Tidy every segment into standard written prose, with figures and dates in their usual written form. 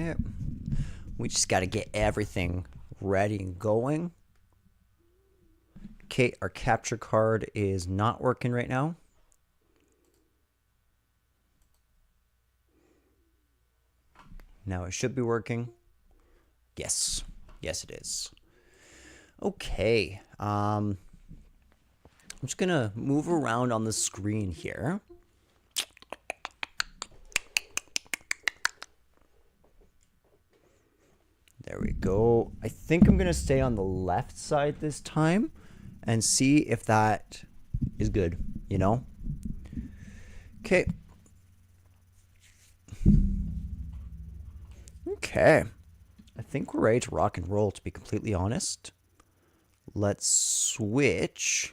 Okay. We just got to get everything ready and going. Okay, our capture card is not working right now. Now it should be working. Yes. Yes, it is. Okay. I'm just going to move around on the screen here. There we go. I think I'm going to stay on the left side this time and see if that is good, you know? Okay. Okay. I think we're ready to rock and roll, to be completely honest. Let's switch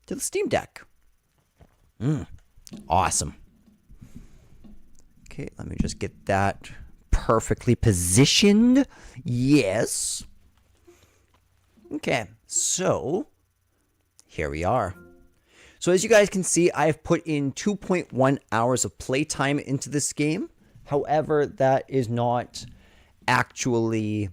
to the Steam Deck. Awesome. Okay, let me just get that perfectly positioned. Yes. Okay, so here we are. So as you guys can see, I've put in 2.1 hours of playtime into this game. However, that is not actually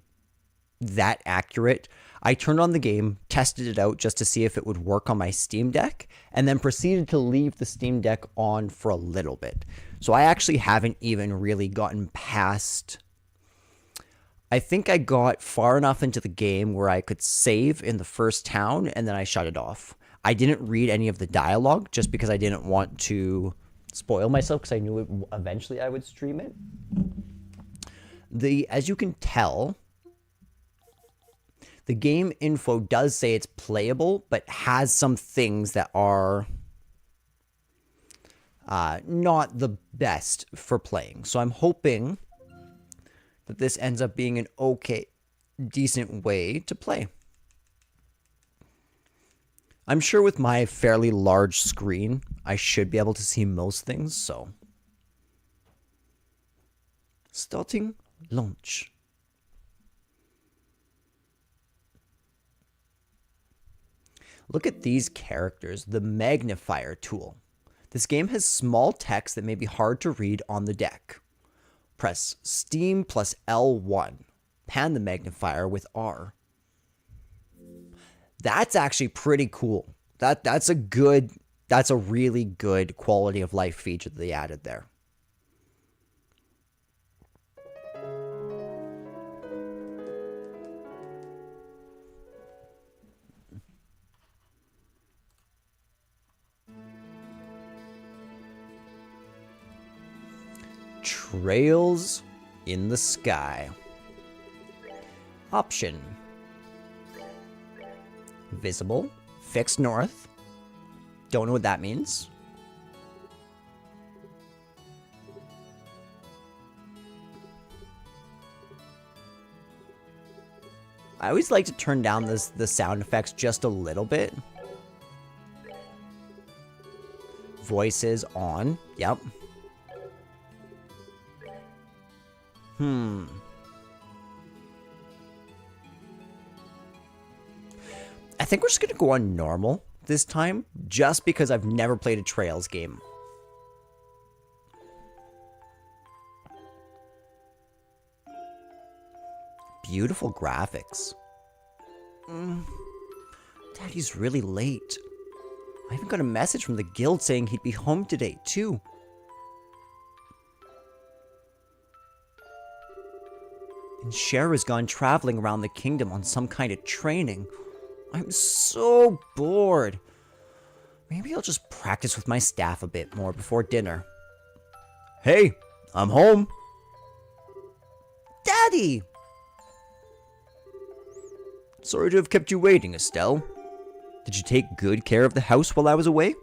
that accurate. I turned on the game, tested it out just to see if it would work on my Steam Deck, and then proceeded to leave the Steam Deck on for a little bit. So I actually haven't even really gotten past... I think I got far enough into the game where I could save in the first town, and then I shut it off. I didn't read any of the dialogue just because I didn't want to spoil myself, because I knew eventually I would stream it. As you can tell, the game info does say it's playable, but has some things that are not the best for playing. So I'm hoping that this ends up being an okay, decent way to play. I'm sure with my fairly large screen, I should be able to see most things, so. Starting launch. Look at these characters, the magnifier tool. This game has small text that may be hard to read on the deck. Press Steam plus L1. Pan the magnifier with R. That's actually pretty cool. That's a really good quality of life feature that they added there. Trails in the sky. Option. Visible. Fixed north. Don't know what that means. I always like to turn down the sound effects just a little bit. Voices on. Yep. I think we're just gonna go on normal this time, just because I've never played a Trails game. Beautiful graphics. Daddy's really late. I even got a message from the guild saying he'd be home today, too. And Cher has gone traveling around the kingdom on some kind of training. I'm so bored. Maybe I'll just practice with my staff a bit more before dinner. Hey, I'm home. Daddy! Sorry to have kept you waiting, Estelle. Did you take good care of the house while I was away?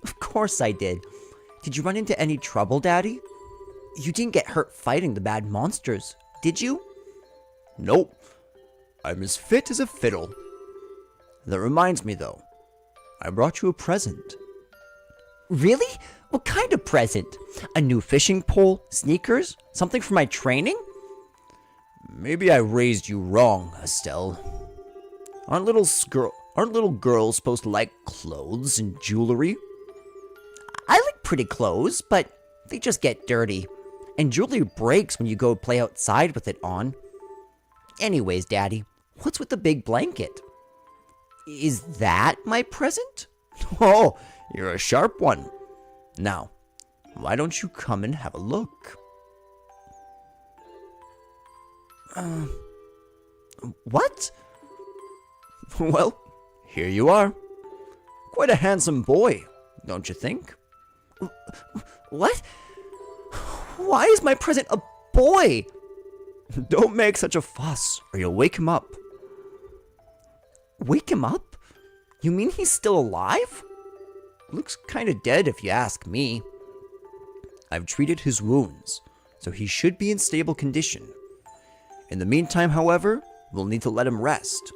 Of course I did. Did you run into any trouble, Daddy? You didn't get hurt fighting the bad monsters, did you? Nope. I'm as fit as a fiddle. That reminds me, though. I brought you a present. Really? What kind of present? A new fishing pole? Sneakers? Something for my training? Maybe I raised you wrong, Estelle. Aren't little girls supposed to like clothes and jewelry? I like pretty clothes, but they just get dirty. And jewelry breaks when you go play outside with it on. Anyways, Daddy, what's with the big blanket? Is that my present? Oh, you're a sharp one. Now, why don't you come and have a look? What? Well, here you are. Quite a handsome boy, don't you think? What? Why is my present a boy? Don't make such a fuss, or you'll wake him up. Wake him up? You mean he's still alive? Looks kinda dead if you ask me. I've treated his wounds, so he should be in stable condition. In the meantime, however, we'll need to let him rest.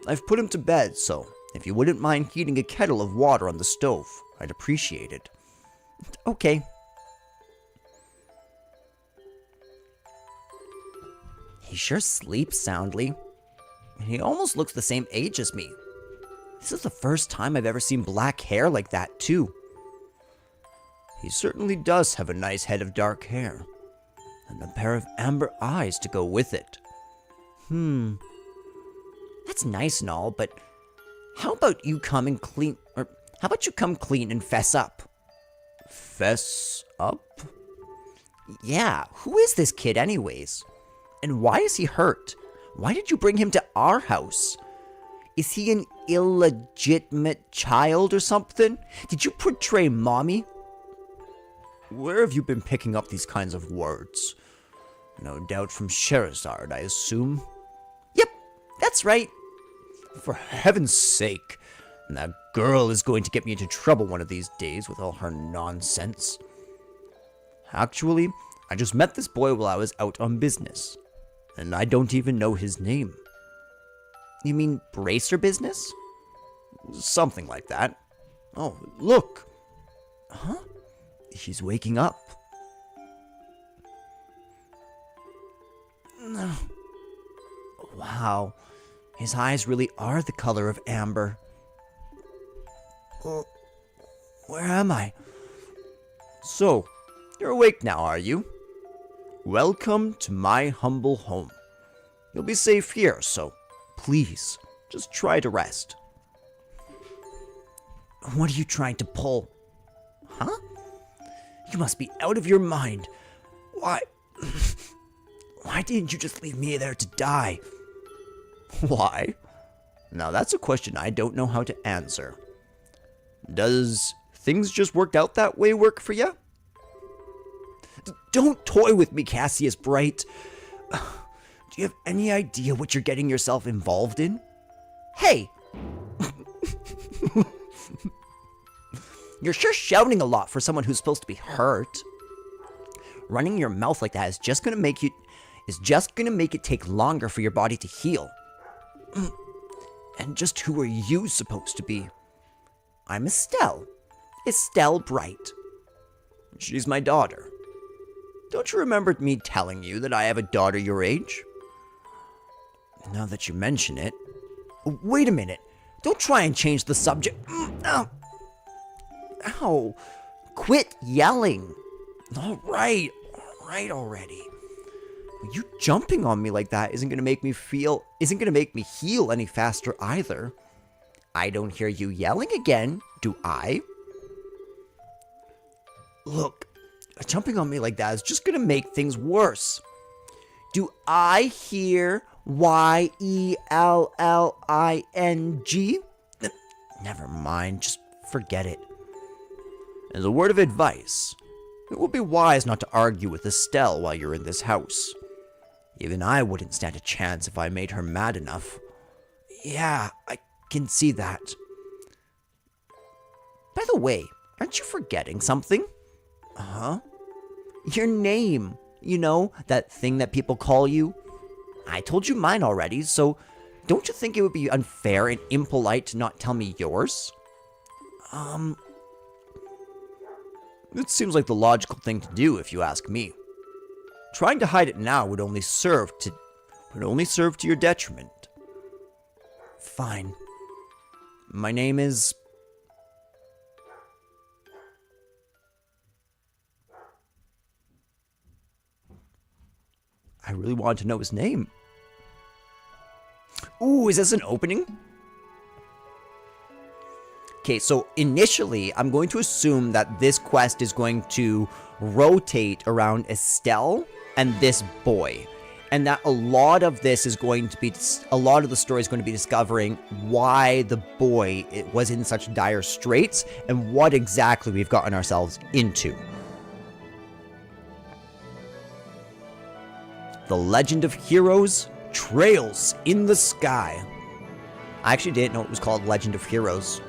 I've put him to bed, so if you wouldn't mind heating a kettle of water on the stove, I'd appreciate it. Okay. He sure sleeps soundly. He almost looks the same age as me. This is the first time I've ever seen black hair like that, too. He certainly does have a nice head of dark hair, and a pair of amber eyes to go with it. That's nice and all, but how about you come and clean, or how about you come clean and fess up? Fess up? Yeah, who is this kid anyways? And why is he hurt? Why did you bring him to our house? Is he an illegitimate child or something? Did you portray mommy? Where have you been picking up these kinds of words? No doubt from Sherazard, I assume. Yep, that's right. For heaven's sake, that girl is going to get me into trouble one of these days with all her nonsense. Actually, I just met this boy while I was out on business, and I don't even know his name. You mean bracer business? Something like that. Oh, look. Huh? He's waking up. Wow. His eyes really are the color of amber. Where am I? So, you're awake now, are you? Welcome to my humble home. You'll be safe here, so please, just try to rest. What are you trying to pull? Huh? You must be out of your mind. Why? Why didn't you just leave me there to die? Why? Now that's a question I don't know how to answer. Does things just worked out that way work for you? Don't toy with me, Cassius Bright. Do you have any idea what you're getting yourself involved in? Hey! You're sure shouting a lot for someone who's supposed to be hurt. Running your mouth like that is just gonna make it take longer for your body to heal. And just who are you supposed to be? I'm Estelle. Estelle Bright. She's my daughter. Don't you remember me telling you that I have a daughter your age? Now that you mention it... Wait a minute. Don't try and change the subject. Ow. Quit yelling. All right already. You jumping on me like that isn't going to make me heal any faster either. I don't hear you yelling again, do I? Look, jumping on me like that is just going to make things worse. Do I hear Yelling? Never mind, just forget it. As a word of advice, it would be wise not to argue with Estelle while you're in this house. Even I wouldn't stand a chance if I made her mad enough. Yeah, I can see that. By the way, aren't you forgetting something? Huh? Your name. You know, that thing that people call you? I told you mine already, so don't you think it would be unfair and impolite to not tell me yours? It seems like the logical thing to do if you ask me. Trying to hide it now would only serve to your detriment. Fine. My name is... I really wanted to know his name. Ooh, is this an opening? Okay, so initially, I'm going to assume that this quest is going to rotate around Estelle and this boy. And that a lot of this is going to be, a lot of the story is going to be discovering why the boy was in such dire straits and what exactly we've gotten ourselves into. The Legend of Heroes, Trails in the Sky. I actually didn't know it was called Legend of Heroes.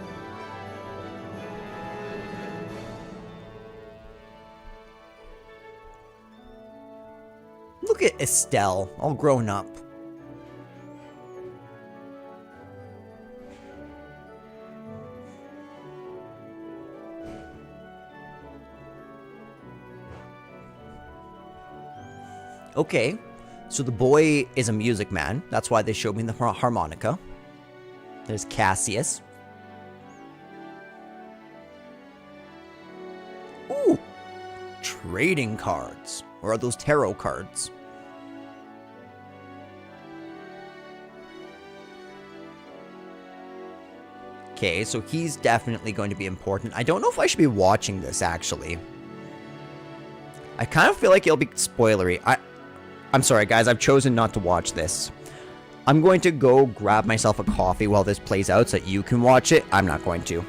Look at Estelle, all grown up. Okay, so the boy is a music man. That's why they showed me the harmonica. There's Cassius. Ooh, trading cards. Or are those tarot cards? Okay, so he's definitely going to be important. I don't know if I should be watching this, actually. I kind of feel like it'll be spoilery. I'm sorry, guys. I've chosen not to watch this. I'm going to go grab myself a coffee while this plays out so that you can watch it. I'm not going to.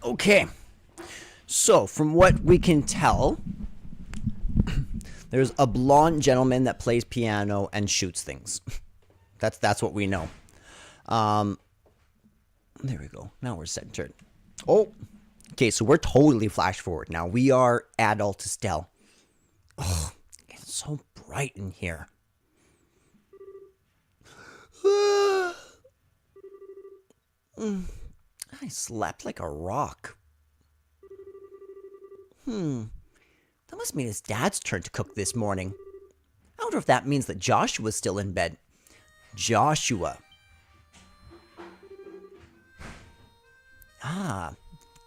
Okay, so from what we can tell, there's a blonde gentleman that plays piano and shoots things. That's what we know. There we go. Now we're centered. Oh, okay, so we're totally flash forward now. We are adult Estelle. Oh, it's so bright in here. I slept like a rock. That must mean it's Dad's turn to cook this morning. I wonder if that means that Joshua's still in bed. Joshua. Ah,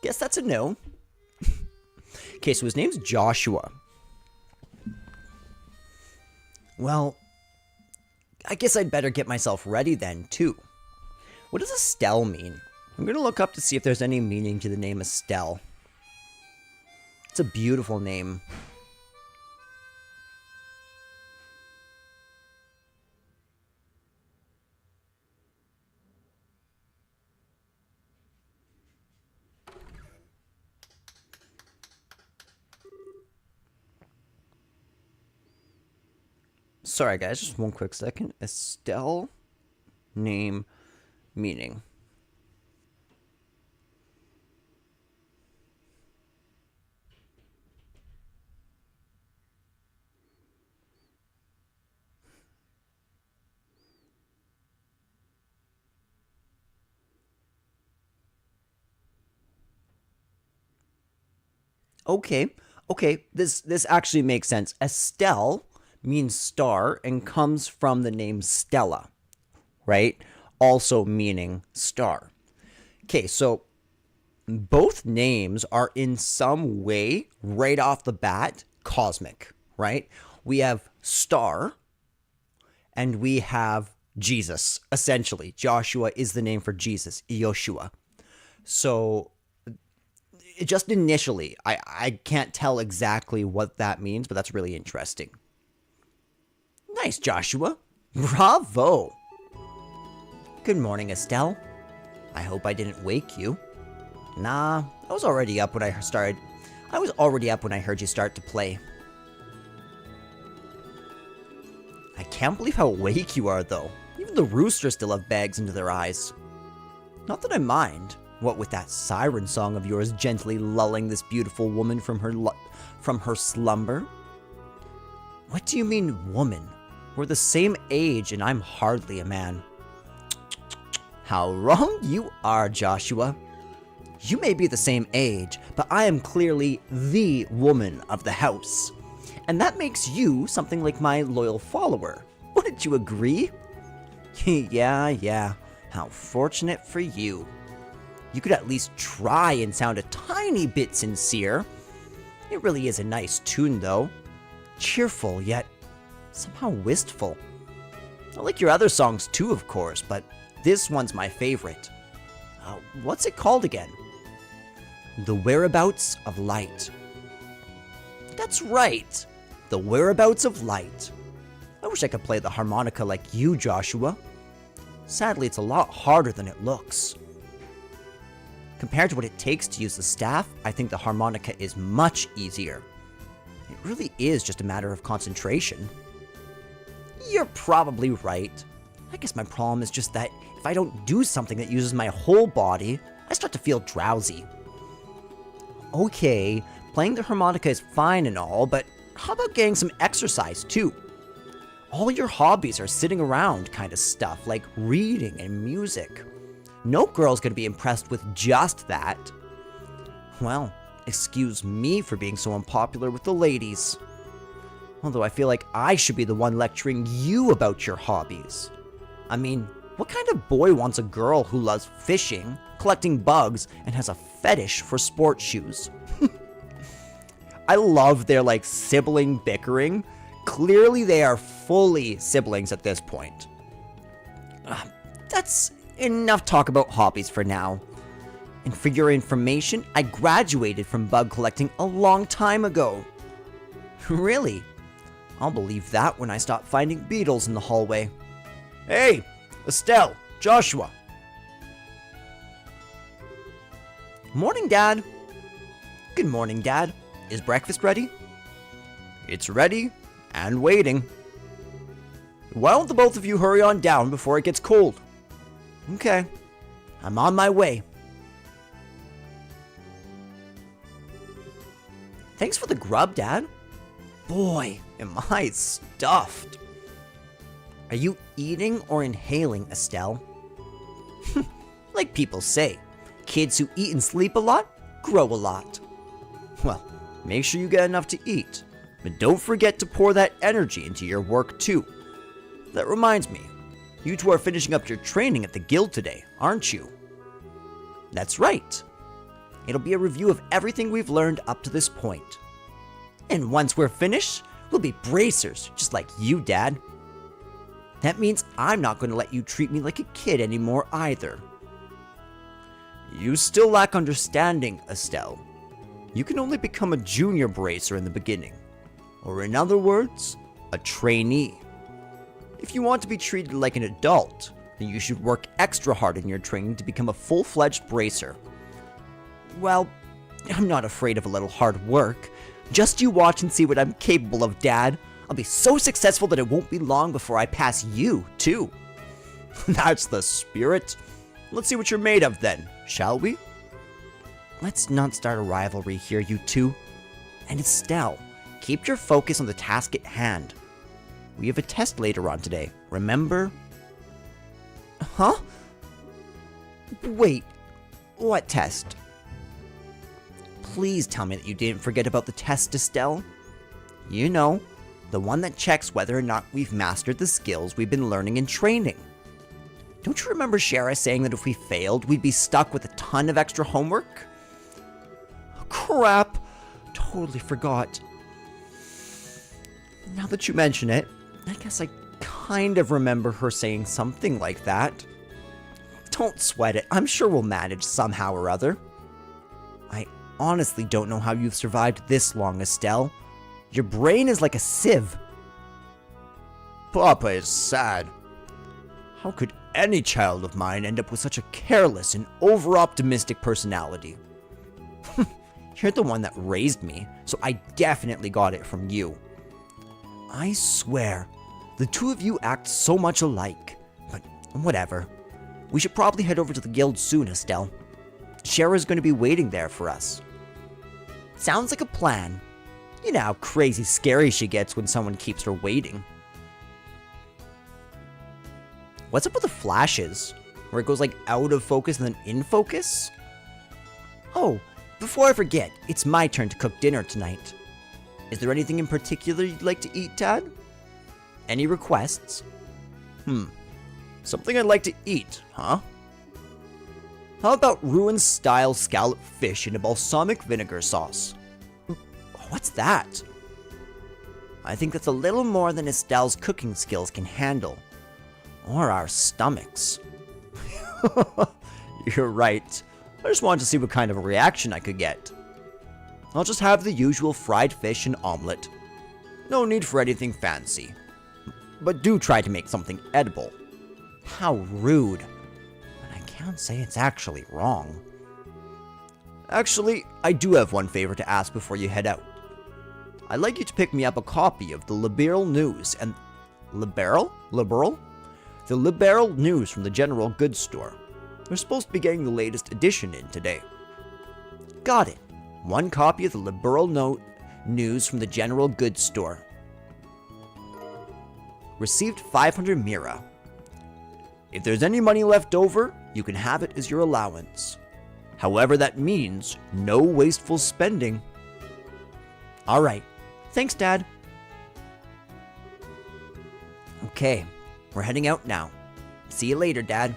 guess that's a no. Okay, so his name's Joshua. Well, I guess I'd better get myself ready then, too. What does Estelle mean? I'm going to look up to see if there's any meaning to the name Estelle. It's a beautiful name. Sorry, guys, just one quick second. Estelle, name, meaning. Okay, this actually makes sense. Estelle means star and comes from the name Stella, right? Also meaning star. Okay, so both names are in some way, right off the bat, cosmic, right? We have star and we have Jesus, essentially. Joshua is the name for Jesus, Yoshua. So just initially, I can't tell exactly what that means, but that's really interesting. Nice, Joshua. Bravo. Good morning, Estelle. I hope I didn't wake you. Nah, I was already up when I heard you start to play. I can't believe how awake you are, though. Even the roosters still have bags under their eyes. Not that I mind. What with that siren song of yours gently lulling this beautiful woman from her slumber? What do you mean, woman? We're the same age and I'm hardly a man. How wrong you are, Joshua. You may be the same age, but I am clearly the woman of the house. And that makes you something like my loyal follower. Wouldn't you agree? Yeah. How fortunate for you. You could at least try and sound a tiny bit sincere. It really is a nice tune, though. Cheerful, yet somehow wistful. I like your other songs too, of course, but this one's my favorite. What's it called again? The Whereabouts of Light. That's right. The Whereabouts of Light. I wish I could play the harmonica like you, Joshua. Sadly, it's a lot harder than it looks. Compared to what it takes to use the staff, I think the harmonica is much easier. It really is just a matter of concentration. You're probably right. I guess my problem is just that if I don't do something that uses my whole body, I start to feel drowsy. Okay, playing the harmonica is fine and all, but how about getting some exercise too? All your hobbies are sitting around kind of stuff, like reading and music. No girl's gonna be impressed with just that. Well, excuse me for being so unpopular with the ladies. Although I feel like I should be the one lecturing you about your hobbies. I mean, what kind of boy wants a girl who loves fishing, collecting bugs, and has a fetish for sports shoes? I love their sibling bickering. Clearly they are fully siblings at this point. That's enough talk about hobbies for now. And for your information, I graduated from bug collecting a long time ago. Really? I'll believe that when I stop finding beetles in the hallway. Hey, Estelle, Joshua. Morning, Dad. Good morning, Dad. Is breakfast ready? It's ready and waiting. Why don't the both of you hurry on down before it gets cold? Okay, I'm on my way. Thanks for the grub, Dad. Boy, am I stuffed. Are you eating or inhaling, Estelle? Like people say, kids who eat and sleep a lot, grow a lot. Well, make sure you get enough to eat, but don't forget to pour that energy into your work too. That reminds me, you two are finishing up your training at the guild today, aren't you? That's right. It'll be a review of everything we've learned up to this point. And once we're finished, we'll be bracers, just like you, Dad. That means I'm not going to let you treat me like a kid anymore either. You still lack understanding, Estelle. you can only become a junior bracer in the beginning. Or in other words, a trainee. If you want to be treated like an adult, then you should work extra hard in your training to become a full-fledged bracer. Well, I'm not afraid of a little hard work. Just you watch and see what I'm capable of, Dad. I'll be so successful that it won't be long before I pass you, too. That's the spirit. Let's see what you're made of then, shall we? Let's not start a rivalry here, you two. And Estelle, keep your focus on the task at hand. We have a test later on today, remember? Huh? Wait, what test? Please tell me that you didn't forget about the test, Estelle. You know, the one that checks whether or not we've mastered the skills we've been learning in training. Don't you remember Shara saying that if we failed, we'd be stuck with a ton of extra homework? Crap! Totally forgot. Now that you mention it, I guess I kind of remember her saying something like that. Don't sweat it. I'm sure we'll manage somehow or other. I honestly don't know how you've survived this long, Estelle. Your brain is like a sieve. Papa is sad. How could any child of mine end up with such a careless and over-optimistic personality? You're the one that raised me, so I definitely got it from you. I swear, the two of you act so much alike, but whatever. We should probably head over to the guild soon, Estelle. Shara's going to be waiting there for us. Sounds like a plan. You know how crazy scary she gets when someone keeps her waiting. What's up with the flashes? Where it goes like out of focus and then in focus? Oh, before I forget, it's my turn to cook dinner tonight. Is there anything in particular you'd like to eat, Dad? Any requests? Something I'd like to eat, huh? How about ruin-style scalloped fish in a balsamic vinegar sauce? What's that? I think that's a little more than Estelle's cooking skills can handle. Or our stomachs. You're right. I just wanted to see what kind of a reaction I could get. I'll just have the usual fried fish and omelet. No need for anything fancy. But do try to make something edible. How rude. But I can't say it's actually wrong. Actually, I do have one favor to ask before you head out. I'd like you to pick me up a copy of the Liberal News and... Liberal? The Liberal News from the General Goods Store. We're supposed to be getting the latest edition in today. Got it. One copy of the Liberal News from the General Goods Store. Received 500 Mira. If there's any money left over, you can have it as your allowance. However, that means no wasteful spending. Alright. Thanks, Dad. Okay, we're heading out now. See you later, Dad.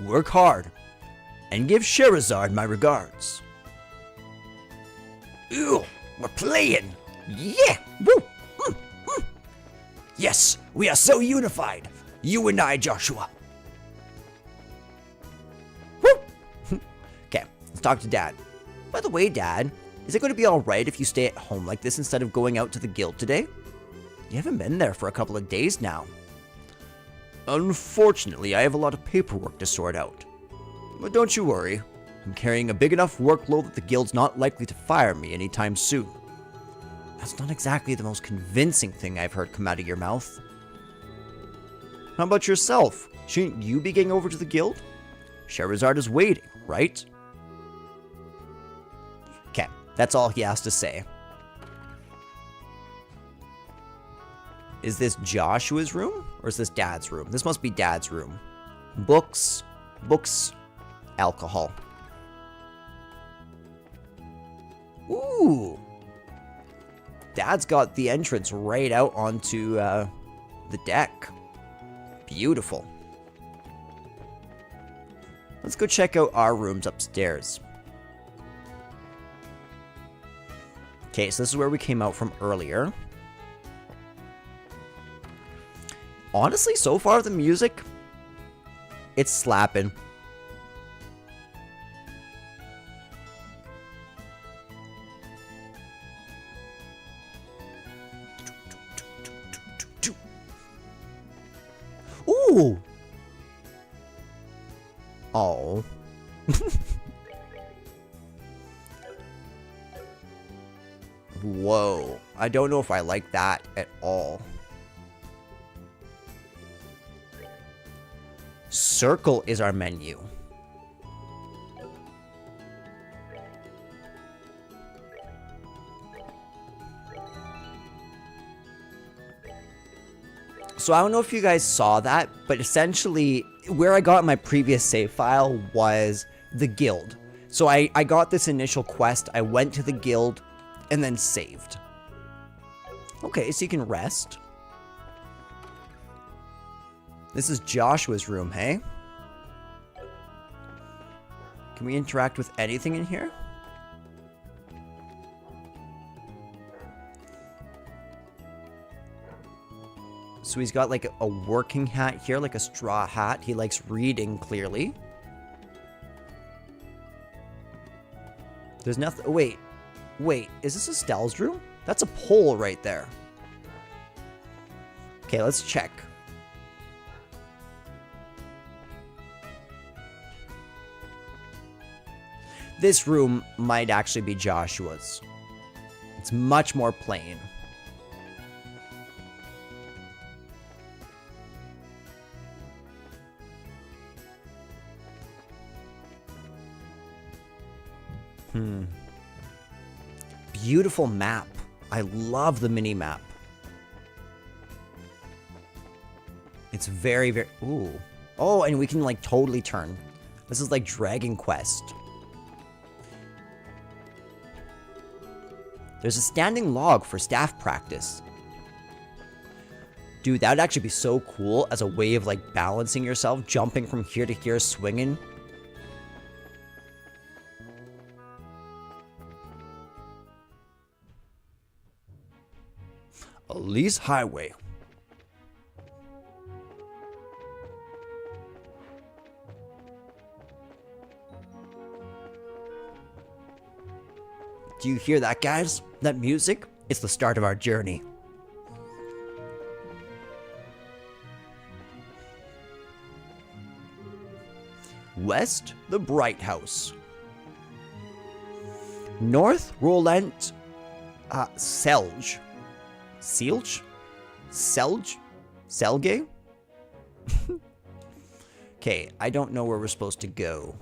Work hard, and give Sherazard my regards. Ew, we're playing! Yeah! Woo! Yes, we are so unified! You and I, Joshua! Woo! Okay, let's talk to Dad. By the way, Dad, is it going to be alright if you stay at home like this instead of going out to the guild today? You haven't been there for a couple of days now. Unfortunately, I have a lot of paperwork to sort out. But don't you worry, I'm carrying a big enough workload that the guild's not likely to fire me anytime soon. That's not exactly the most convincing thing I've heard come out of your mouth. How about yourself? Shouldn't you be getting over to the guild? Sherazard is waiting, right? Okay, that's all he has to say. Is this Joshua's room? Or is this Dad's room? This must be Dad's room. Books, alcohol. Ooh. Dad's got the entrance right out onto the deck. Beautiful. Let's go check out our rooms upstairs. Okay, so this is where we came out from earlier. Honestly, so far the music, it's slapping. Ooh. Oh. Whoa. I don't know if I like that at all. Circle is our menu. So I don't know if you guys saw that, but essentially where I got my previous save file was the guild. So I got this initial quest, I went to the guild, and then saved. Okay, so you can rest. This is Joshua's room, hey? Can we interact with anything in here? So he's got like a working hat here, like a straw hat. He likes reading, clearly. There's nothing. Wait. Is this Estelle's room? That's a pole right there. Okay, let's check. This room might actually be Joshua's. It's much more plain. Beautiful map. I love the mini map. It's very, very... Ooh. Oh, and we can like totally turn. This is like Dragon Quest. There's a standing log for staff practice. Dude, that would actually be so cool as a way of like balancing yourself, jumping from here to here, swinging. Elise Highway. Do you hear that, guys? That music? It's the start of our journey. West, the Bright House. North, Roland, Selge. Selge? Selge? Selge? Okay, I don't know where we're supposed to go.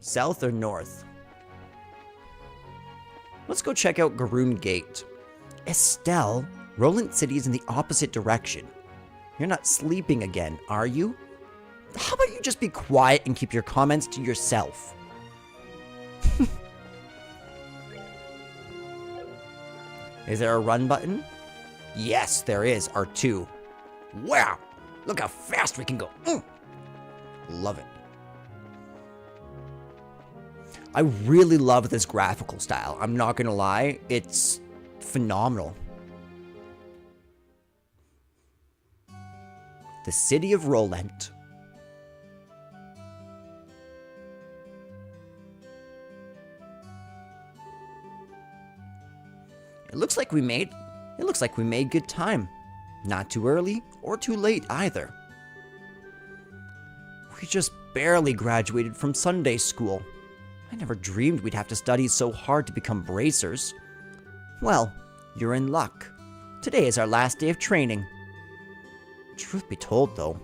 South or north? Let's go check out Garoon Gate. Estelle, Roland City is in the opposite direction. You're not sleeping again, are you? How about you just be quiet and keep your comments to yourself? Is there a run button? Yes, there is. R2. Wow! Look how fast we can go. Love it. I really love this graphical style. I'm not gonna lie. It's phenomenal. The city of Roland. It looks like we made good time. Not too early or too late either. We just barely graduated from Sunday school. I never dreamed we'd have to study so hard to become bracers. Well, you're in luck. Today is our last day of training. Truth be told though,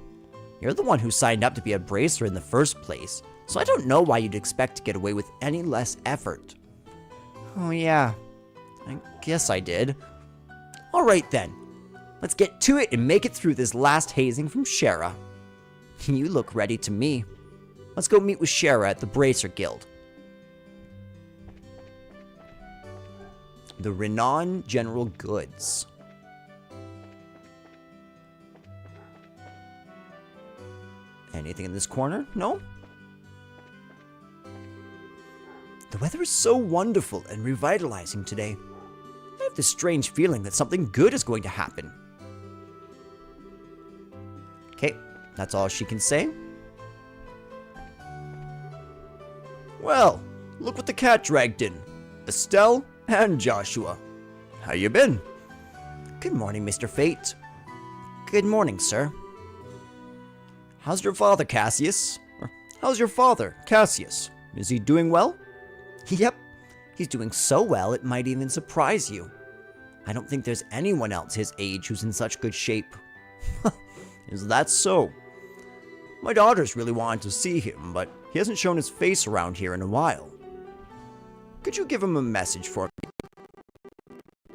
you're the one who signed up to be a bracer in the first place, so I don't know why you'd expect to get away with any less effort. Oh yeah, I guess I did. Alright then, let's get to it and make it through this last hazing from Shara. You look ready to me. Let's go meet with Shara at the Bracer Guild. The Renan General Goods. Anything in this corner? No? The weather is so wonderful and revitalizing today. I have this strange feeling that something good is going to happen. Okay, that's all she can say. Well, look what the cat dragged in. Estelle and Joshua. How you been? Good morning, Mr. Fate. Good morning, sir. How's your father, Cassius? Or, how's your father, Cassius? Is he doing well? Yep, he's doing so well it might even surprise you. I don't think there's anyone else his age who's in such good shape. Is that so? My daughter's really wanted to see him, but he hasn't shown his face around here in a while. Could you give him a message for me?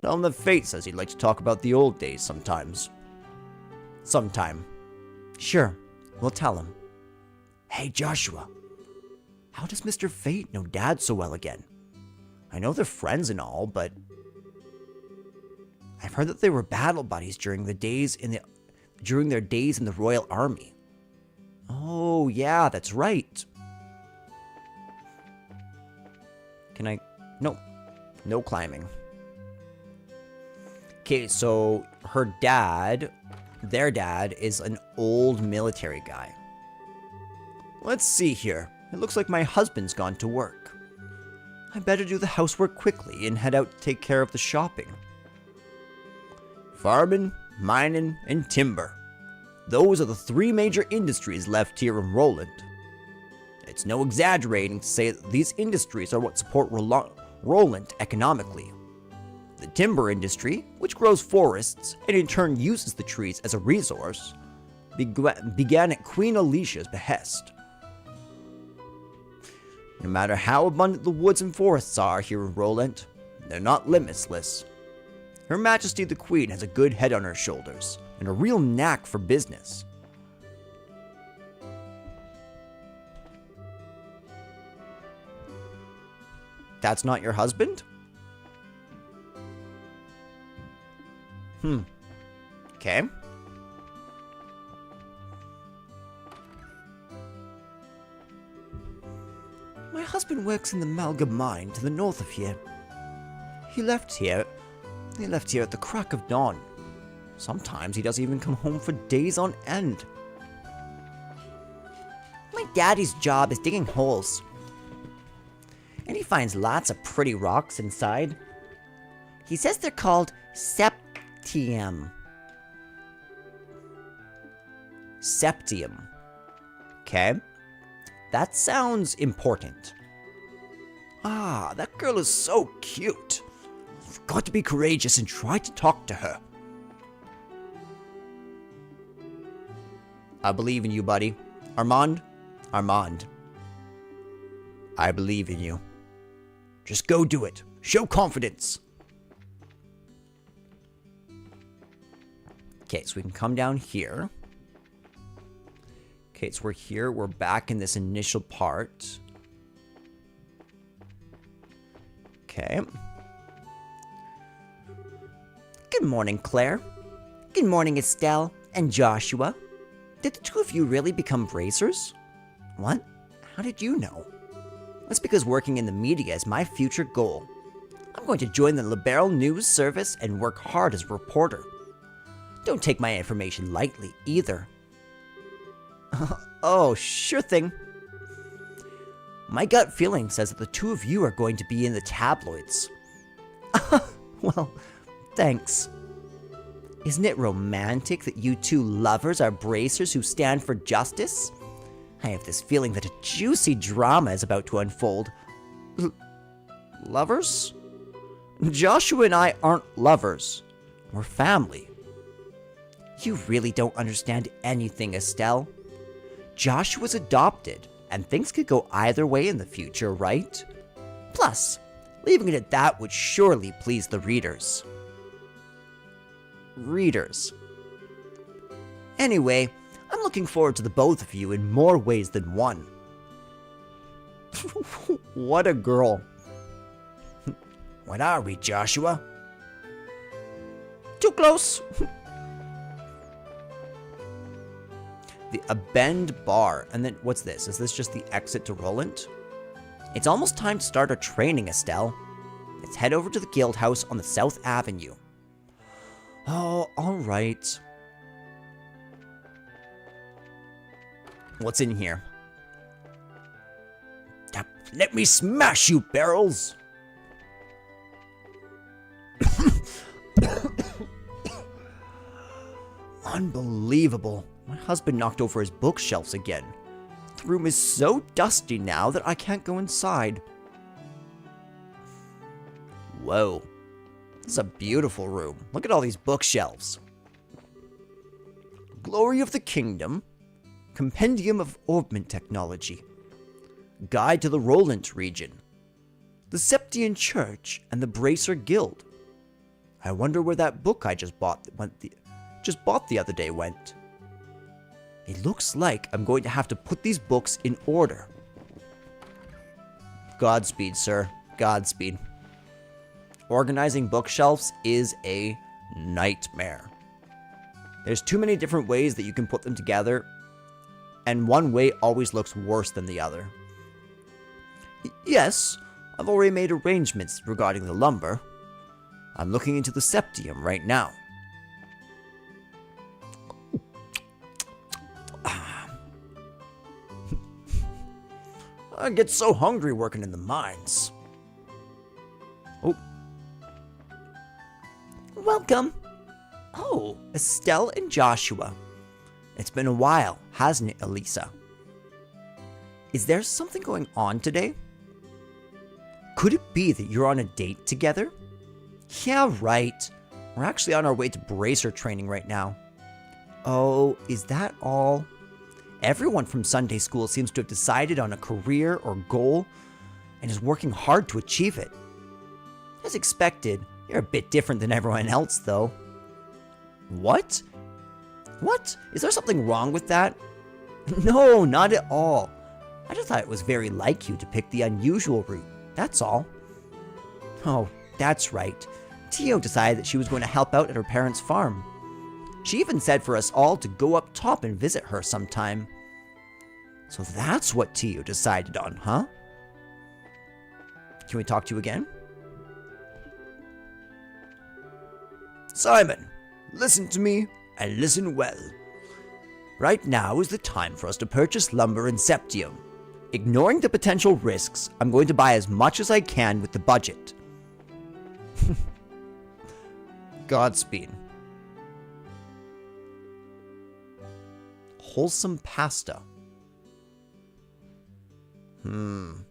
Tell him that Fate says he'd like to talk about the old days sometimes. Sometime. Sure, we'll tell him. Hey, Joshua. How does Mr. Fate know Dad so well again? I know they're friends and all, but I've heard that they were battle buddies during their days in the Royal Army. Oh, yeah, that's right. Can I? No. No climbing. Okay, so their dad is an old military guy. Let's see here. It looks like my husband's gone to work. I better do the housework quickly and head out to take care of the shopping. Farming, mining, and timber. Those are the three major industries left here in Roland. It's no exaggerating to say that these industries are what support Roland economically. The timber industry, which grows forests and in turn uses the trees as a resource, began at Queen Alicia's behest. No matter how abundant the woods and forests are here in Roland, they're not limitless. Her Majesty the Queen has a good head on her shoulders and a real knack for business. That's not your husband? Okay. My husband works in the Malga mine to the north of here. He left here at the crack of dawn. Sometimes he doesn't even come home for days on end. My daddy's job is digging holes. And he finds lots of pretty rocks inside. He says they're called septium. Septium. Okay. That sounds important. Ah, that girl is so cute. You've got to be courageous and try to talk to her. I believe in you, buddy. Armand. I believe in you. Just go do it. Show confidence. Okay, so we can come down here. Okay, so we're here. We're back in this initial part. Okay. Good morning, Claire. Good morning, Estelle and Joshua. Did the two of you really become racers? What? How did you know? That's because working in the media is my future goal. I'm going to join the Liberal News Service and work hard as a reporter. Don't take my information lightly, either. Oh, sure thing. My gut feeling says that the two of you are going to be in the tabloids. Well, thanks. Isn't it romantic that you two lovers are bracers who stand for justice? I have this feeling that a juicy drama is about to unfold. Lovers? Joshua and I aren't lovers. We're family. You really don't understand anything, Estelle. Joshua's adopted, and things could go either way in the future, right? Plus, leaving it at that would surely please the readers. Anyway, I'm looking forward to the both of you in more ways than one. What a girl. What are we, Joshua? Too close. A bend bar. And then, what's this? Is this just the exit to Roland? It's almost time to start our training, Estelle. Let's head over to the guild house on the South Avenue. Oh, alright. What's in here? Let me smash you, barrels! Unbelievable. My husband knocked over his bookshelves again. The room is so dusty now that I can't go inside. Whoa. This is a beautiful room. Look at all these bookshelves. Glory of the Kingdom. Compendium of Orbment Technology. Guide to the Roland region. The Septian Church and the Bracer Guild. I wonder where that book I just bought the other day went. It looks like I'm going to have to put these books in order. Godspeed, sir. Godspeed. Organizing bookshelves is a nightmare. There's too many different ways that you can put them together, and one way always looks worse than the other. Yes, I've already made arrangements regarding the lumber. I'm looking into the Septium right now. I get so hungry working in the mines. Oh. Welcome. Oh, Estelle and Joshua. It's been a while, hasn't it, Elisa? Is there something going on today? Could it be that you're on a date together? Yeah, right. We're actually on our way to bracer training right now. Oh, is that all? Everyone from Sunday school seems to have decided on a career or goal and is working hard to achieve it. As expected, you're a bit different than everyone else, though. What? What? Is there something wrong with that? No, not at all. I just thought it was very like you to pick the unusual route, that's all. Oh, that's right. Tio decided that she was going to help out at her parents' farm. She even said for us all to go up top and visit her sometime. So that's what Tio decided on, huh? Can we talk to you again? Simon, listen to me, and listen well. Right now is the time for us to purchase lumber in Septium. Ignoring the potential risks, I'm going to buy as much as I can with the budget. Godspeed. Wholesome pasta. 100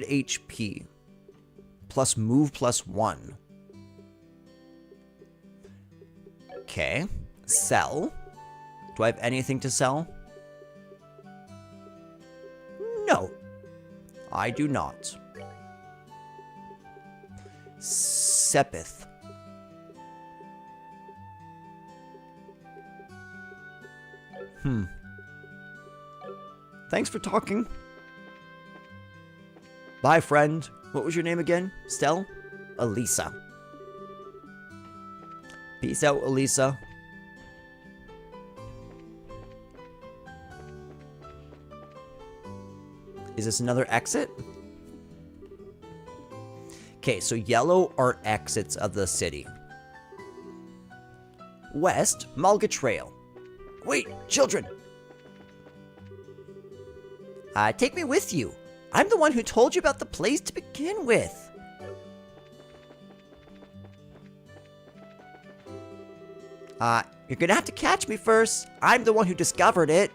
HP. Plus move plus 1. Okay. Sell. Do I have anything to sell? No. I do not. Sepith. Thanks for talking. Bye, friend. What was your name again? Stell? Elisa. Peace out, Elisa. Is this another exit? Okay, so yellow are exits of the city. West, Mulga Trail. Wait, children! Take me with you. I'm the one who told you about the place to begin with. You're gonna have to catch me first. I'm the one who discovered it.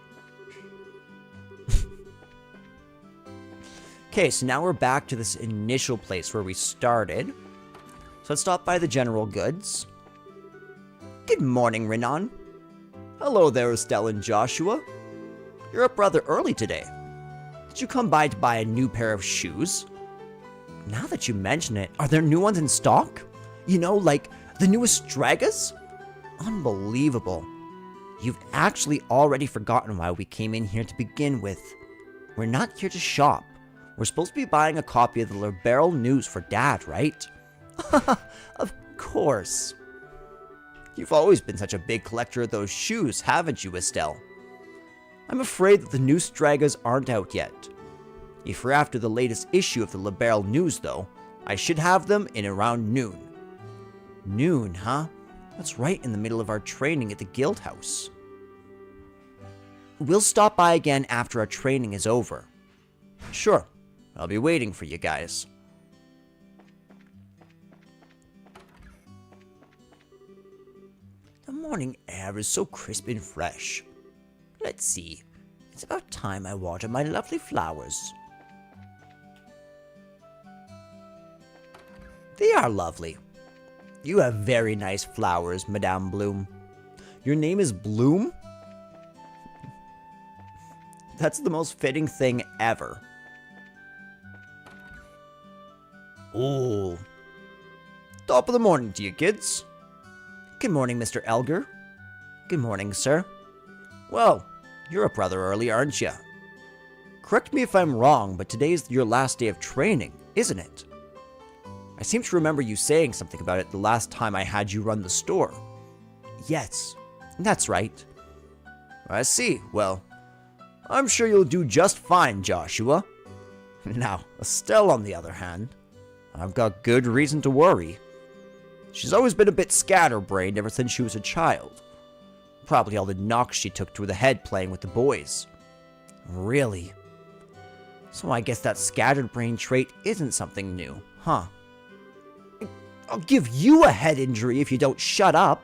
Okay, so now we're back to this initial place where we started. So let's stop by the general goods. Good morning, Renan. Hello there, Estelle and Joshua. You're up rather early today. Did you come by to buy a new pair of shoes? Now that you mention it, are there new ones in stock? You know, like the newest Stragas? Unbelievable. You've actually already forgotten why we came in here to begin with. We're not here to shop. We're supposed to be buying a copy of the Liberal News for Dad, right? Of course. You've always been such a big collector of those shoes, haven't you, Estelle? I'm afraid that the new Stragas aren't out yet. If you're after the latest issue of the Liberal News, though, I should have them in around noon. Noon, huh? That's right in the middle of our training at the guild house. We'll stop by again after our training is over. Sure, I'll be waiting for you guys. morning air is so crisp and fresh. Let's see. It's about time I water my lovely flowers. They are lovely. You have very nice flowers, Madame Bloom. Your name is Bloom? That's the most fitting thing ever. Ooh. Top of the morning to you, kids. Good morning, Mr. Elger. Good morning, sir. Well, you're up rather early, aren't you? Correct me if I'm wrong, but today's your last day of training, isn't it? I seem to remember you saying something about it the last time I had you run the store. Yes, that's right. I see. Well, I'm sure you'll do just fine, Joshua. Now, Estelle, on the other hand, I've got good reason to worry. She's always been a bit scatterbrained ever since she was a child. Probably all the knocks she took to the head playing with the boys. Really? So I guess that scattered brain trait isn't something new, huh? I'll give you a head injury if you don't shut up.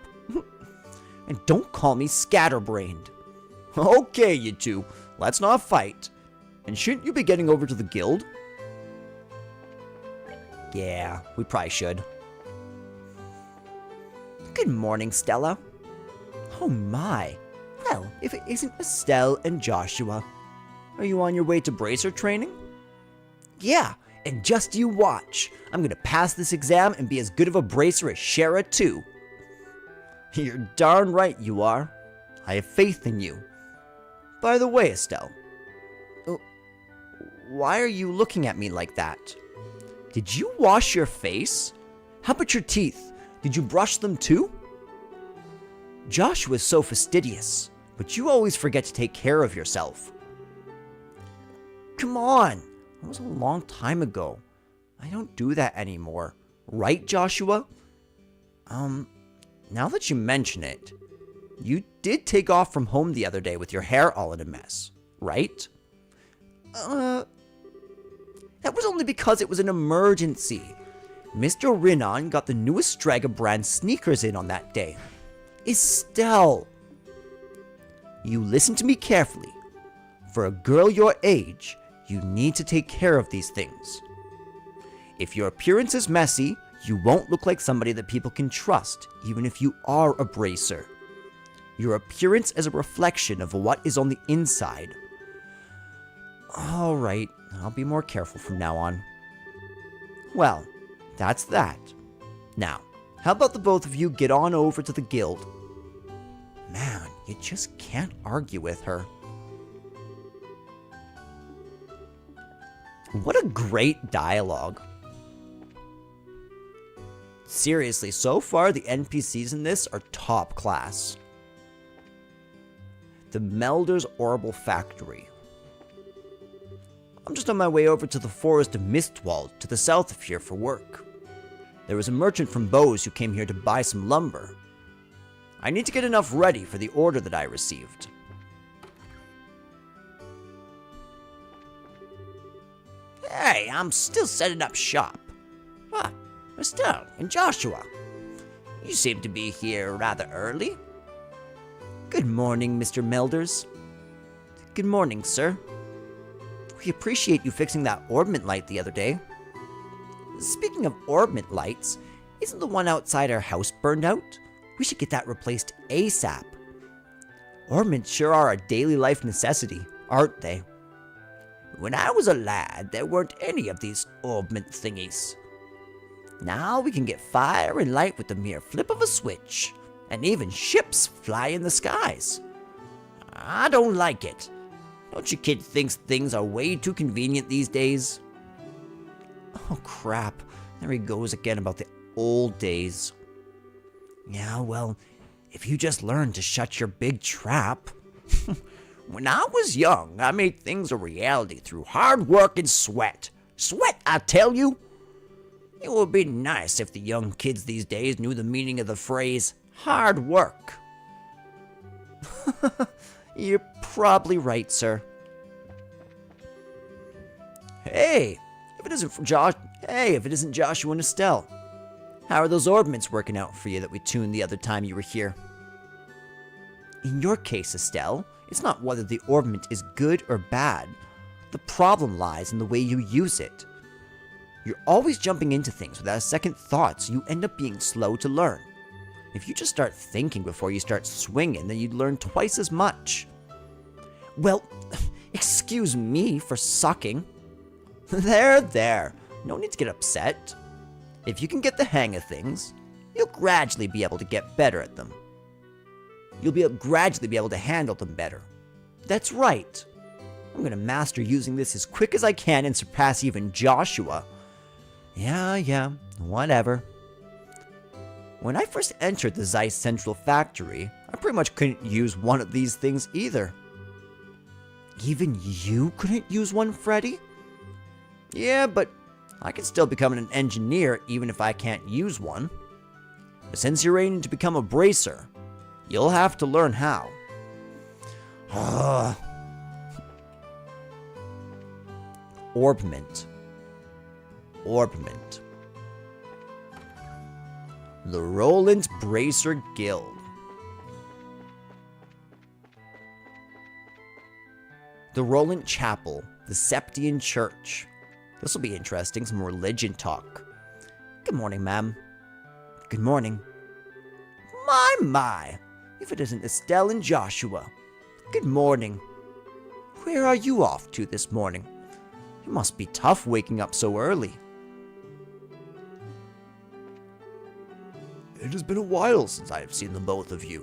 And don't call me scatterbrained. Okay, you two, let's not fight. And shouldn't you be getting over to the guild? Yeah, we probably should. Good morning, Stella. Oh my. Well, if it isn't Estelle and Joshua. Are you on your way to bracer training? Yeah, and just you watch. I'm gonna pass this exam and be as good of a bracer as Shara too. You're darn right you are. I have faith in you. By the way, Estelle. Why are you looking at me like that? Did you wash your face? How about your teeth? Did you brush them too? Joshua's so fastidious, but you always forget to take care of yourself. Come on, that was a long time ago. I don't do that anymore. Right, Joshua? Now that you mention it, you did take off from home the other day with your hair all in a mess, right? That was only because it was an emergency. Mr. Rinnon got the newest Strega brand sneakers in on that day. Estelle! You listen to me carefully. For a girl your age, you need to take care of these things. If your appearance is messy, you won't look like somebody that people can trust, even if you are a bracer. Your appearance is a reflection of what is on the inside. Alright, I'll be more careful from now on. Well, that's that. Now, how about the both of you get on over to the guild? Man, you just can't argue with her. What a great dialogue. Seriously, so far the NPCs in this are top class. The Melder's Orbital Factory. I'm just on my way over to the forest of Mistwald to the south of here for work. There was a merchant from Bose who came here to buy some lumber. I need to get enough ready for the order that I received. Hey, I'm still setting up shop. Ah, Estelle and Joshua. You seem to be here rather early. Good morning, Mr. Melders. Good morning, sir. We appreciate you fixing that orbment light the other day. Speaking of orbment lights, isn't the one outside our house burned out? We should get that replaced ASAP. Orbments sure are a daily life necessity, aren't they? When I was a lad, there weren't any of these orbment thingies. Now we can get fire and light with the mere flip of a switch, and even ships fly in the skies. I don't like it. Don't you kids think things are way too convenient these days? Oh crap, there he goes again about the old days. Yeah, well, if you just learned to shut your big trap. When I was young, I made things a reality through hard work and sweat. Sweat, I tell you! It would be nice if the young kids these days knew the meaning of the phrase, hard work. You're probably right, sir. Hey, if it isn't Joshua and Estelle. How are those orbments working out for you that we tuned the other time you were here? In your case, Estelle, it's not whether the orbment is good or bad. The problem lies in the way you use it. You're always jumping into things without a second thought, so you end up being slow to learn. If you just start thinking before you start swinging, then you'd learn twice as much. Well, excuse me for sucking. There. No need to get upset. If you can get the hang of things, you'll gradually be able to get better at them. You'll gradually be able to handle them better. That's right. I'm going to master using this as quick as I can and surpass even Joshua. Yeah, whatever. When I first entered the Zeiss Central factory, I pretty much couldn't use one of these things either. Even you couldn't use one, Freddy? Yeah, but I can still become an engineer even if I can't use one. But since you're aiming to become a bracer, you'll have to learn how. Orbment. The Roland Bracer Guild. The Roland Chapel, the Septian Church. This will be interesting, some religion talk. Good morning, ma'am. Good morning. My. If it isn't Estelle and Joshua. Good morning. Where are you off to this morning? It must be tough waking up so early. It has been a while since I have seen the both of you.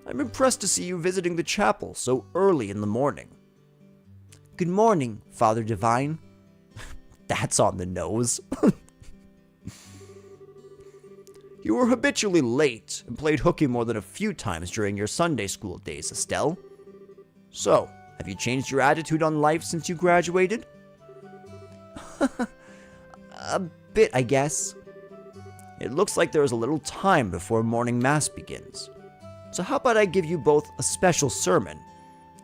I'm impressed to see you visiting the chapel so early in the morning. Good morning, Father Divine. That's on the nose. You were habitually late and played hooky more than a few times during your Sunday school days, Estelle. So, have you changed your attitude on life since you graduated? A bit, I guess. It looks like there is a little time before morning mass begins. So how about I give you both a special sermon?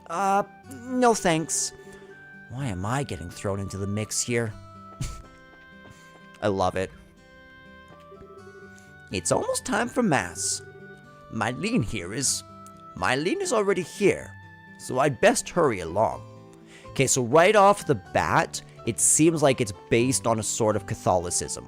No thanks. Why am I getting thrown into the mix here? I love it. It's almost time for mass. Mylene is already here, so I'd best hurry along. Okay, so right off the bat, it seems like it's based on a sort of Catholicism.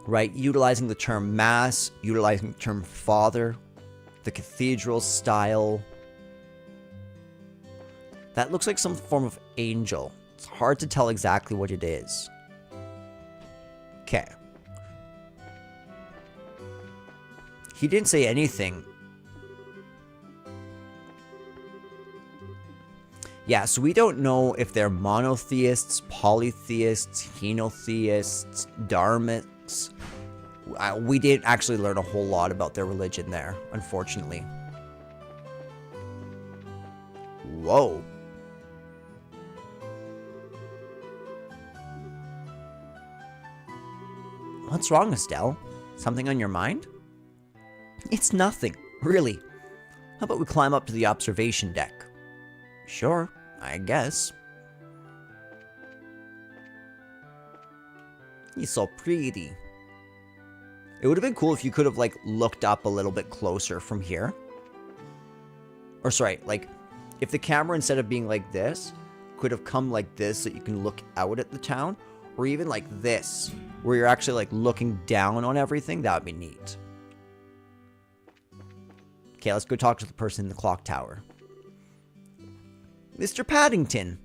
Right, utilizing the term mass, utilizing the term father, the cathedral style. That looks like some form of angel. It's hard to tell exactly what it is. Okay. He didn't say anything. Yeah, so we don't know if they're monotheists, polytheists, henotheists, dharmics. We didn't actually learn a whole lot about their religion there, unfortunately. Whoa. What's wrong, Estelle? Something on your mind? It's nothing, really. How about we climb up to the observation deck? Sure, I guess. He's so pretty. It would have been cool if you could have, like, looked up a little bit closer from here. Or, sorry, like, if the camera, instead of being like this, could have come like this so you can look out at the town. Or even like this, where you're actually, like, looking down on everything. That would be neat. Okay, let's go talk to the person in the clock tower. Mr. Paddington.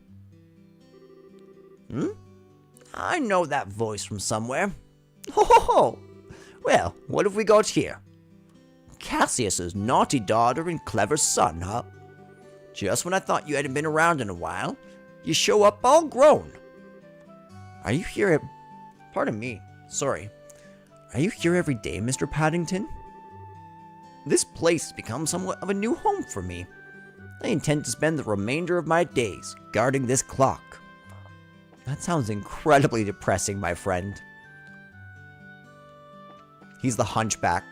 I know that voice from somewhere. Ho ho ho! Well, what have we got here? Cassius's naughty daughter and clever son, huh? Just when I thought you hadn't been around in a while, you show up all grown. Are you here Pardon me, sorry. Are you here every day, Mr. Paddington? This place has become somewhat of a new home for me. I intend to spend the remainder of my days guarding this clock. That sounds incredibly depressing, my friend. He's the hunchback.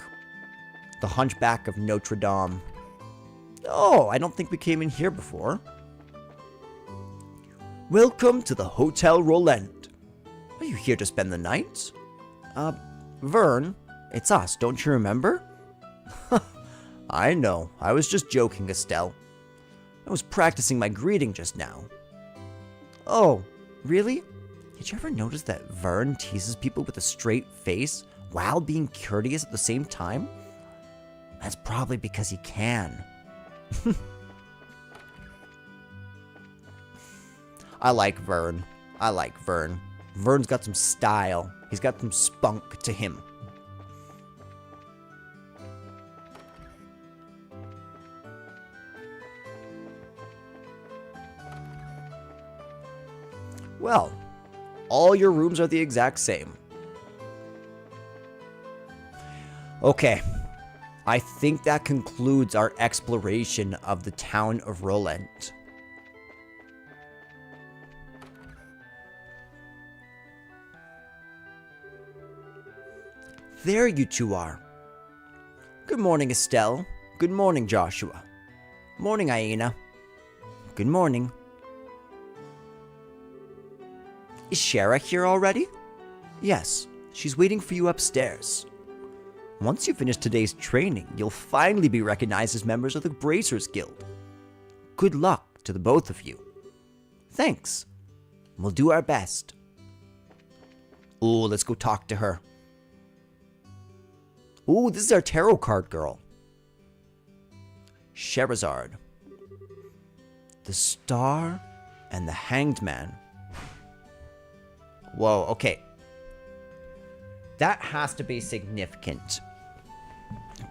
The hunchback of Notre Dame. Oh, I don't think we came in here before. Welcome to the Hotel Roland. you here to spend the night? Vern, it's us, don't you remember? I know, I was just joking, Estelle. I was practicing my greeting just now. Oh, really? Did you ever notice that Vern teases people with a straight face while being courteous at the same time? That's probably because he can. I like Vern. Vern's got some style. He's got some spunk to him. Well, all your rooms are the exact same. Okay, I think that concludes our exploration of the town of Rolent. There you two are. Good morning, Estelle. Good morning, Joshua. Morning, Aina. Good morning. Is Shara here already? Yes, she's waiting for you upstairs. Once you finish today's training, you'll finally be recognized as members of the Bracers Guild. Good luck to the both of you. Thanks. We'll do our best. Ooh, let's go talk to her. Ooh, this is our tarot card girl. Sherazard. The Star and the Hanged Man. Whoa, okay. That has to be significant,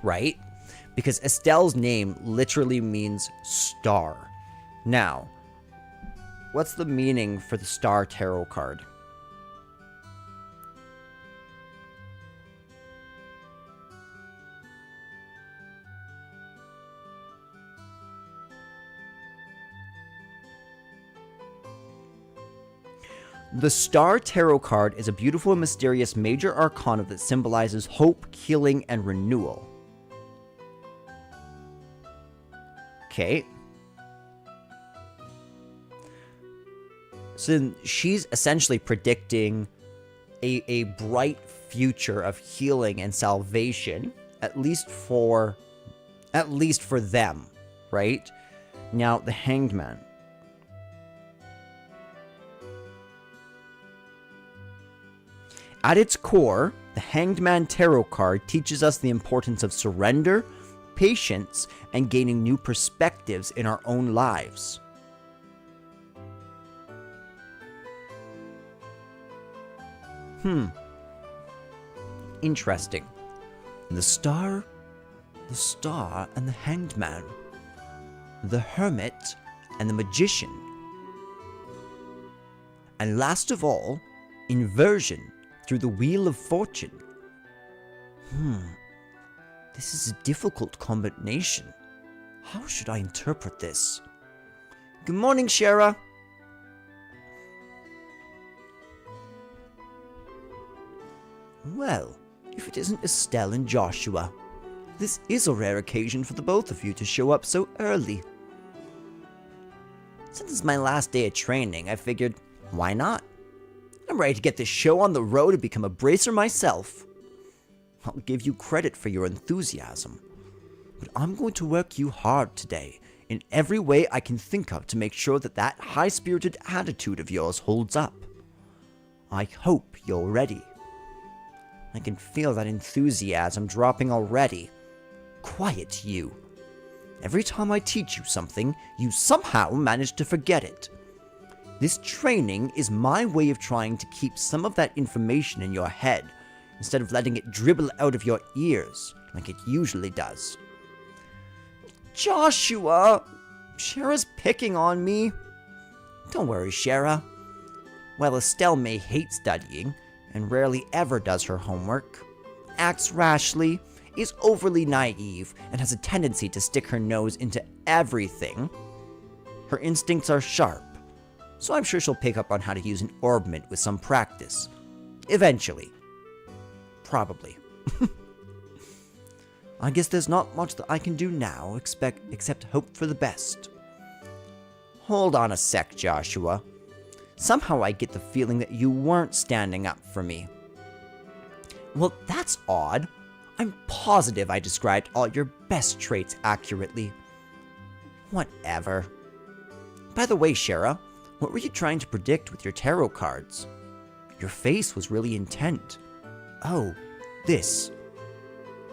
right? Because Estelle's name literally means star. Now, what's the meaning for the Star Tarot card? The Star Tarot card is a beautiful and mysterious major arcana that symbolizes hope, healing, and renewal. Okay. So then she's essentially predicting a bright future of healing and salvation, at least for them, right? Now, the Hanged Man. At its core, the Hanged Man Tarot card teaches us the importance of surrender, patience, and gaining new perspectives in our own lives. Interesting. The Star and the Hanged Man. The Hermit and the Magician. And last of all, inversion through the Wheel of Fortune. This is a difficult combination. How should I interpret this? Good morning, Shara. Well, if it isn't Estelle and Joshua, this is a rare occasion for the both of you to show up so early. Since it's my last day of training, I figured, why not? I'm ready to get this show on the road and become a bracer myself. I'll give you credit for your enthusiasm, but I'm going to work you hard today in every way I can think of to make sure that that high-spirited attitude of yours holds up. I hope you're ready. I can feel that enthusiasm dropping already. Quiet, you. Every time I teach you something, you somehow manage to forget it. This training is my way of trying to keep some of that information in your head, instead of letting it dribble out of your ears, like it usually does. Joshua! Shara's picking on me. Don't worry, Shara. While Estelle may hate studying, and rarely ever does her homework, acts rashly, is overly naive, and has a tendency to stick her nose into everything, her instincts are sharp. So I'm sure she'll pick up on how to use an orbment with some practice. Eventually. Probably. I guess there's not much that I can do now except hope for the best. Hold on a sec, Joshua. Somehow I get the feeling that you weren't standing up for me. Well, that's odd. I'm positive I described all your best traits accurately. Whatever. By the way, Shara, what were you trying to predict with your tarot cards? Your face was really intent. Oh, this.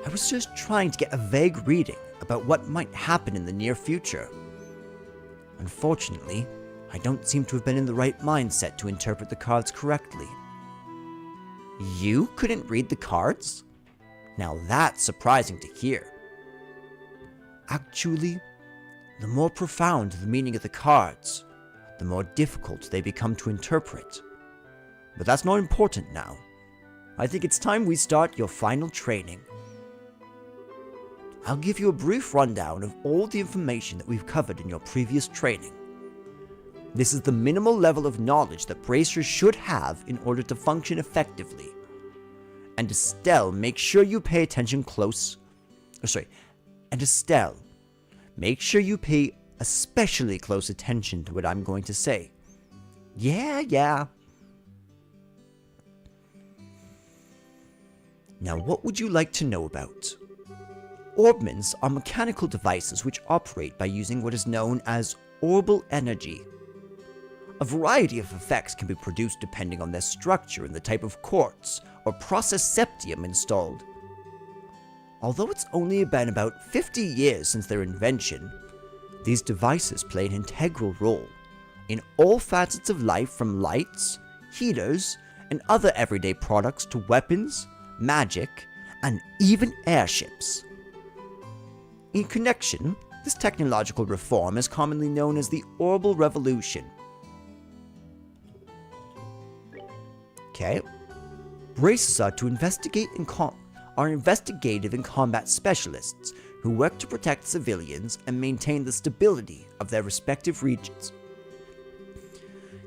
I was just trying to get a vague reading about what might happen in the near future. Unfortunately, I don't seem to have been in the right mindset to interpret the cards correctly. You couldn't read the cards? Now that's surprising to hear. Actually, the more profound the meaning of the cards, the more difficult they become to interpret. But that's not important now. I think it's time we start your final training. I'll give you a brief rundown of all the information that we've covered in your previous training. This is the minimal level of knowledge that bracers should have in order to function effectively. And Estelle, make sure you pay attention Estelle, make sure you pay especially close attention to what I'm going to say. Yeah. Now, what would you like to know about? Orbments are mechanical devices which operate by using what is known as orbal energy. A variety of effects can be produced depending on their structure and the type of quartz or process septium installed. Although it's only been about 50 years since their invention, these devices play an integral role in all facets of life, from lights, heaters, and other everyday products to weapons, magic, and even airships. In connection, this technological reform is commonly known as the Orbal Revolution. Okay. Bracers are investigative and combat specialists who work to protect civilians and maintain the stability of their respective regions.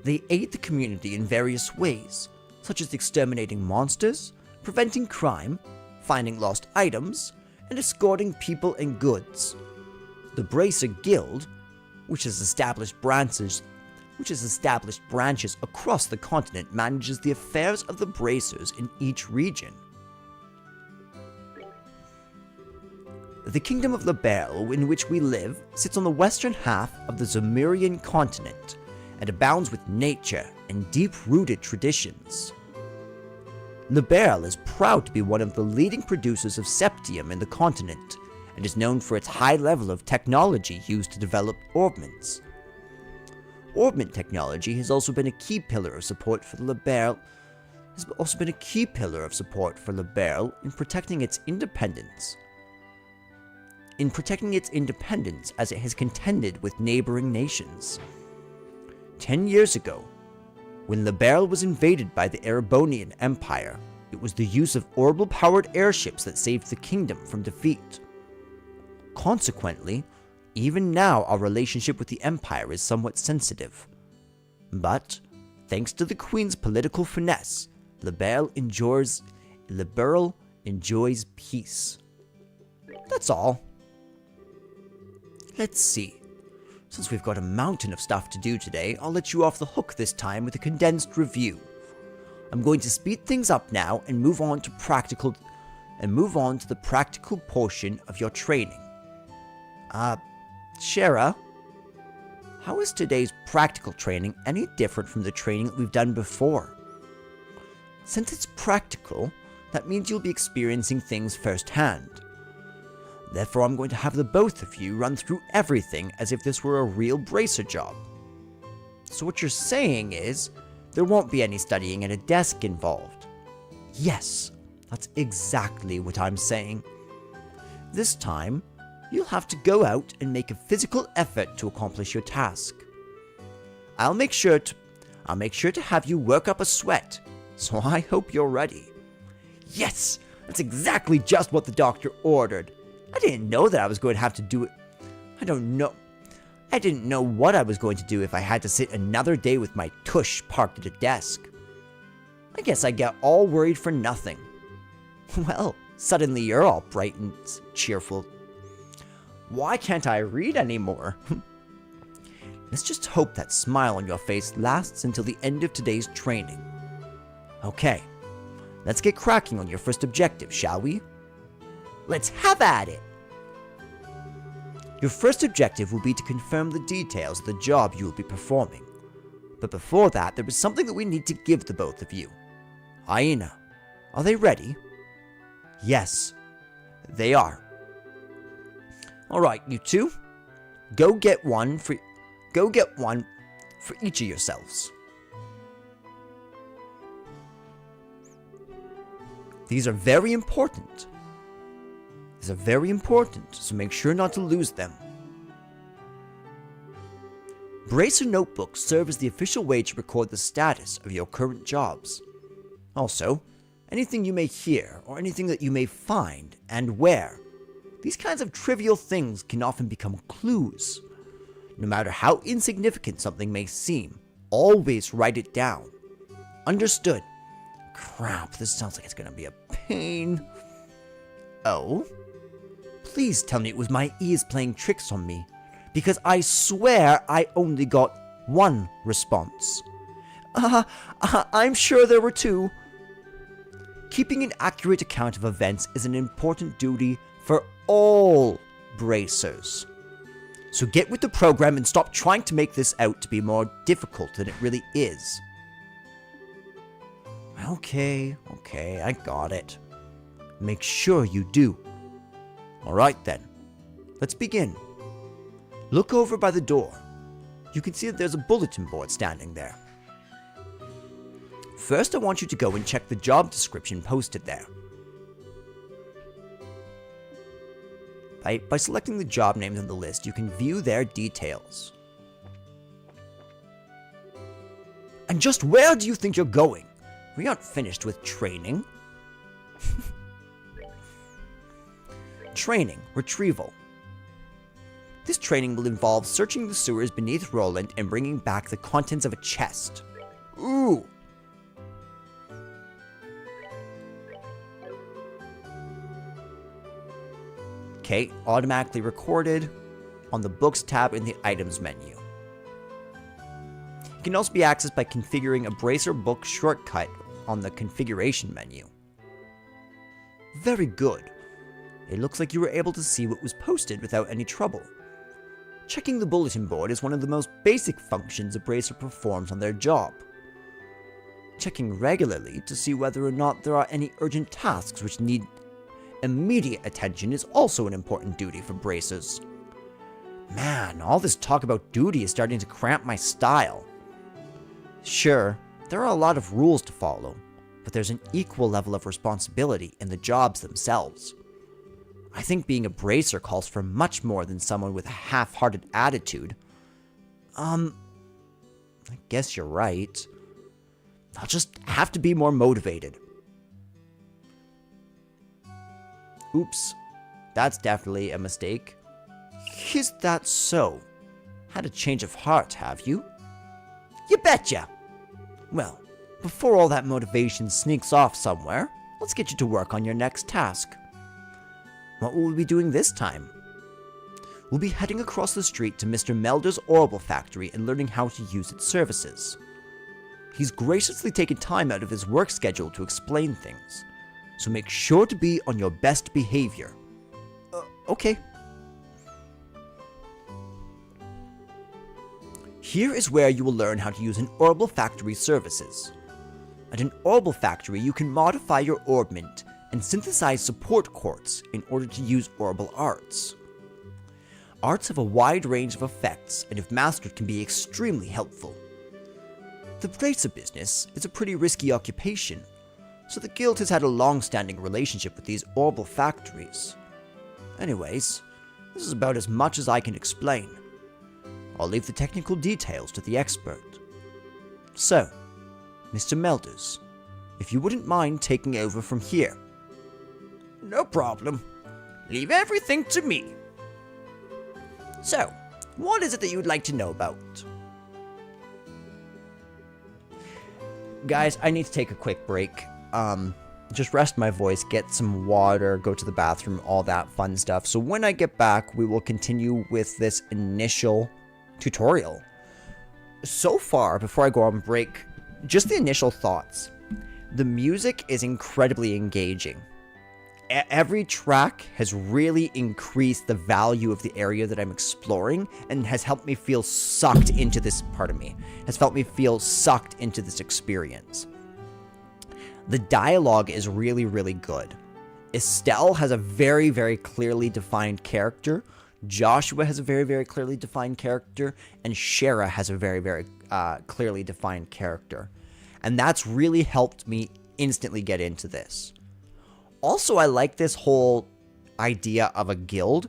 They aid the community in various ways, such as exterminating monsters, preventing crime, finding lost items, and escorting people and goods. The Bracer Guild, which has established branches across the continent, manages the affairs of the bracers in each region. The Kingdom of Liberl, in which we live, sits on the western half of the Zemurian continent and abounds with nature and deep-rooted traditions. Liberl is proud to be one of the leading producers of septium in the continent and is known for its high level of technology used to develop orbments. Orbment technology has also been a key pillar of support for Liberl in protecting its independence. As it has contended with neighboring nations. 10 years ago, when Liberl was invaded by the Erebonian Empire, it was the use of orbital-powered airships that saved the kingdom from defeat. Consequently, even now our relationship with the Empire is somewhat sensitive. But, thanks to the Queen's political finesse, Liberl enjoys peace. That's all. Let's see. Since we've got a mountain of stuff to do today, I'll let you off the hook this time with a condensed review. I'm going to speed things up now and move on to the practical portion of your training. Shara, how is today's practical training any different from the training that we've done before? Since it's practical, that means you'll be experiencing things firsthand. Therefore, I'm going to have the both of you run through everything as if this were a real bracer job. So what you're saying is, there won't be any studying at a desk involved. Yes, that's exactly what I'm saying. This time, you'll have to go out and make a physical effort to accomplish your task. I'll make sure to have you work up a sweat, so I hope you're ready. Yes, that's exactly just what the doctor ordered. I didn't know that I was going to have to do it. I didn't know what I was going to do if I had to sit another day with my tush parked at a desk. I guess I get all worried for nothing. Well, suddenly you're all bright and cheerful. Why can't I read anymore? Let's just hope that smile on your face lasts until the end of today's training. Okay, let's get cracking on your first objective, shall we? Let's have at it! Your first objective will be to confirm the details of the job you will be performing. But before that, there is something that we need to give the both of you. Hyena, are they ready? Yes, they are. Alright, you two, go get one for each of yourselves. These are very important. So make sure not to lose them. Bracer notebooks serve as the official way to record the status of your current jobs. Also, anything you may hear or anything that you may find and where. These kinds of trivial things can often become clues. No matter how insignificant something may seem, always write it down. Understood? Crap, this sounds like it's gonna be a pain. Oh? Please tell me it was my ears playing tricks on me, because I swear I only got one response. I'm sure there were two. Keeping an accurate account of events is an important duty for all bracers. So get with the program and stop trying to make this out to be more difficult than it really is. Okay, I got it. Make sure you do. Alright then, let's begin. Look over by the door. You can see that there's a bulletin board standing there. First, I want you to go and check the job description posted there. By selecting the job names on the list, you can view their details. And just where do you think you're going? We aren't finished with training. Training, retrieval. This training will involve searching the sewers beneath Roland and bringing back the contents of a chest. Ooh! Okay, automatically recorded on the Books tab in the Items menu. It can also be accessed by configuring a Bracer Book shortcut on the Configuration menu. Very good. It looks like you were able to see what was posted without any trouble. Checking the bulletin board is one of the most basic functions a Bracer performs on their job. Checking regularly to see whether or not there are any urgent tasks which need immediate attention is also an important duty for Bracers. Man, all this talk about duty is starting to cramp my style. Sure, there are a lot of rules to follow, but there's an equal level of responsibility in the jobs themselves. I think being a Bracer calls for much more than someone with a half-hearted attitude. I guess you're right. I'll just have to be more motivated. Oops, that's definitely a mistake. Is that so? Had a change of heart, have you? You betcha! Well, before all that motivation sneaks off somewhere, let's get you to work on your next task. What will we be doing this time? We'll be heading across the street to Mr. Melder's Orbital Factory and learning how to use its services. He's graciously taken time out of his work schedule to explain things, so make sure to be on your best behavior. Okay. Here is where you will learn how to use an Orbital Factory services. At an Orbital Factory, you can modify your orbment and synthesize support quartz in order to use orbital arts. Arts have a wide range of effects, and if mastered can be extremely helpful. The Bracer business is a pretty risky occupation, so the guild has had a long-standing relationship with these orbital factories. Anyways, this is about as much as I can explain. I'll leave the technical details to the expert. So, Mr. Melders, if you wouldn't mind taking over from here. No problem. Leave everything to me. So, what is it that you would like to know about? Guys, I need to take a quick break. Just rest my voice, get some water, go to the bathroom, all that fun stuff. So when I get back, we will continue with this initial tutorial So far, before I go on break, just the initial thoughts. The music is incredibly engaging. Every track has really increased the value of the area that I'm exploring and has helped me feel sucked into this part of me, has felt me feel sucked into this experience. The dialogue is really, really good. Estelle has a very, very clearly defined character. Joshua has a very, very clearly defined character. And Shara has a very, very clearly defined character. And that's really helped me instantly get into this. Also, I like this whole idea of a guild.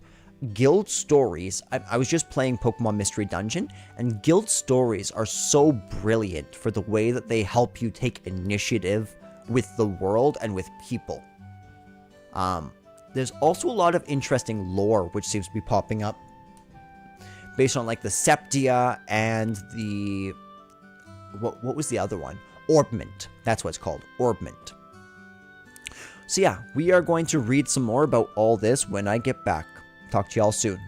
Guild stories, I was just playing Pokemon Mystery Dungeon, and guild stories are so brilliant for the way that they help you take initiative with the world and with people. There's also a lot of interesting lore which seems to be popping up based on like the Septia and the what was the other one? Orbment. That's what it's called. Orbment. So yeah, we are going to read some more about all this when I get back. Talk to y'all soon.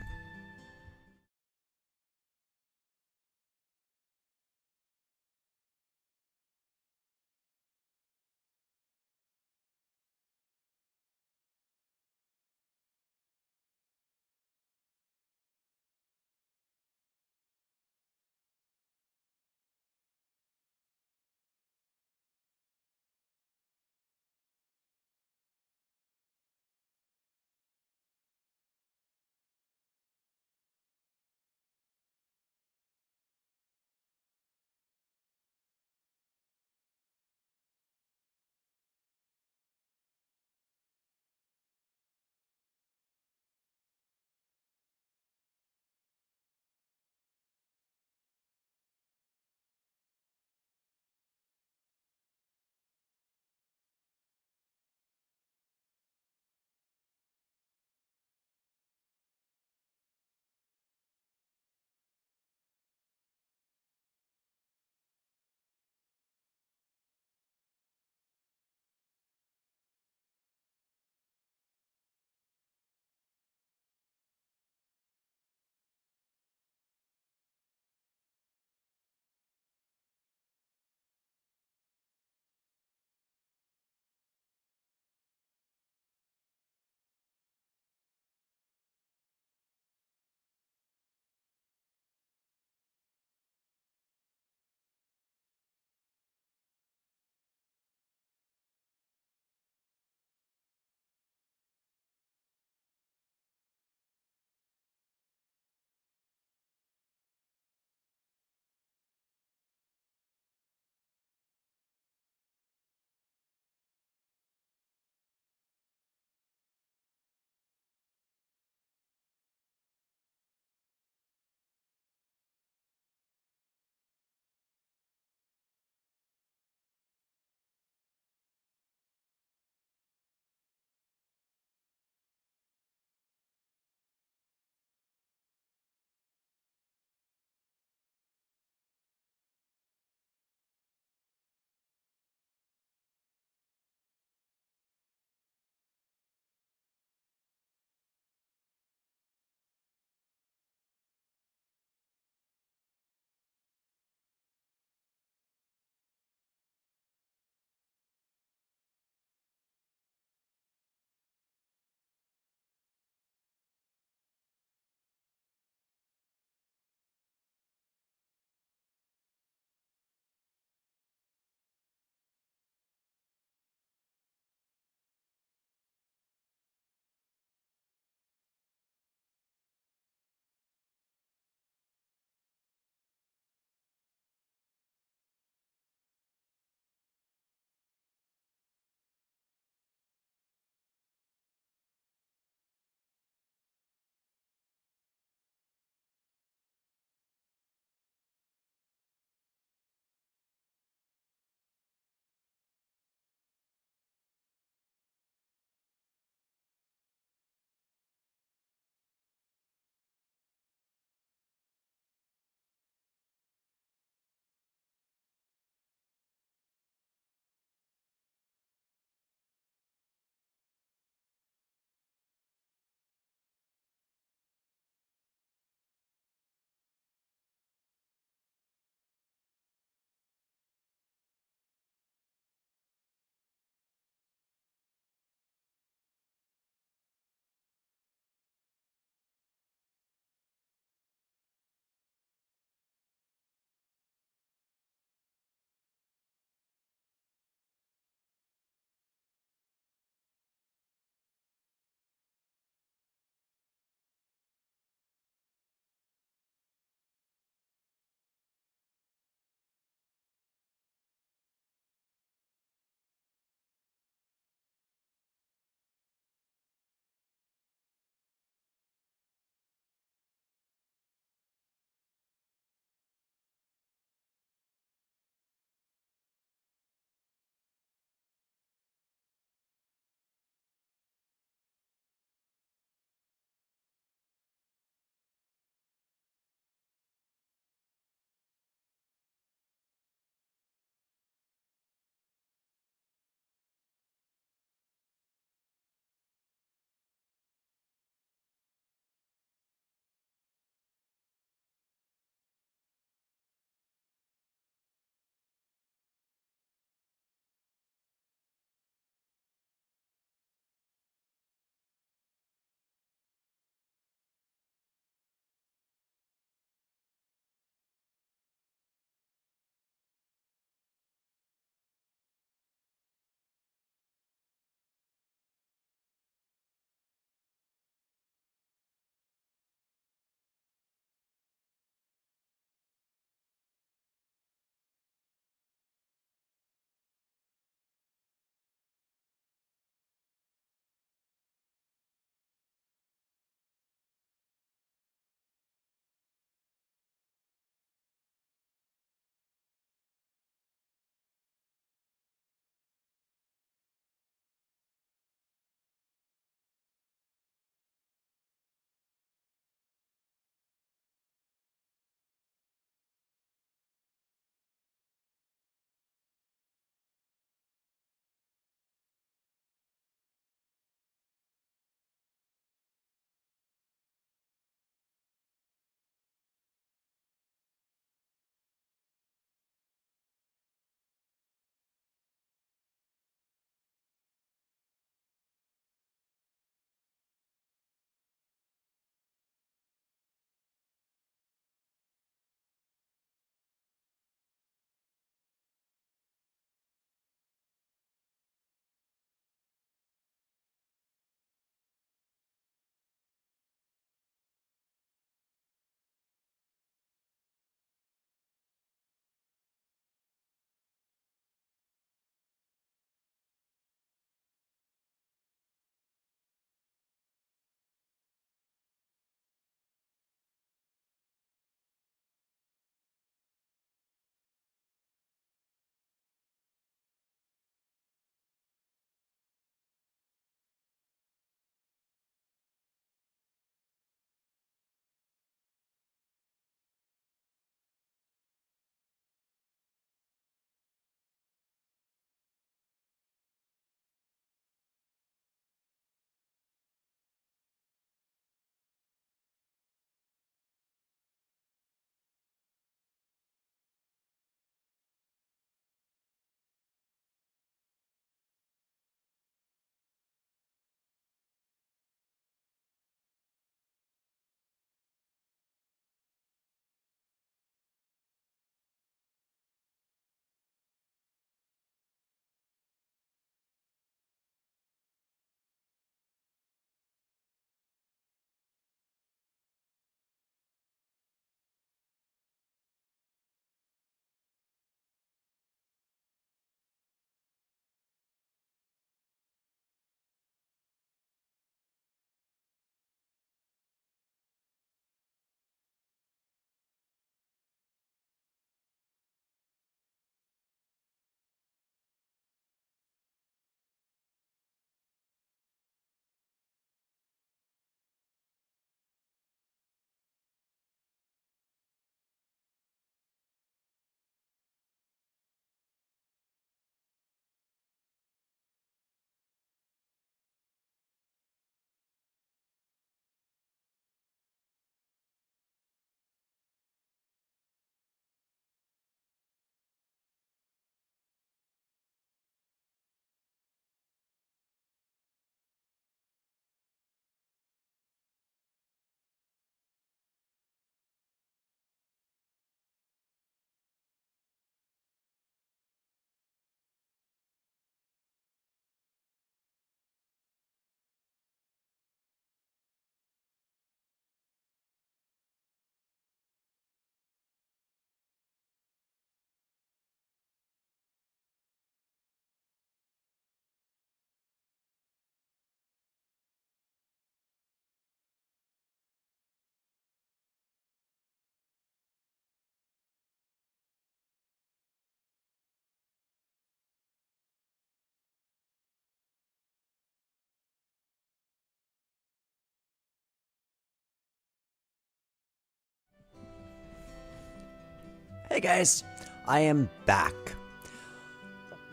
Hey guys, I am back.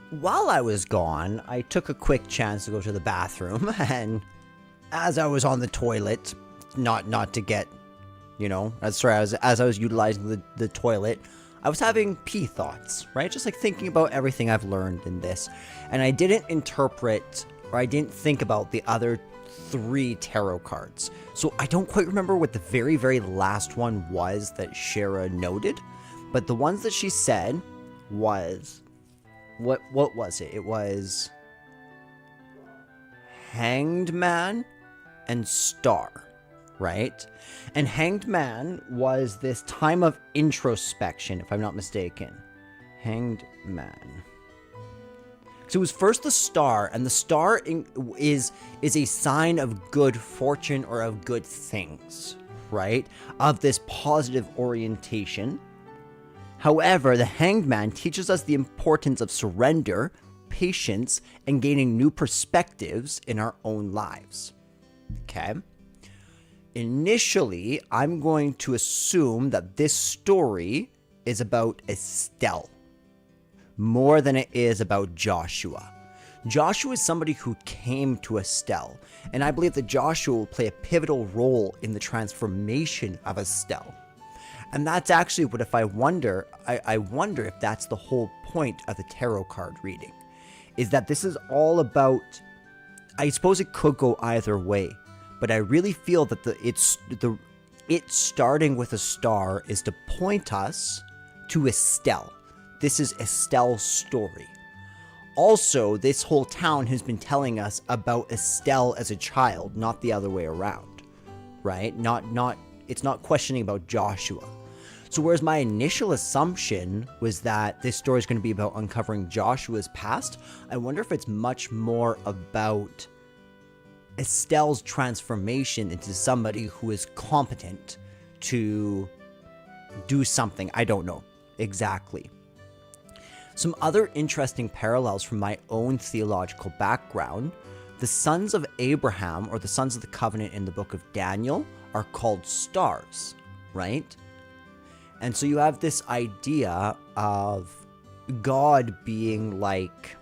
While I was gone, I took a quick chance to go to the bathroom, and as I was on the toilet, not to get, as I was utilizing the toilet, I was having pee thoughts, right? Just like thinking about everything I've learned in this, and I didn't interpret, or I didn't think about the other 3 tarot cards. So I don't quite remember what the very, very last one was that Shara noted, but the ones that she said was, what was it? It was Hanged Man and Star, right? And Hanged Man was this time of introspection, if I'm not mistaken. Hanged Man. So it was first the star, and the star is a sign of good fortune or of good things, right? Of this positive orientation. However, the Hanged Man teaches us the importance of surrender, patience, and gaining new perspectives in our own lives. Okay? Initially, I'm going to assume that this story is about Estelle more than it is about Joshua. Joshua is somebody who came to Estelle, and I believe that Joshua will play a pivotal role in the transformation of Estelle. And that's actually what I wonder if that's the whole point of the tarot card reading, is that this is all about, I suppose it could go either way, but I really feel that it starting with a star is to point us to Estelle. This is Estelle's story. Also, this whole town has been telling us about Estelle as a child, not the other way around, right? It's not questioning about Joshua. So whereas my initial assumption was that this story is going to be about uncovering Joshua's past, I wonder if it's much more about Estelle's transformation into somebody who is competent to do something. I don't know exactly. Some other interesting parallels from my own theological background: the sons of Abraham, or the sons of the covenant in the book of Daniel, are called stars, right? And so you have this idea of God being like,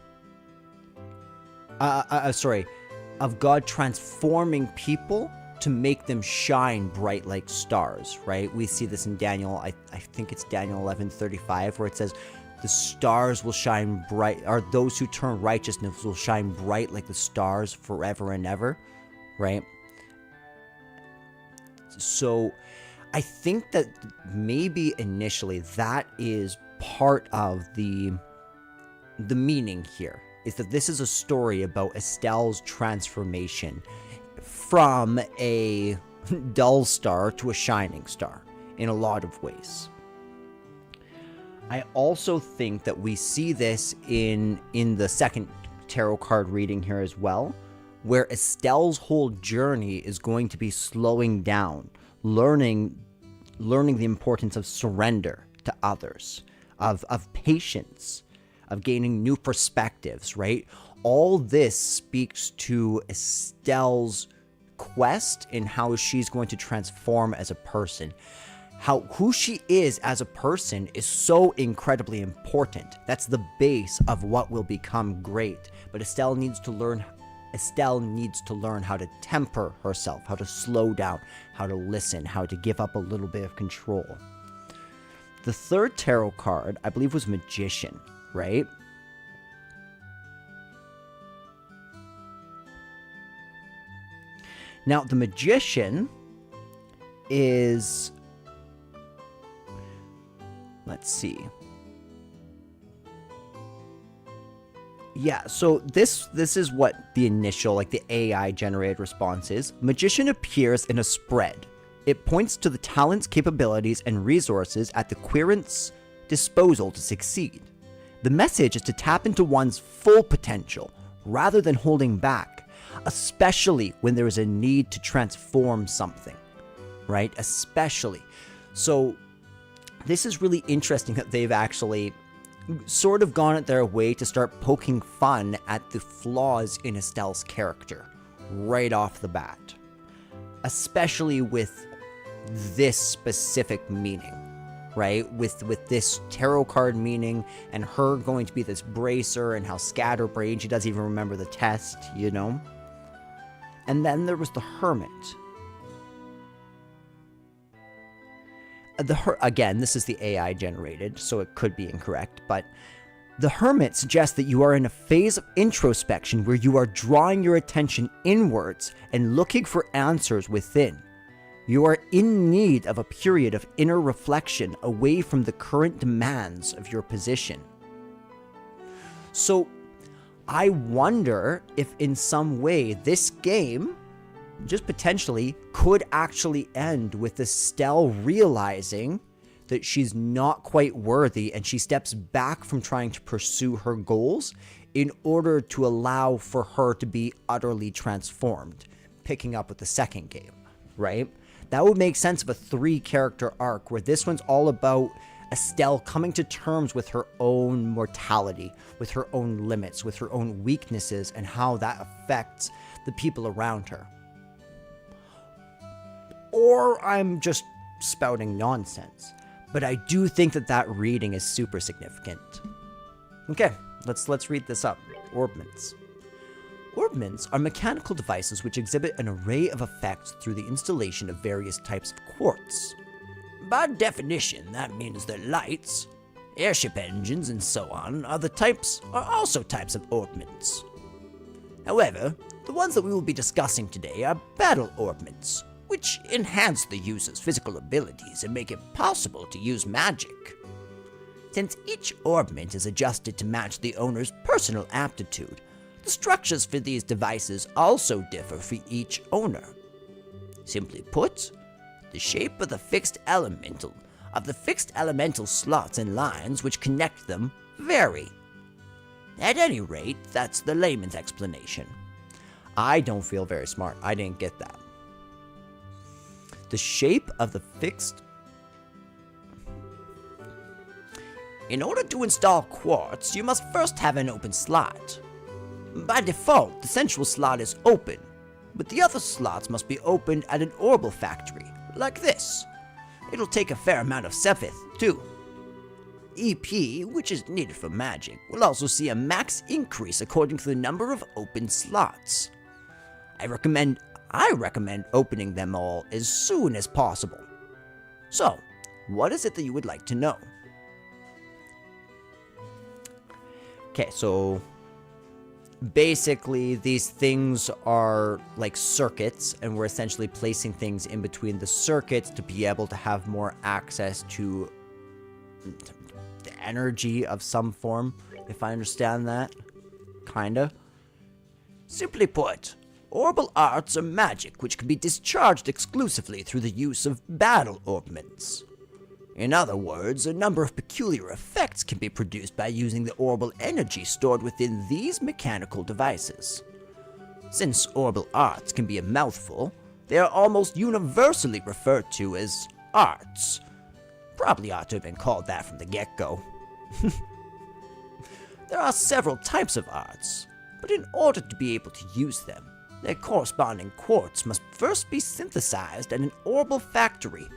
of God transforming people to make them shine bright like stars, right? We see this in Daniel, I think it's Daniel 11:35, where it says, the stars will shine bright, or those who turn righteousness will shine bright like the stars forever and ever, right? So I think that maybe initially that is part of the meaning here, is that this is a story about Estelle's transformation from a dull star to a shining star in a lot of ways. I also think that we see this in the second tarot card reading here as well, where Estelle's whole journey is going to be slowing down, learning the importance of surrender to others, of patience, of gaining new perspectives, right? All this speaks to Estelle's quest in how she's going to transform as a person. Who she is as a person is so incredibly important. That's the base of what will become great. But Estelle needs to learn how to temper herself, how to slow down, how to listen, how to give up a little bit of control. The third tarot card, I believe, was Magician, right? Now, the Magician is... Let's see. Yeah, so this is what the initial, like the AI generated response is. Magician appears in a spread. It points to the talents, capabilities, and resources at the querent's disposal to succeed. The message is to tap into one's full potential rather than holding back, especially when there is a need to transform something, right? Especially. So this is really interesting that they've actually sort of gone at their way to start poking fun at the flaws in Estelle's character right off the bat, especially with this specific meaning, right? With this tarot card meaning, and her going to be this bracer, and how scatterbrained, she doesn't even remember the test, you know? And then there was the Hermit. Again, this is the AI generated, so it could be incorrect, but the Hermit suggests that you are in a phase of introspection where you are drawing your attention inwards and looking for answers within. You are in need of a period of inner reflection away from the current demands of your position. So, I wonder if in some way this game, just potentially, could actually end with Estelle realizing that she's not quite worthy, and she steps back from trying to pursue her goals in order to allow for her to be utterly transformed, picking up with the second game, right? That would make sense of a 3-character arc, where this one's all about Estelle coming to terms with her own mortality, with her own limits, with her own weaknesses, and how that affects the people around her. Or I'm just spouting nonsense. But I do think that reading is super significant. Okay, let's read this up. Orbments. Orbments are mechanical devices which exhibit an array of effects through the installation of various types of quartz. By definition, that means that lights, airship engines, and so on are also types of orbments. However, the ones that we will be discussing today are battle orbments, which enhance the user's physical abilities and make it possible to use magic. Since each orbment is adjusted to match the owner's personal aptitude, the structures for these devices also differ for each owner. Simply put, the shape of the fixed elemental slots and lines which connect them vary. At any rate, that's the layman's explanation. I don't feel very smart. I didn't get that. The shape of the fixed... In order to install quartz, you must first have an open slot. By default, the central slot is open, but the other slots must be opened at an orbital factory, like this. It'll take a fair amount of Sepith, too. EP, which is needed for magic, will also see a max increase according to the number of open slots. I recommend opening them all as soon as possible. So, what is it that you would like to know? Okay, so basically these things are like circuits, and we're essentially placing things in between the circuits to be able to have more access to the energy of some form, if I understand that. Kinda. Simply put, orbital arts are magic which can be discharged exclusively through the use of battle orbments. In other words, a number of peculiar effects can be produced by using the orbital energy stored within these mechanical devices. Since orbital arts can be a mouthful, they are almost universally referred to as arts. Probably ought to have been called that from the get-go. There are several types of arts, but in order to be able to use them, their corresponding quartz must first be synthesized at an orbital factory.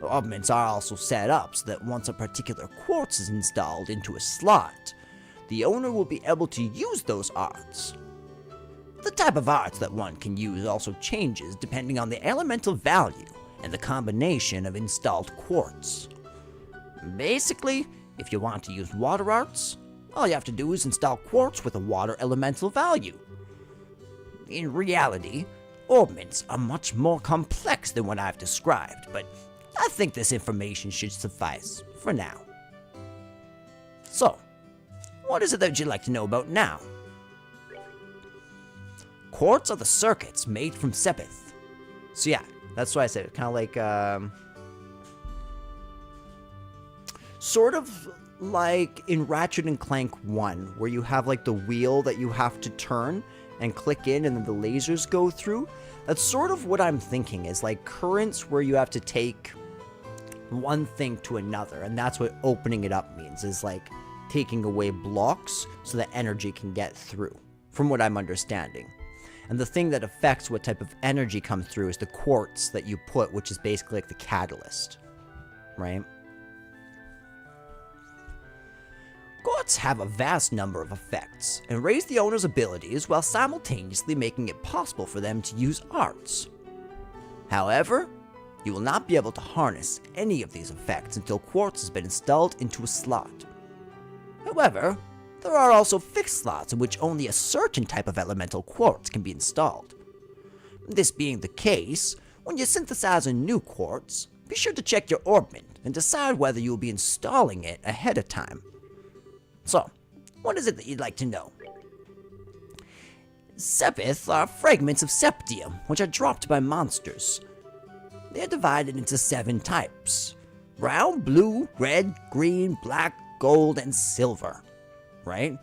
Orbments are also set up so that once a particular quartz is installed into a slot, the owner will be able to use those arts. The type of arts that one can use also changes depending on the elemental value and the combination of installed quartz. Basically, if you want to use water arts, all you have to do is install quartz with a water elemental value. In reality, orbments are much more complex than what I've described, but I think this information should suffice for now. So, what is it that you'd like to know about now? Quartz are the circuits made from Sepith. So yeah, that's why I said it, kind of like, sort of like in Ratchet and Clank 1, where you have like the wheel that you have to turn and click in and then the lasers go through. That's sort of what I'm thinking, is like currents where you have to take one thing to another, and that's what opening it up means, is like taking away blocks so that energy can get through, from what I'm understanding. And the thing that affects what type of energy comes through is the quartz that you put, which is basically like the catalyst, right? Quartz have a vast number of effects, and raise the owner's abilities while simultaneously making it possible for them to use arts. However, you will not be able to harness any of these effects until quartz has been installed into a slot. However, there are also fixed slots in which only a certain type of elemental quartz can be installed. This being the case, when you synthesize a new quartz, be sure to check your orbment and decide whether you will be installing it ahead of time. So, what is it that you'd like to know? Sepith are fragments of septium, which are dropped by monsters. They are divided into 7 types: brown, blue, red, green, black, gold, and silver. Right?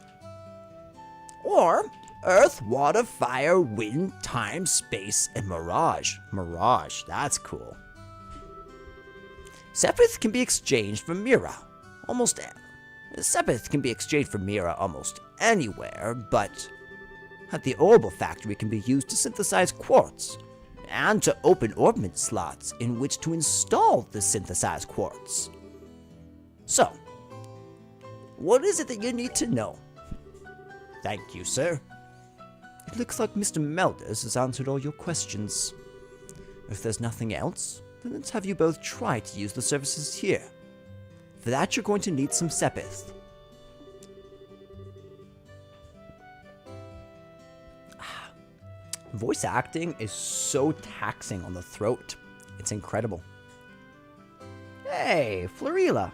Or earth, water, fire, wind, time, space, and mirage. Mirage, that's cool. Sepith can be exchanged for Mira. Sepith can be exchanged for Mira almost anywhere, but at the Orbital Factory can be used to synthesize quartz, and to open orbment slots in which to install the synthesized quartz. So, what is it that you need to know? Thank you, sir. It looks like Mr. Melders has answered all your questions. If there's nothing else, then let's have you both try to use the services here. For that, you're going to need some Sepith. Voice acting is so taxing on the throat. It's incredible. Hey, Florila.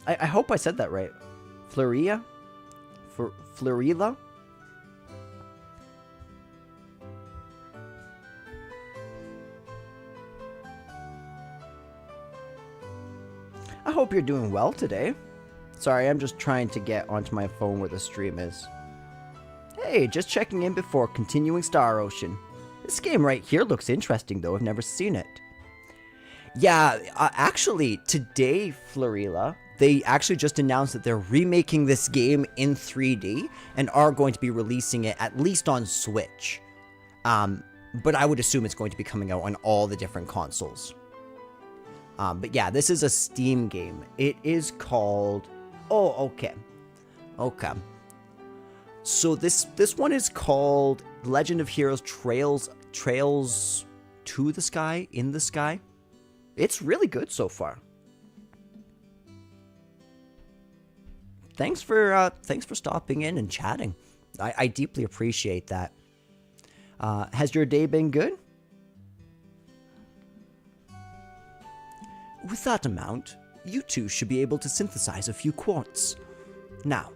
I hope I said that right. Floria? Florila? I hope you're doing well today. Sorry, I'm just trying to get onto my phone where the stream is. Hey, just checking in before continuing Star Ocean. This game right here looks interesting though, I've never seen it. Yeah, actually, today, Florila, they actually just announced that they're remaking this game in 3D and are going to be releasing it at least on Switch. But I would assume it's going to be coming out on all the different consoles. But yeah, this is a Steam game. It is called... Oh, okay. Okay. So this one is called Legend of Heroes Trails to the Sky, in the Sky. It's really good so far. Thanks for stopping in and chatting. I deeply appreciate that. Has your day been good? With that amount, you two should be able to synthesize a few quartz. Now,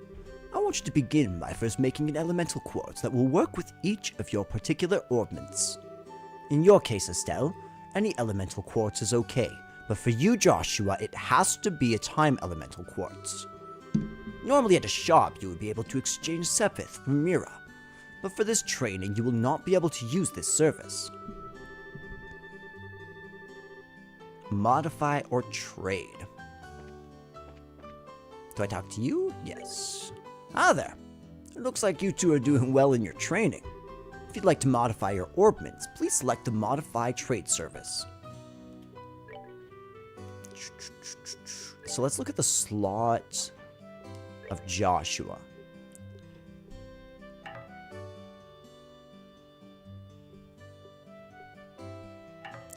I want you to begin by first making an elemental quartz that will work with each of your particular orbments. In your case, Estelle, any elemental quartz is okay, but for you, Joshua, it has to be a time elemental quartz. Normally at a shop, you would be able to exchange Sepith for Mira, but for this training, you will not be able to use this service. Modify or trade. Do I talk to you? Yes. Ah there. It looks like you two are doing well in your training. If you'd like to modify your orbments, please select the Modify Trade service. So let's look at the slot of Joshua.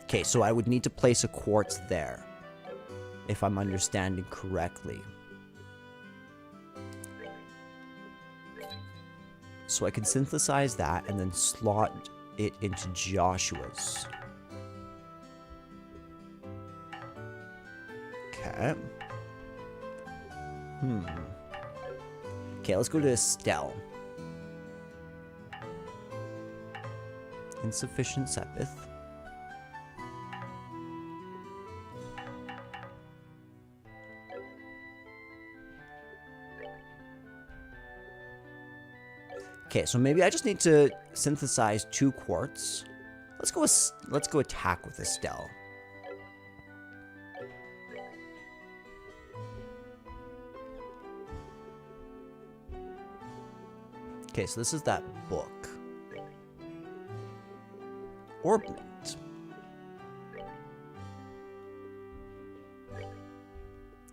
Okay, so I would need to place a quartz there, if I'm understanding correctly. So I can synthesize that and then slot it into Joshua's. Okay. Okay, let's go to Estelle. Insufficient Sepith. Okay, so maybe I just need to synthesize 2 quartz. Let's go attack with Estelle. Okay, so this is that book. Orbment.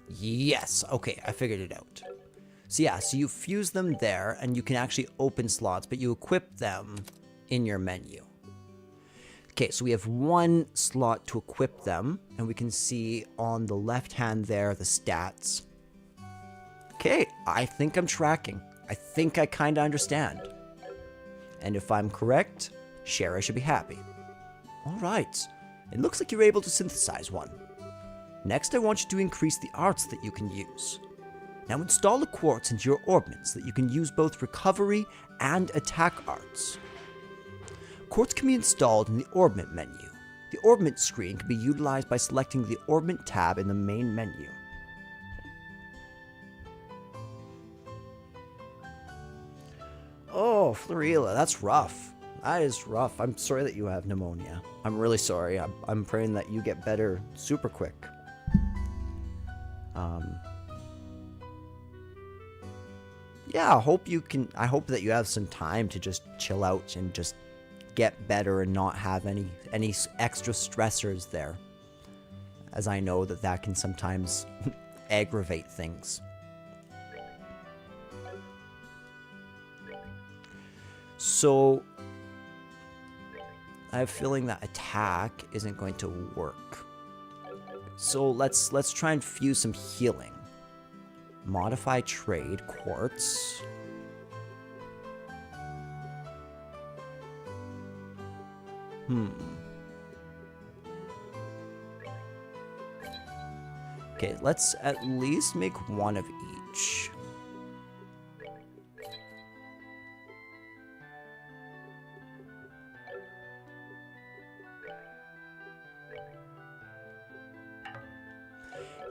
Yes, okay, I figured it out. So yeah, so you fuse them there, and you can actually open slots, but you equip them in your menu. Okay, so we have one slot to equip them, and we can see on the left hand there the stats. Okay, I think I'm tracking. I think I kind of understand. And if I'm correct, Shara should be happy. All right, it looks like you're able to synthesize one. Next, I want you to increase the arts that you can use. Now install a quartz into your orbments so that you can use both recovery and attack arts. Quartz can be installed in the orbment menu. The orbment screen can be utilized by selecting the orbment tab in the main menu. Oh, Florilla, that's rough. That is rough. I'm sorry that you have pneumonia. I'm really sorry. I'm praying that you get better super quick. Yeah, I hope that you have some time to just chill out and just get better and not have any extra stressors there, as I know that can sometimes aggravate things. So I have a feeling that attack isn't going to work. So let's try and fuse some healing. Modify trade quartz. Okay, let's at least make one of each.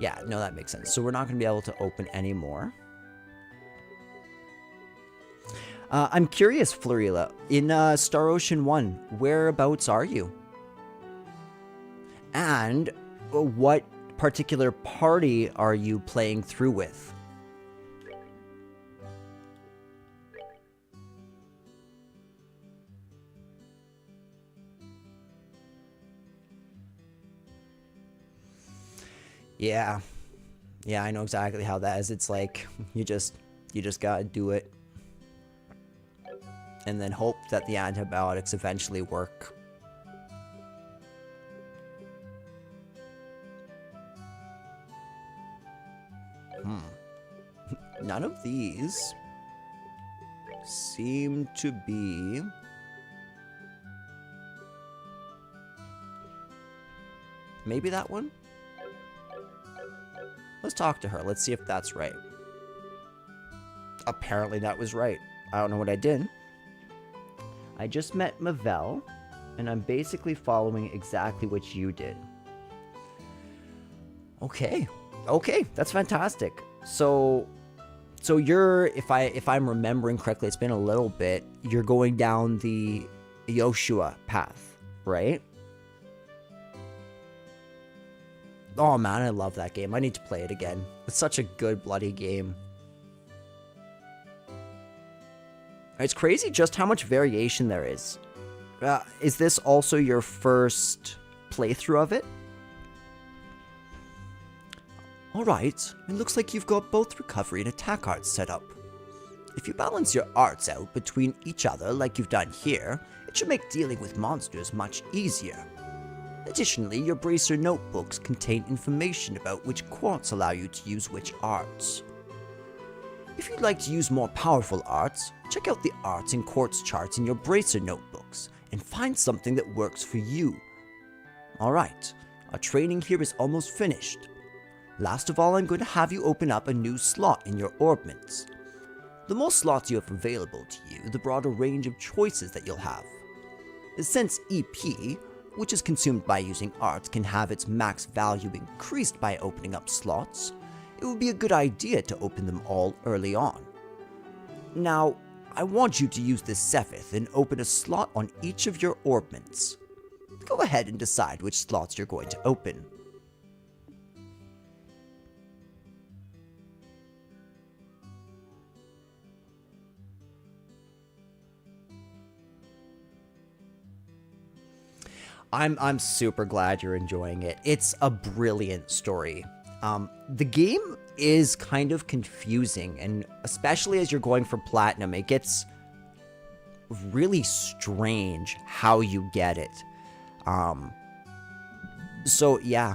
Yeah, no, that makes sense. So we're not going to be able to open any more. I'm curious, Florilla, in Star Ocean 1, whereabouts are you? And what particular party are you playing through with? Yeah. Yeah, I know exactly how that is. It's like you just gotta do it. And then hope that the antibiotics eventually work. None of these seem to be... Maybe that one? Let's talk to her. Let's see if that's right. Apparently that was right. I don't know what I did. I just met Mavel, and I'm basically following exactly what you did. Okay. Okay, that's fantastic. So you're, if I'm remembering correctly, it's been a little bit, you're going down the Yoshua path, right? Oh man, I love that game. I need to play it again. It's such a good bloody game. It's crazy just how much variation there is. Is this also your first playthrough of it? Alright, it looks like you've got both recovery and attack arts set up. If you balance your arts out between each other like you've done here, it should make dealing with monsters much easier. Additionally, your bracer notebooks contain information about which quartz allow you to use which arts. If you'd like to use more powerful arts, check out the arts and quartz charts in your bracer notebooks and find something that works for you. Alright, our training here is almost finished. Last of all, I'm going to have you open up a new slot in your orbments. The more slots you have available to you, the broader range of choices that you'll have. Since EP, which is consumed by using arts, can have its max value increased by opening up slots, it would be a good idea to open them all early on. Now, I want you to use this Cephith and open a slot on each of your orbments. Go ahead and decide which slots you're going to open. I'm super glad you're enjoying it. It's a brilliant story. The game is kind of confusing, and especially as you're going for platinum, it gets really strange how you get it. So yeah,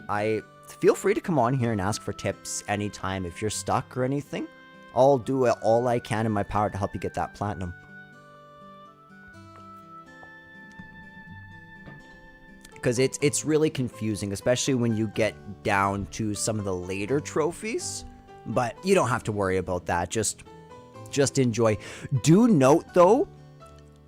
I feel free to come on here and ask for tips anytime if you're stuck or anything. I'll do all I can in my power to help you get that platinum. Because it's really confusing, especially when you get down to some of the later trophies. But you don't have to worry about that. Just enjoy. Do note, though,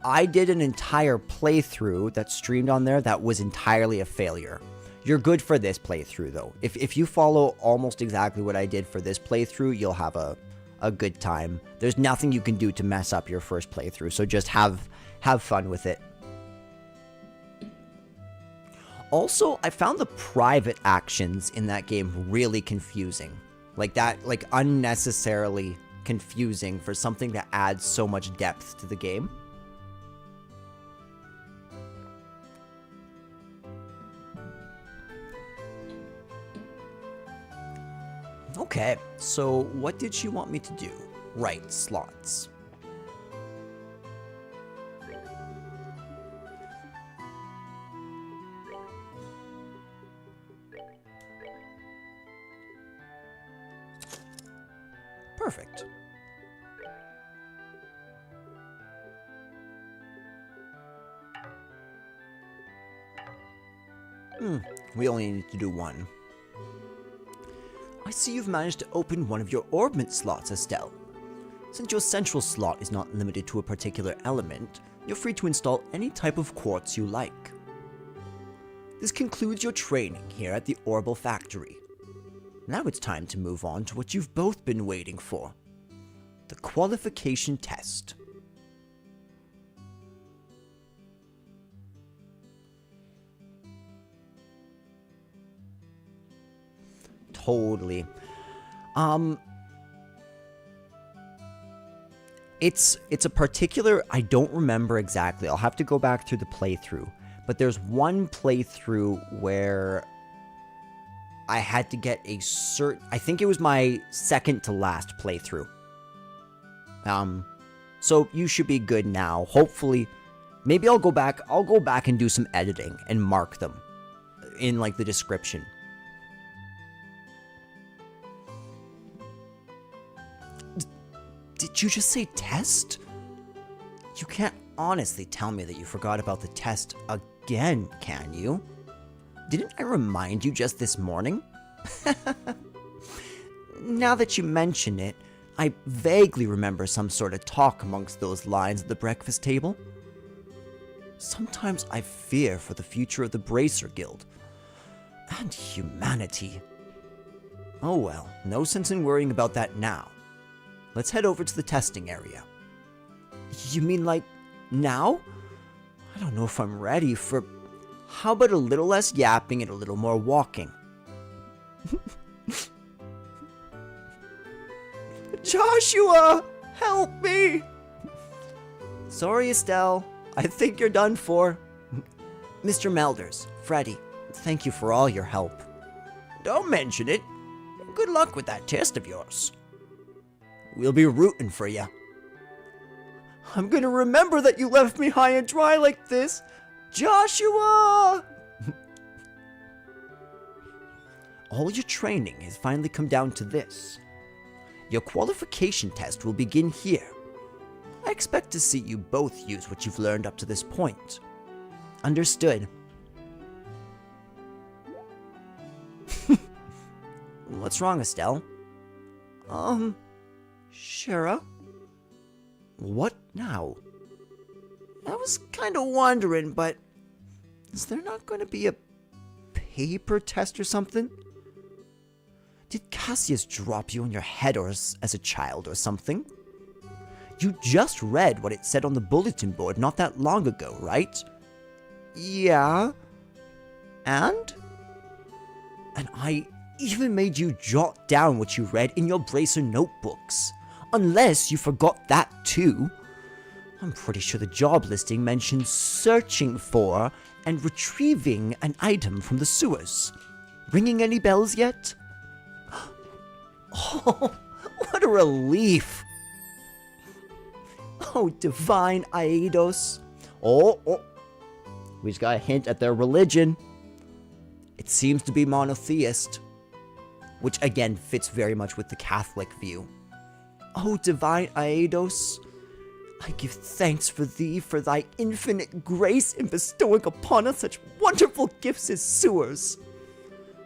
I did an entire playthrough that streamed on there that was entirely a failure. You're good for this playthrough, though. If you follow almost exactly what I did for this playthrough, you'll have a good time. There's nothing you can do to mess up your first playthrough, so just have fun with it. Also, I found the private actions in that game really confusing. Like unnecessarily confusing for something that adds so much depth to the game. Okay, so what did she want me to do? Right, slots. Perfect. We only need to do one. I see you've managed to open one of your orbment slots, Estelle. Since your central slot is not limited to a particular element, you're free to install any type of quartz you like. This concludes your training here at the Orbital Factory. Now it's time to move on to what you've both been waiting for. The qualification test. Totally. It's a particular, I don't remember exactly. I'll have to go back through the playthrough. But there's one playthrough where I had to get a I think it was my second to last playthrough. So you should be good now. Hopefully, maybe I'll go back and do some editing and mark them in like the description. Did you just say test? You can't honestly tell me that you forgot about the test again, can you? Didn't I remind you just this morning? Now that you mention it, I vaguely remember some sort of talk amongst those lines at the breakfast table. Sometimes I fear for the future of the Bracer Guild and humanity. Oh well, no sense in worrying about that now. Let's head over to the testing area. You mean like now? I don't know if I'm ready for... How about a little less yapping and a little more walking? Joshua! Help me! Sorry, Estelle. I think you're done for. Mr. Melders, Freddy, thank you for all your help. Don't mention it. Good luck with that test of yours. We'll be rooting for you. I'm gonna remember that you left me high and dry like this. Joshua! All your training has finally come down to this. Your qualification test will begin here. I expect to see you both use what you've learned up to this point. Understood. What's wrong, Estelle? Shara? What now? I was kind of wondering, but is there not going to be a paper test or something? Did Cassius drop you on your head as a child or something? You just read what it said on the bulletin board not that long ago, right? Yeah. And I even made you jot down what you read in your Bracer notebooks. Unless you forgot that too. I'm pretty sure the job listing mentions searching for and retrieving an item from the sewers. Ringing any bells yet? Oh, what a relief. Oh, divine Aidos. Oh, we just got a hint at their religion. It seems to be monotheist, which again fits very much with the Catholic view. Oh, divine Aidos, I give thanks for thee for thy infinite grace in bestowing upon us such wonderful gifts as sewers.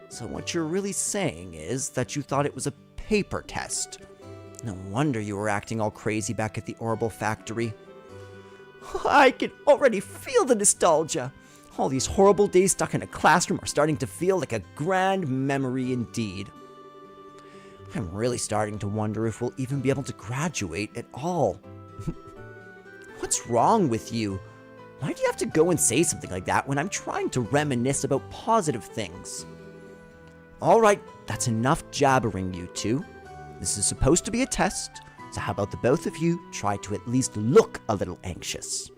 So what you're really saying is that you thought it was a paper test. No wonder you were acting all crazy back at the Orbital factory. I can already feel the nostalgia. All these horrible days stuck in a classroom are starting to feel like a grand memory indeed. I'm really starting to wonder if we'll even be able to graduate at all. What's wrong with you? Why do you have to go and say something like that when I'm trying to reminisce about positive things? Alright, that's enough jabbering, you two. This is supposed to be a test, so how about the both of you try to at least look a little anxious?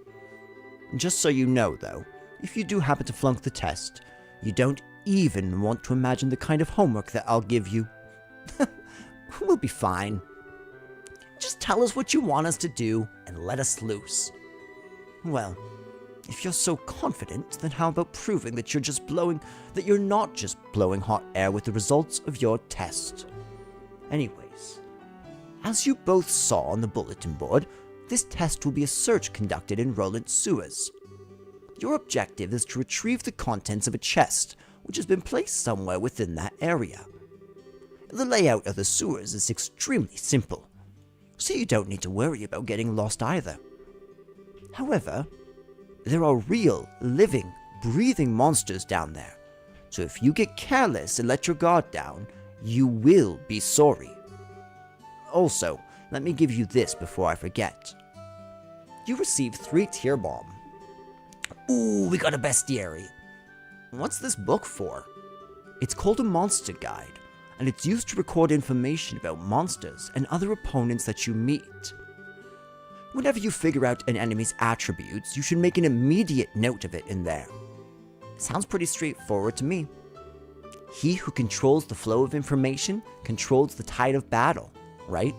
Just so you know, though, if you do happen to flunk the test, you don't even want to imagine the kind of homework that I'll give you. We'll be fine. Just tell us what you want us to do and let us loose. Well, if you're so confident, then how about proving that you're not just blowing hot air with the results of your test? Anyways, as you both saw on the bulletin board, this test will be a search conducted in Roland sewers. Your objective is to retrieve the contents of a chest, which has been placed somewhere within that area. The layout of the sewers is extremely simple, so you don't need to worry about getting lost either. However, there are real, living, breathing monsters down there, so if you get careless and let your guard down, you will be sorry. Also, let me give you this before I forget. You received 3 tier bomb. Ooh, we got a bestiary. What's this book for? It's called a monster guide, and it's used to record information about monsters and other opponents that you meet. Whenever you figure out an enemy's attributes, you should make an immediate note of it in there. Sounds pretty straightforward to me. He who controls the flow of information controls the tide of battle, right?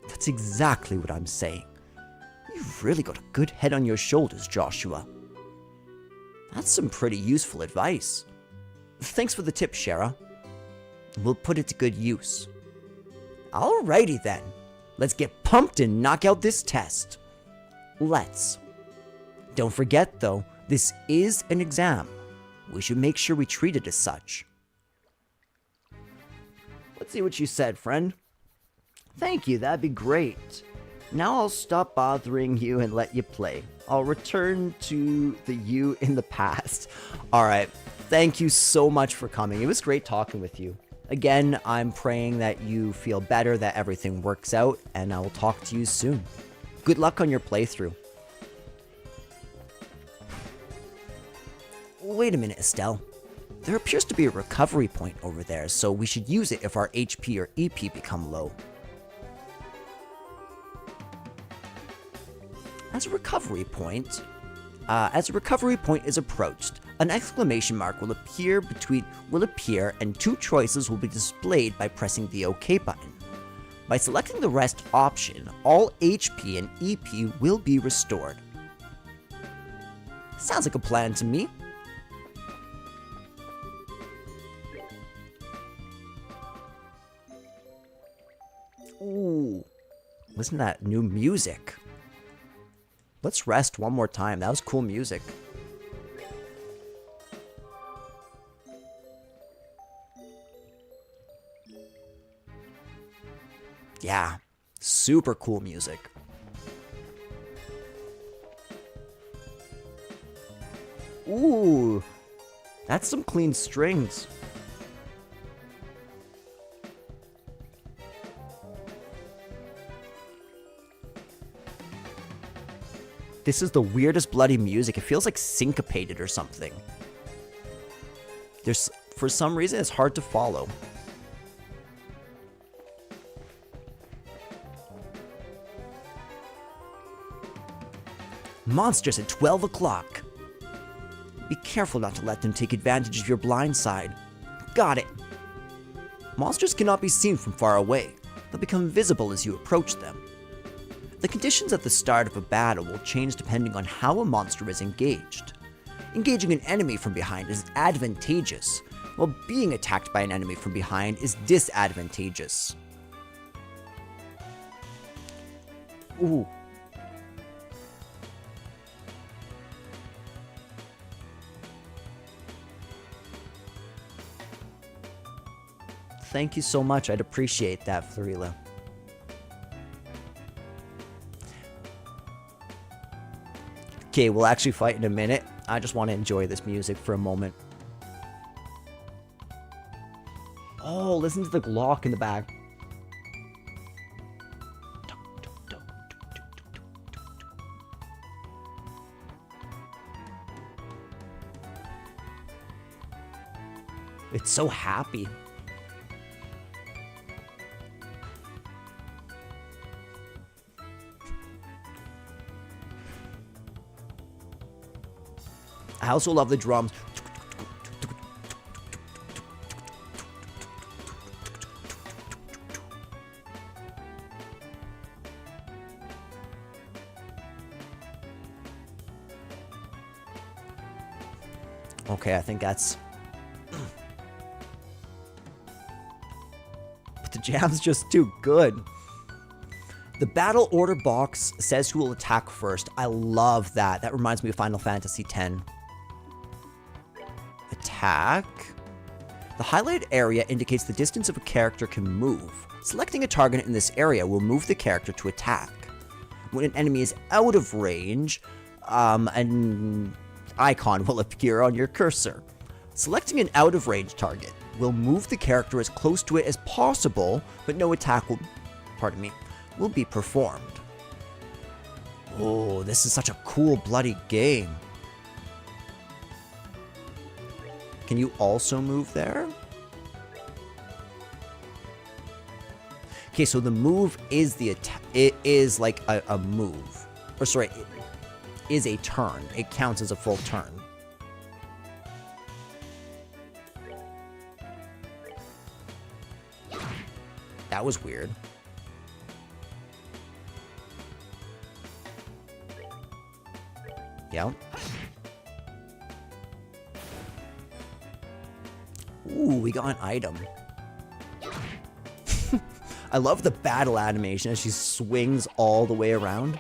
That's exactly what I'm saying. You've really got a good head on your shoulders, Joshua. That's some pretty useful advice. Thanks for the tip, Shara. We'll put it to good use. Alrighty then. Let's get pumped and knock out this test. Let's. Don't forget though, this is an exam. We should make sure we treat it as such. Let's see what you said, friend. Thank you, that'd be great. Now I'll stop bothering you and let you play. I'll return to the you in the past. Alright, thank you so much for coming. It was great talking with you. Again, I'm praying that you feel better, that everything works out, and I will talk to you soon. Good luck on your playthrough. Wait a minute, Estelle. There appears to be a recovery point over there, so we should use it if our HP or EP become low. As a recovery point is approached, an exclamation mark will appear and 2 choices will be displayed by pressing the OK button. By selecting the rest option, all HP and EP will be restored. Sounds like a plan to me. Ooh, listen to that new music. Let's rest one more time. That was cool music. Yeah, super cool music. Ooh, that's some clean strings. This is the weirdest bloody music. It feels like syncopated or something. For some reason, it's hard to follow. Monsters at 12 o'clock. Be careful not to let them take advantage of your blind side. Got it. Monsters cannot be seen from far away. They'll become visible as you approach them. The conditions at the start of a battle will change depending on how a monster is engaged. Engaging an enemy from behind is advantageous, while being attacked by an enemy from behind is disadvantageous. Ooh. Thank you so much. I'd appreciate that, Florila. Okay, we'll actually fight in a minute. I just want to enjoy this music for a moment. Oh, listen to the Glock in the back. It's so happy. I also love the drums. Okay, I think that's... But the jam's just too good. The battle order box says who will attack first. I love that. That reminds me of Final Fantasy X. Attack. The highlighted area indicates the distance of a character can move. Selecting a target in this area will move the character to attack. When an enemy is out of range, an icon will appear on your cursor. Selecting an out of range target will move the character as close to it as possible, but no attack will, will be performed. Oh, this is such a cool bloody game. Can you also move there? Okay, so the move is the attack. It is like a move. Or sorry, it is a turn. It counts as a full turn. That was weird. Yeah. Ooh, we got an item. I love the battle animation as she swings all the way around.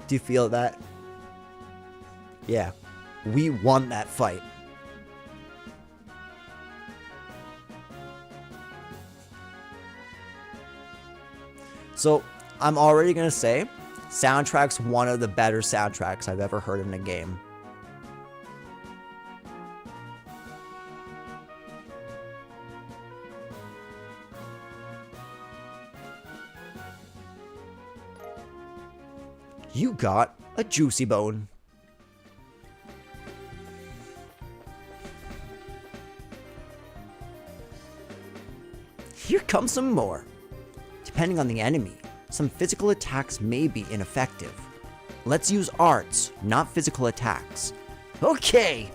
Do you feel that? Yeah, we won that fight. So, I'm already going to say, soundtrack's one of the better soundtracks I've ever heard in a game. You got a juicy bone. Here comes some more. Depending on the enemy, some physical attacks may be ineffective. Let's use arts, not physical attacks. Okay!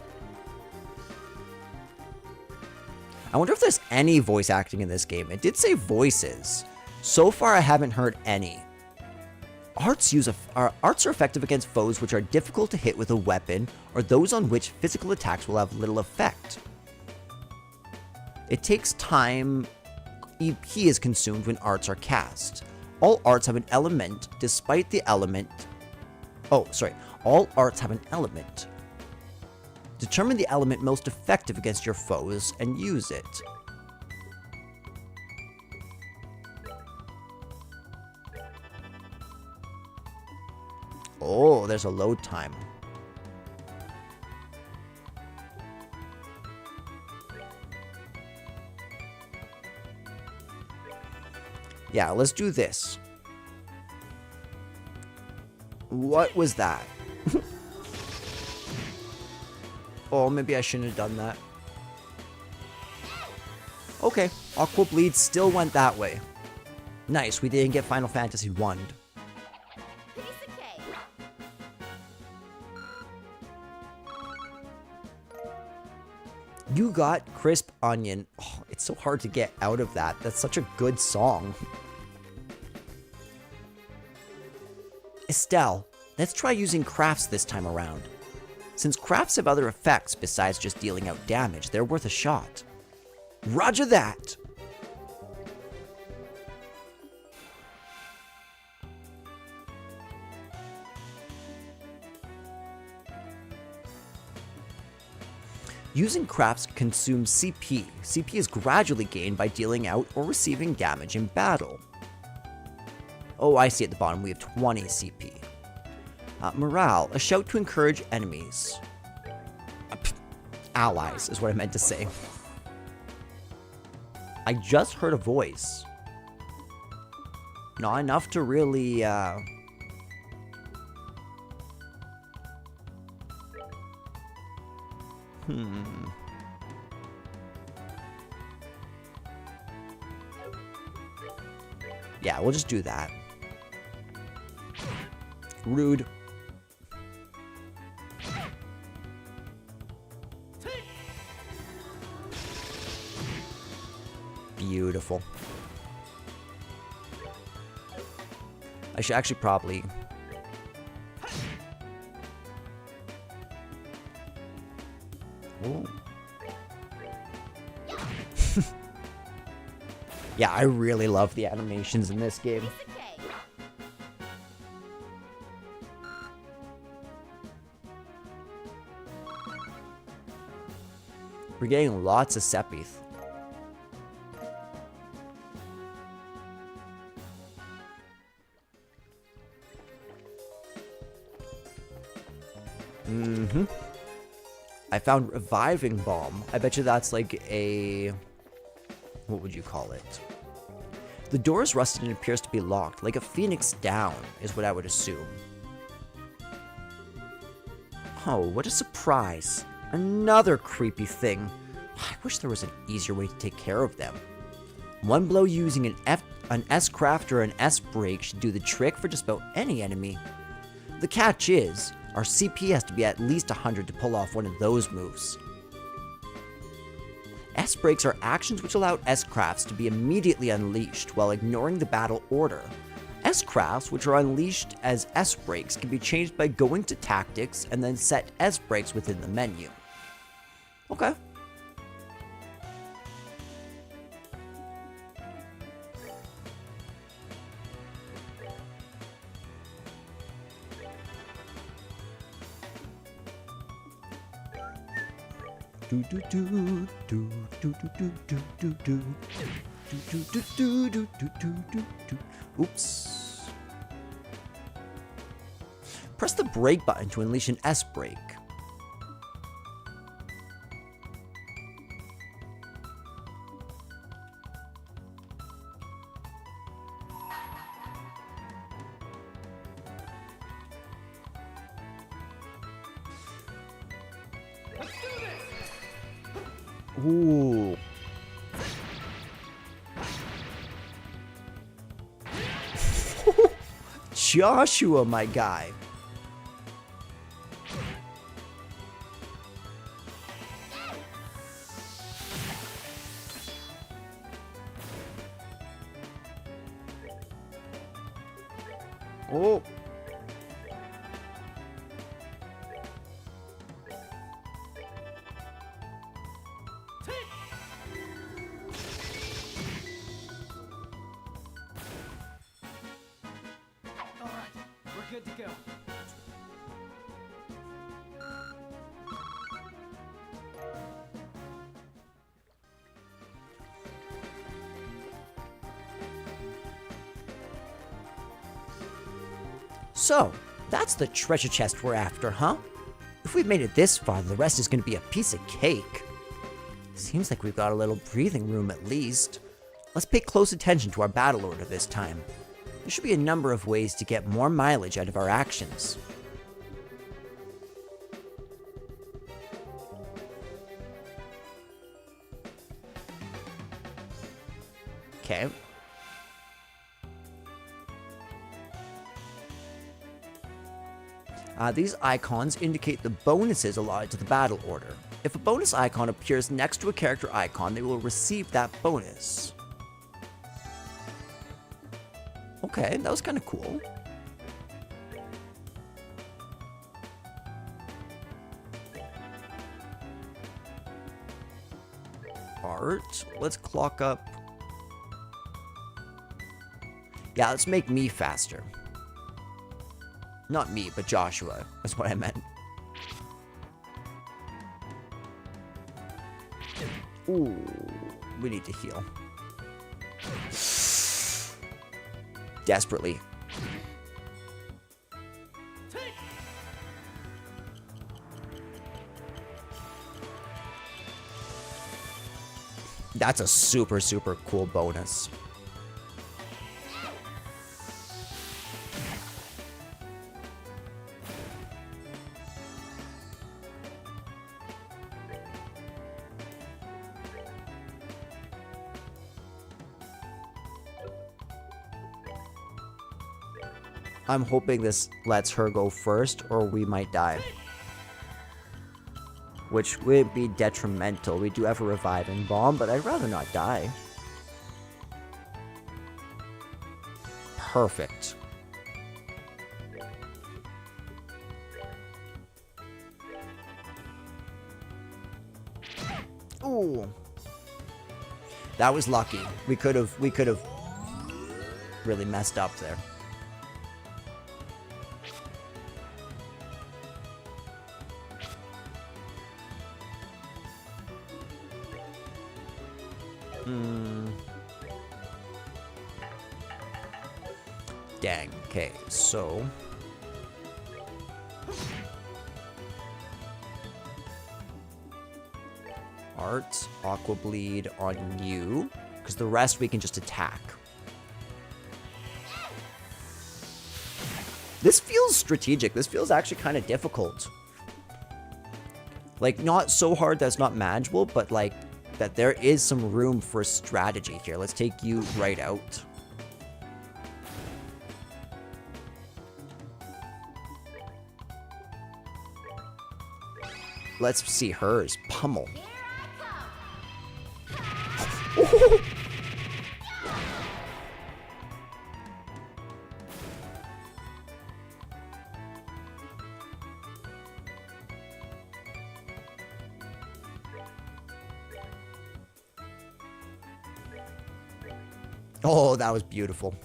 I wonder if there's any voice acting in this game. It did say voices. So far, I haven't heard any. Arts are effective against foes which are difficult to hit with a weapon, or those on which physical attacks will have little effect. It takes time. EP is consumed when arts are cast. All arts have an element despite the element. Oh, sorry. All arts have an element. Determine the element most effective against your foes and use it. Oh, there's a load time. Yeah, let's do this. What was that? Oh, maybe I shouldn't have done that. Okay, Aqua Bleed still went that way. Nice, we didn't get Final Fantasy 1'd. You got crisp onion. Oh, it's so hard to get out of that. That's such a good song. Estelle, let's try using crafts this time around. Since crafts have other effects besides just dealing out damage, they're worth a shot. Roger that! Using crafts consumes CP. CP is gradually gained by dealing out or receiving damage in battle. Oh, I see at the bottom we have 20 CP. Morale, a shout to encourage enemies. Allies is what I meant to say. I just heard a voice. Not enough to really, Yeah, we'll just do that. Rude. Beautiful. I should actually probably... Ooh. Yeah, I really love the animations in this game. We're getting lots of Sepith. I found Reviving Bomb. I bet you that's like a... What would you call it? The door is rusted and appears to be locked, like a phoenix down, is what I would assume. Oh, what a surprise. Another creepy thing. I wish there was an easier way to take care of them. One blow using an S-craft or an S-break should do the trick for just about any enemy. The catch is, our CP has to be at least 100 to pull off one of those moves. S-breaks are actions which allow S-crafts to be immediately unleashed while ignoring the battle order. S-crafts, which are unleashed as S-breaks, can be changed by going to tactics and then set S-breaks within the menu. Okay. Oops. Press the brake button to unleash an S brake. Ooh. Joshua, my guy. Oh. Good to go. So, that's the treasure chest we're after, huh? If we've made it this far, the rest is going to be a piece of cake. Seems like we've got a little breathing room at least. Let's pay close attention to our battle order this time. There should be a number of ways to get more mileage out of our actions. Okay. These icons indicate the bonuses allotted to the battle order. If a bonus icon appears next to a character icon, they will receive that bonus. Okay, that was kind of cool. Art. Let's clock up. Yeah, let's make me faster. Not me, but Joshua. That's what I meant. Ooh, we need to heal. Desperately. That's a super, super cool bonus. I'm hoping this lets her go first, or we might die. Which would be detrimental. We do have a reviving bomb, but I'd rather not die. Perfect. Ooh. That was lucky. We could have really messed up there. Dang. Okay, so Art, Aqua Bleed on you, because the rest we can just attack. This feels strategic. This feels actually kind of difficult. Like, not so hard that's not manageable, but like that there is some room for strategy here. Let's take you right out. Let's see hers. Pummel. Oh, that was beautiful.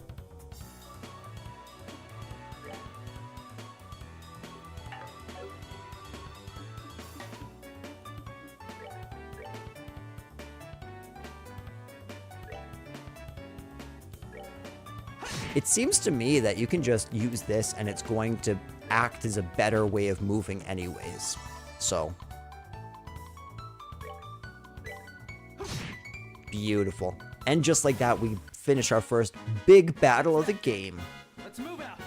It seems to me that you can just use this and it's going to act as a better way of moving anyways. So. Beautiful. And just like that, we finish our first big battle of the game. Let's move out.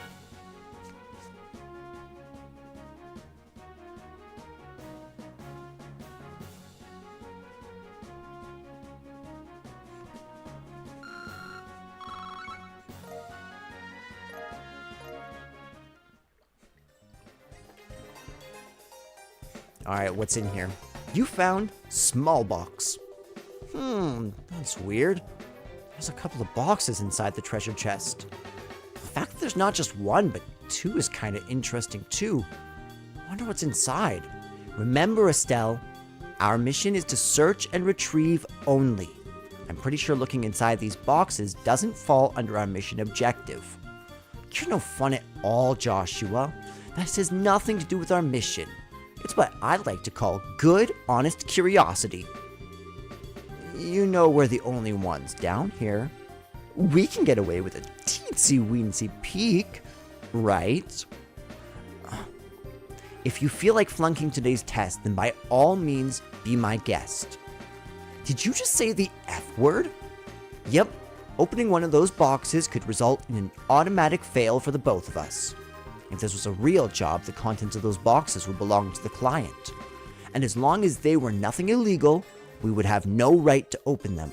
Alright, what's in here? You found small box. That's weird. There's a couple of boxes inside the treasure chest. The fact that there's not just one, but two is kind of interesting too. I wonder what's inside. Remember, Estelle, our mission is to search and retrieve only. I'm pretty sure looking inside these boxes doesn't fall under our mission objective. You're no fun at all, Joshua. That has nothing to do with our mission. It's what I'd like to call good, honest curiosity. You know we're the only ones down here. We can get away with a teensy-weensy peek, right? If you feel like flunking today's test, then by all means, be my guest. Did you just say the F word? Yep, opening one of those boxes could result in an automatic fail for the both of us. If this was a real job, the contents of those boxes would belong to the client. And as long as they were nothing illegal, we would have no right to open them.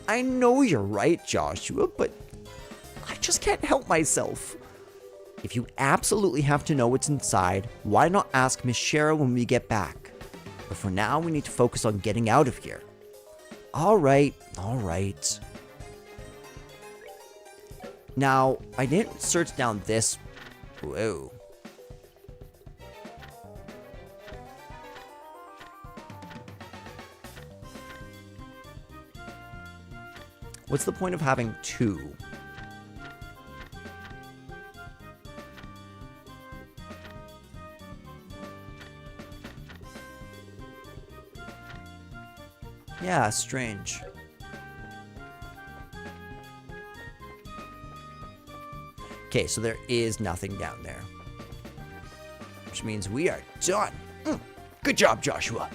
I know you're right, Joshua, but I just can't help myself. If you absolutely have to know what's inside, why not ask Miss Shara when we get back? But for now, we need to focus on getting out of here. Alright, alright. Now, I didn't search down this. Whoa. What's the point of having two? Yeah, strange. Okay, so there is nothing down there. Which means we are done. Good job, Joshua.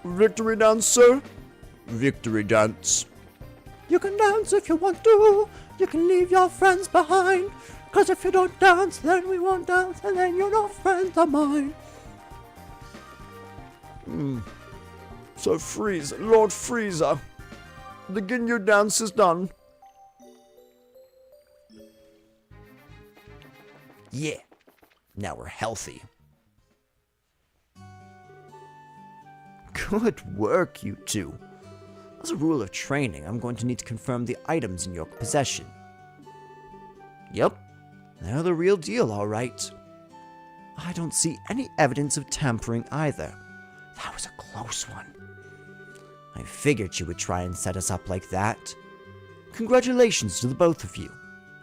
Victory dance, sir. Victory dance. You can dance if you want to. You can leave your friends behind. 'Cause if you don't dance, then we won't dance, and then you're no friends of mine. So Freezer, Lord Freezer, the Ginyu dance is done. Yeah, now we're healthy. Good work, you two. As a rule of training, I'm going to need to confirm the items in your possession. Yep, they're the real deal, all right. I don't see any evidence of tampering either. That was a close one. I figured you would try and set us up like that. Congratulations to the both of you.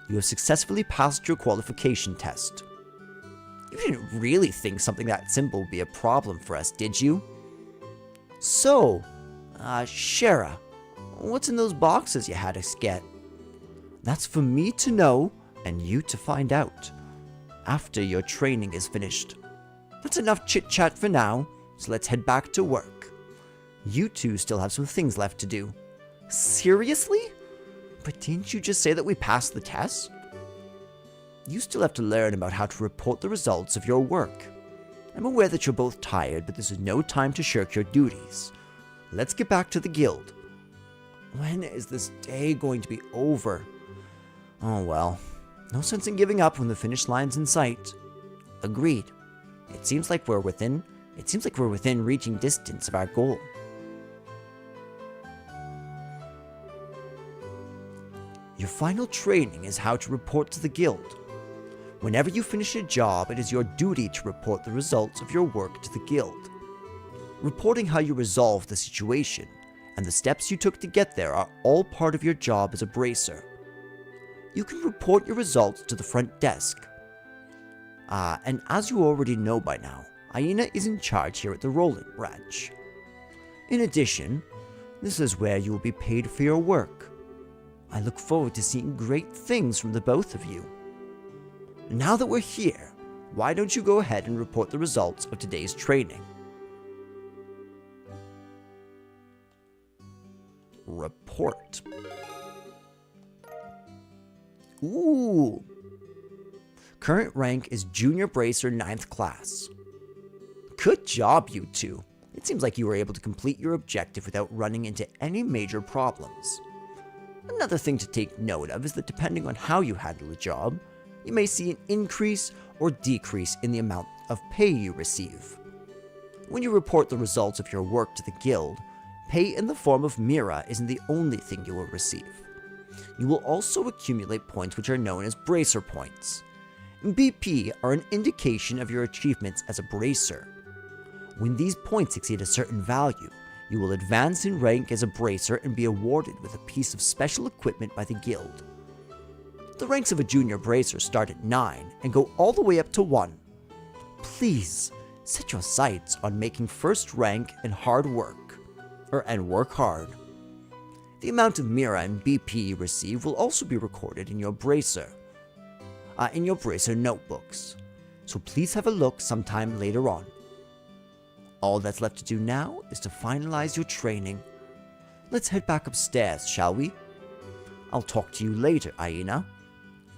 You have successfully passed your qualification test. You didn't really think something that simple would be a problem for us, did you? So, Shara, what's in those boxes you had us get? That's for me to know and you to find out after your training is finished. That's enough chit-chat for now, so let's head back to work. You two still have some things left to do. Seriously? But didn't you just say that we passed the test? You still have to learn about how to report the results of your work. I'm aware that you're both tired, but this is no time to shirk your duties. Let's get back to the guild. When is this day going to be over? Oh well, no sense in giving up when the finish line's in sight. Agreed. It seems like we're within reaching distance of our goal. Your final training is how to report to the guild. Whenever you finish a job, it is your duty to report the results of your work to the guild. Reporting how you resolved the situation and the steps you took to get there are all part of your job as a bracer. You can report your results to the front desk. And as you already know by now, Aina is in charge here at the Roland branch. In addition, this is where you will be paid for your work. I look forward to seeing great things from the both of you. Now that we're here, why don't you go ahead and report the results of today's training? Report. Ooh. Current rank is Junior Bracer 9th class. Good job, you two. It seems like you were able to complete your objective without running into any major problems. Another thing to take note of is that depending on how you handle the job, you may see an increase or decrease in the amount of pay you receive. When you report the results of your work to the guild, pay in the form of Mira isn't the only thing you will receive. You will also accumulate points which are known as Bracer points. BP are an indication of your achievements as a Bracer. When these points exceed a certain value, you will advance in rank as a Bracer and be awarded with a piece of special equipment by the guild. The ranks of a Junior Bracer start at 9 and go all the way up to 1. Please, set your sights on making first rank and work hard. The amount of Mira and BP you receive will also be recorded in your Bracer notebooks, so please have a look sometime later on. All that's left to do now is to finalize your training. Let's head back upstairs, shall we? I'll talk to you later, Aina.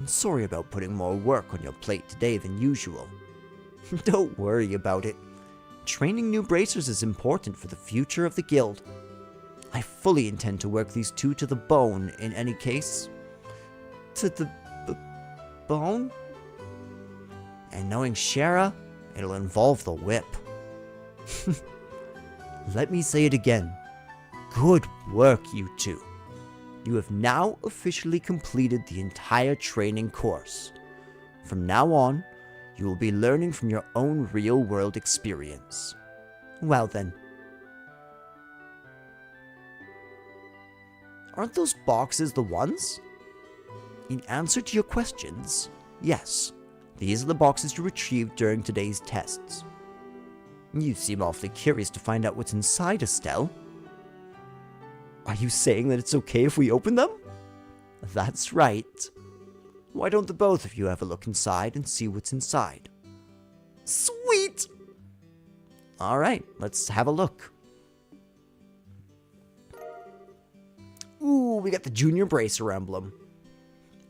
I'm sorry about putting more work on your plate today than usual. Don't worry about it. Training new bracers is important for the future of the guild. I fully intend to work these two to the bone in any case. To the bone? And knowing Shara, it'll involve the whip. Let me say it again. Good work, you two. You have now officially completed the entire training course. From now on, you will be learning from your own real-world experience. Well then. Aren't those boxes the ones? In answer to your questions, yes. These are the boxes you retrieved during today's tests. You seem awfully curious to find out what's inside, Estelle. Are you saying that it's okay if we open them? That's right. Why don't the both of you have a look inside and see what's inside? Sweet! Alright, let's have a look. Ooh, we got the Junior Bracer emblem.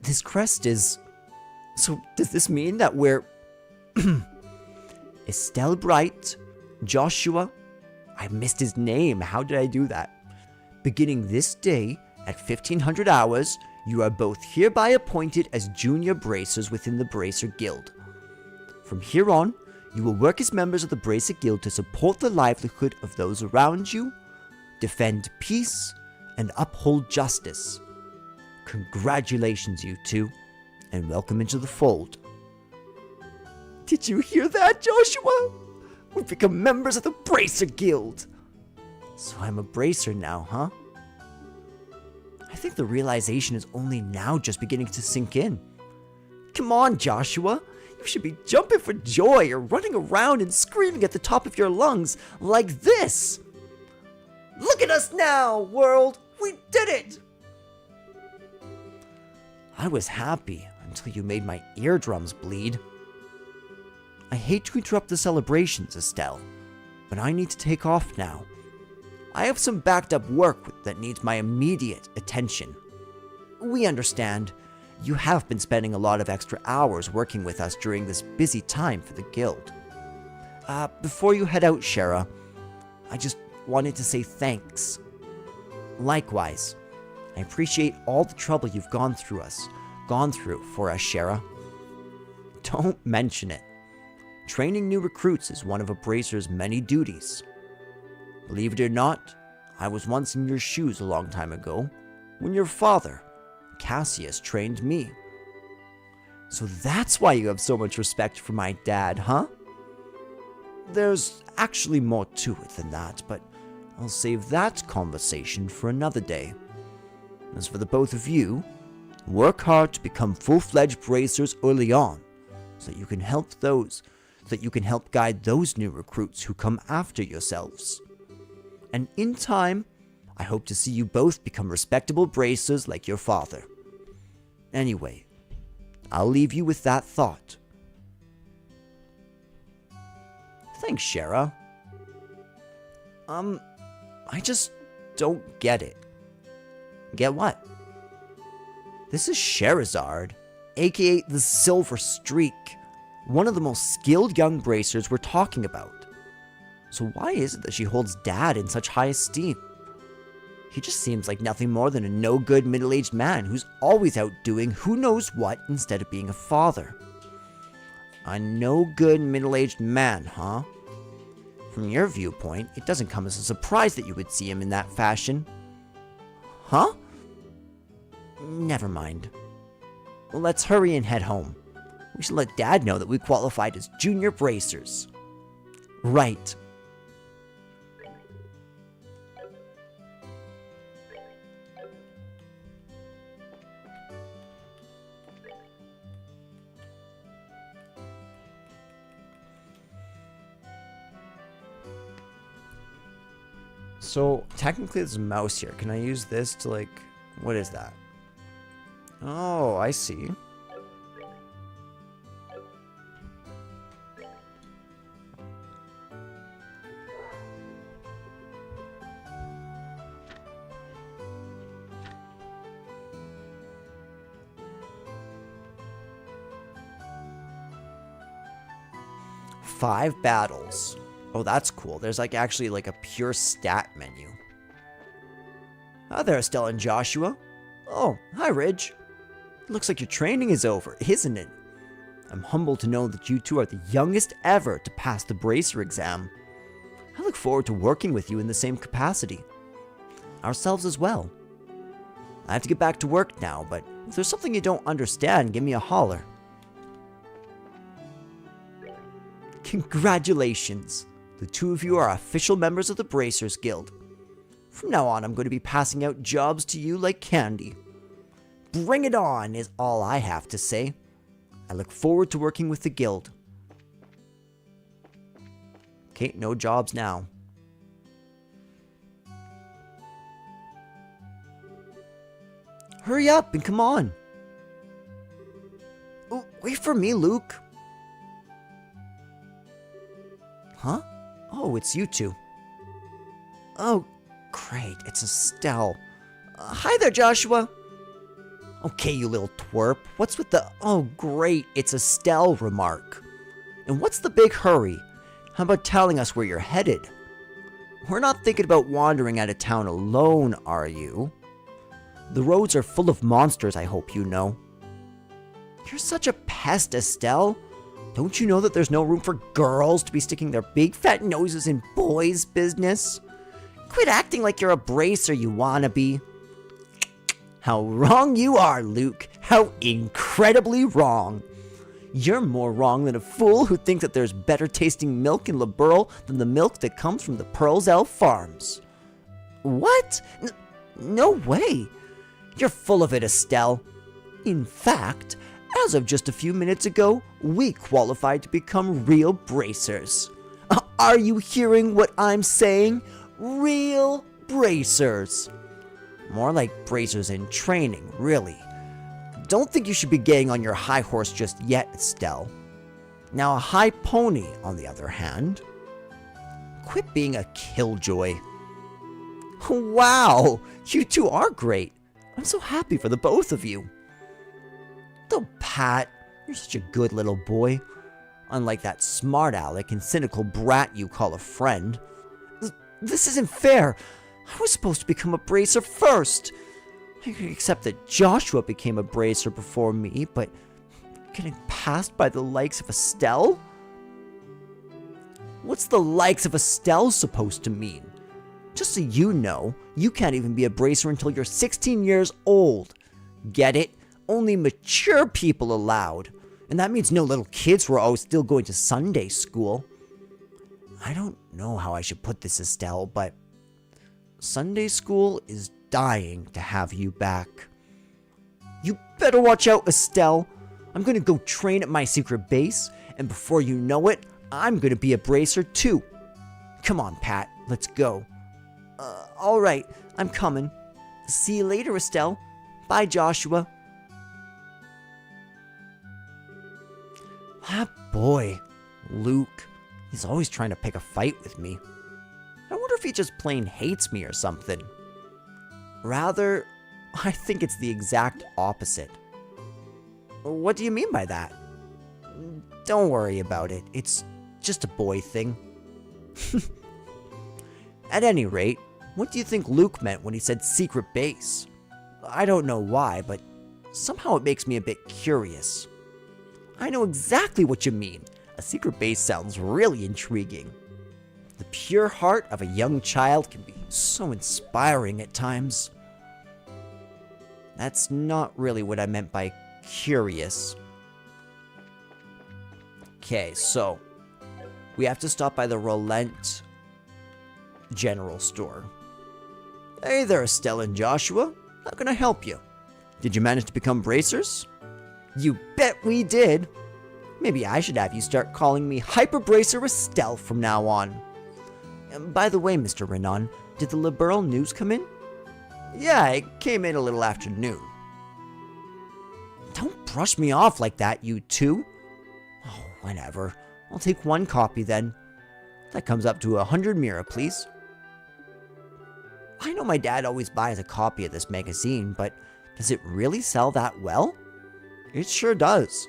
This crest is... So, does this mean that we're... Estelle Bright, Joshua... I missed his name, how did I do that? Beginning this day, at 1500 hours, you are both hereby appointed as Junior Bracers within the Bracer Guild. From here on, you will work as members of the Bracer Guild to support the livelihood of those around you, defend peace, and uphold justice. Congratulations, you two, and welcome into the fold. Did you hear that, Joshua? We've become members of the Bracer Guild. So I'm a bracer now, huh? I think the realization is only now just beginning to sink in. Come on, Joshua. You should be jumping for joy or running around and screaming at the top of your lungs like this. Look at us now, world! We did it! I was happy until you made my eardrums bleed. I hate to interrupt the celebrations, Estelle, but I need to take off now. I have some backed up work that needs my immediate attention. We understand. You have been spending a lot of extra hours working with us during this busy time for the guild. Before you head out, Shara, I just wanted to say thanks. Likewise, I appreciate all the trouble you've gone through for us, Shara. Don't mention it. Training new recruits is one of a bracer's many duties. Believe it or not, I was once in your shoes a long time ago, when your father, Cassius, trained me. So that's why you have so much respect for my dad, huh? There's actually more to it than that, but I'll save that conversation for another day. As for the both of you, work hard to become full-fledged bracers early on, so that you can help guide those new recruits who come after yourselves. And in time, I hope to see you both become respectable bracers like your father. Anyway, I'll leave you with that thought. Thanks, Shara. I just don't get it. Get what? This is Sherazard, aka the Silver Streak, one of the most skilled young bracers we're talking about. So why is it that she holds Dad in such high esteem? He just seems like nothing more than a no-good middle-aged man who's always out doing who knows what instead of being a father. A no-good middle-aged man, huh? From your viewpoint, it doesn't come as a surprise that you would see him in that fashion. Huh? Never mind. Well, let's hurry and head home. We should let Dad know that we qualified as junior bracers. Right. So, technically there's a mouse here. Can I use this to, like... What is that? Oh, I see. Five battles. Oh, that's cool. There's like actually like a pure stat menu. Hi there, Estelle and Joshua. Oh, hi, Ridge. Looks like your training is over, isn't it? I'm humbled to know that you two are the youngest ever to pass the Bracer exam. I look forward to working with you in the same capacity. Ourselves as well. I have to get back to work now, but if there's something you don't understand, give me a holler. Congratulations! The two of you are official members of the Bracers Guild. From now on, I'm going to be passing out jobs to you like candy. Bring it on is all I have to say. I look forward to working with the guild. Okay, no jobs now. Hurry up and come on. Oh, wait for me, Luke. Huh? Oh, it's you two. Oh, great, it's Estelle. Hi there, Joshua. Okay, you little twerp. What's with the, oh great, it's Estelle remark? And what's the big hurry? How about telling us where you're headed? We're not thinking about wandering out of town alone, are you? The roads are full of monsters, I hope you know. You're such a pest, Estelle. Don't you know that there's no room for girls to be sticking their big fat noses in boys' business? Quit acting like you're a bracer, you wannabe. How wrong you are, Luke. How incredibly wrong. You're more wrong than a fool who thinks that there's better tasting milk in Liberl than the milk that comes from the Pearl's Elf Farms. What? No way. You're full of it, Estelle. In fact, as of just a few minutes ago, we qualified to become real bracers. Are you hearing what I'm saying? Real bracers. More like bracers in training, really. Don't think you should be getting on your high horse just yet, Estelle. Now, a high pony, on the other hand. Quit being a killjoy. Wow, you two are great. I'm so happy for the both of you. Though, Pat, you're such a good little boy. Unlike that smart aleck and cynical brat you call a friend. This isn't fair. I was supposed to become a bracer first. Except that Joshua became a bracer before me, but getting passed by the likes of Estelle? What's the likes of Estelle supposed to mean? Just so you know, you can't even be a bracer until you're 16 years old. Get it? Only mature people allowed. And that means no little kids who are always still going to Sunday school. I don't know how I should put this, Estelle, but Sunday school is dying to have you back. You better watch out, Estelle. I'm gonna go train at my secret base, and before you know it, I'm gonna be a bracer too. Come on, Pat, let's go. Alright, I'm coming. See you later, Estelle. Bye, Joshua. Ah, boy. Luke. He's always trying to pick a fight with me. I wonder if he just plain hates me or something. Rather, I think it's the exact opposite. What do you mean by that? Don't worry about it. It's just a boy thing. At any rate, what do you think Luke meant when he said secret base? I don't know why, but somehow it makes me a bit curious. I know exactly what you mean. A secret base sounds really intriguing. The pure heart of a young child can be so inspiring at times. That's not really what I meant by curious. Okay, so we have to stop by the Relent General Store. Hey there, Estelle and Joshua. How can I help you? Did you manage to become bracers? You bet we did. Maybe I should have you start calling me Hyper Bracer Estelle from now on. And by the way, Mr. Renan, did the Liberal news come in? Yeah, it came in a little after noon. Don't brush me off like that, you two. Oh, whatever. I'll take one copy then. That comes up to 100 mira, please. I know my dad always buys a copy of this magazine, but does it really sell that well? It sure does.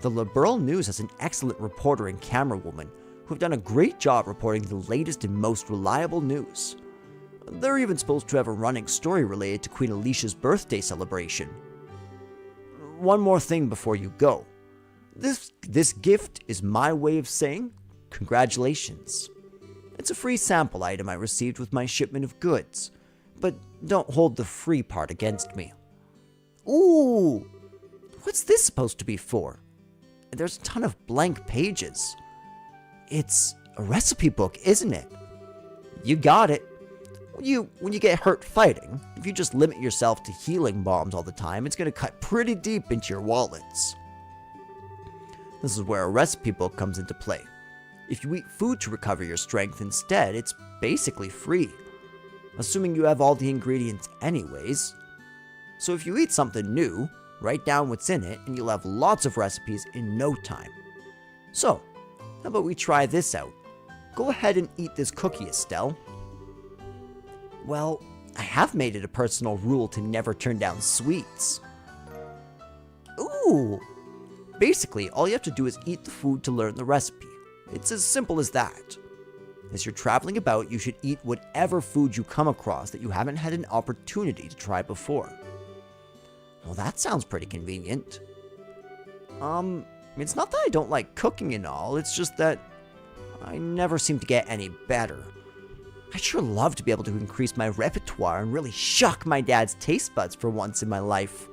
The Liberal News has an excellent reporter and camerawoman who have done a great job reporting the latest and most reliable news. They're even supposed to have a running story related to Queen Alicia's birthday celebration. One more thing before you go. This gift is my way of saying congratulations. It's a free sample item I received with my shipment of goods, but don't hold the free part against me. Ooh! What's this supposed to be for? There's a ton of blank pages. It's a recipe book, isn't it? You got it. When you get hurt fighting, if you just limit yourself to healing bombs all the time, it's going to cut pretty deep into your wallets. This is where a recipe book comes into play. If you eat food to recover your strength instead, it's basically free. Assuming you have all the ingredients anyways. So if you eat something new, write down what's in it and you'll have lots of recipes in no time. So, how about we try this out? Go ahead and eat this cookie, Estelle. Well, I have made it a personal rule to never turn down sweets. Ooh! Basically, all you have to do is eat the food to learn the recipe. It's as simple as that. As you're traveling about, you should eat whatever food you come across that you haven't had an opportunity to try before. Well, that sounds pretty convenient. It's not that I don't like cooking and all, it's just that I never seem to get any better. I'd sure love to be able to increase my repertoire and really shock my dad's taste buds for once in my life.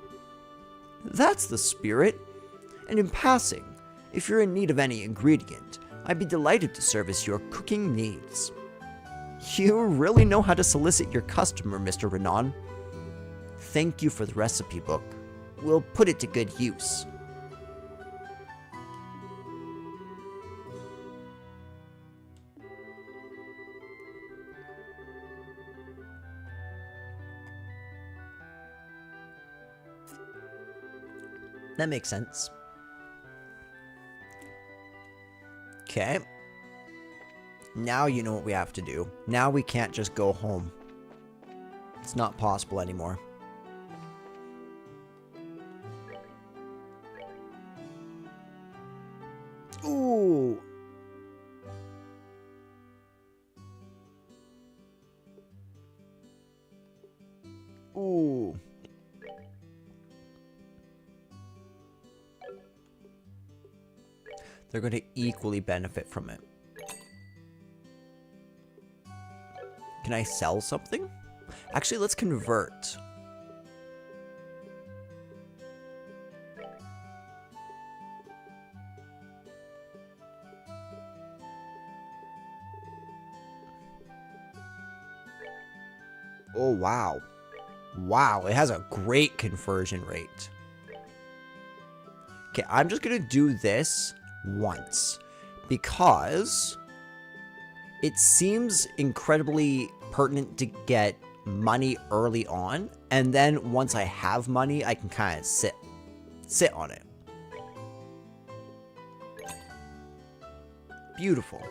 That's the spirit. And in passing, if you're in need of any ingredient, I'd be delighted to service your cooking needs. You really know how to solicit your customer, Mr. Renan. Thank you for the recipe book. We'll put it to good use. That makes sense. Okay. Now you know what we have to do. Now we can't just go home. It's not possible anymore. Ooh. Ooh. They're going to equally benefit from it. Can I sell something? Actually, let's convert. Oh, wow. Wow, it has a great conversion rate. Okay, I'm just going to do this once because it seems incredibly pertinent to get money early on, and then once I have money, I can kind of sit on it. Beautiful.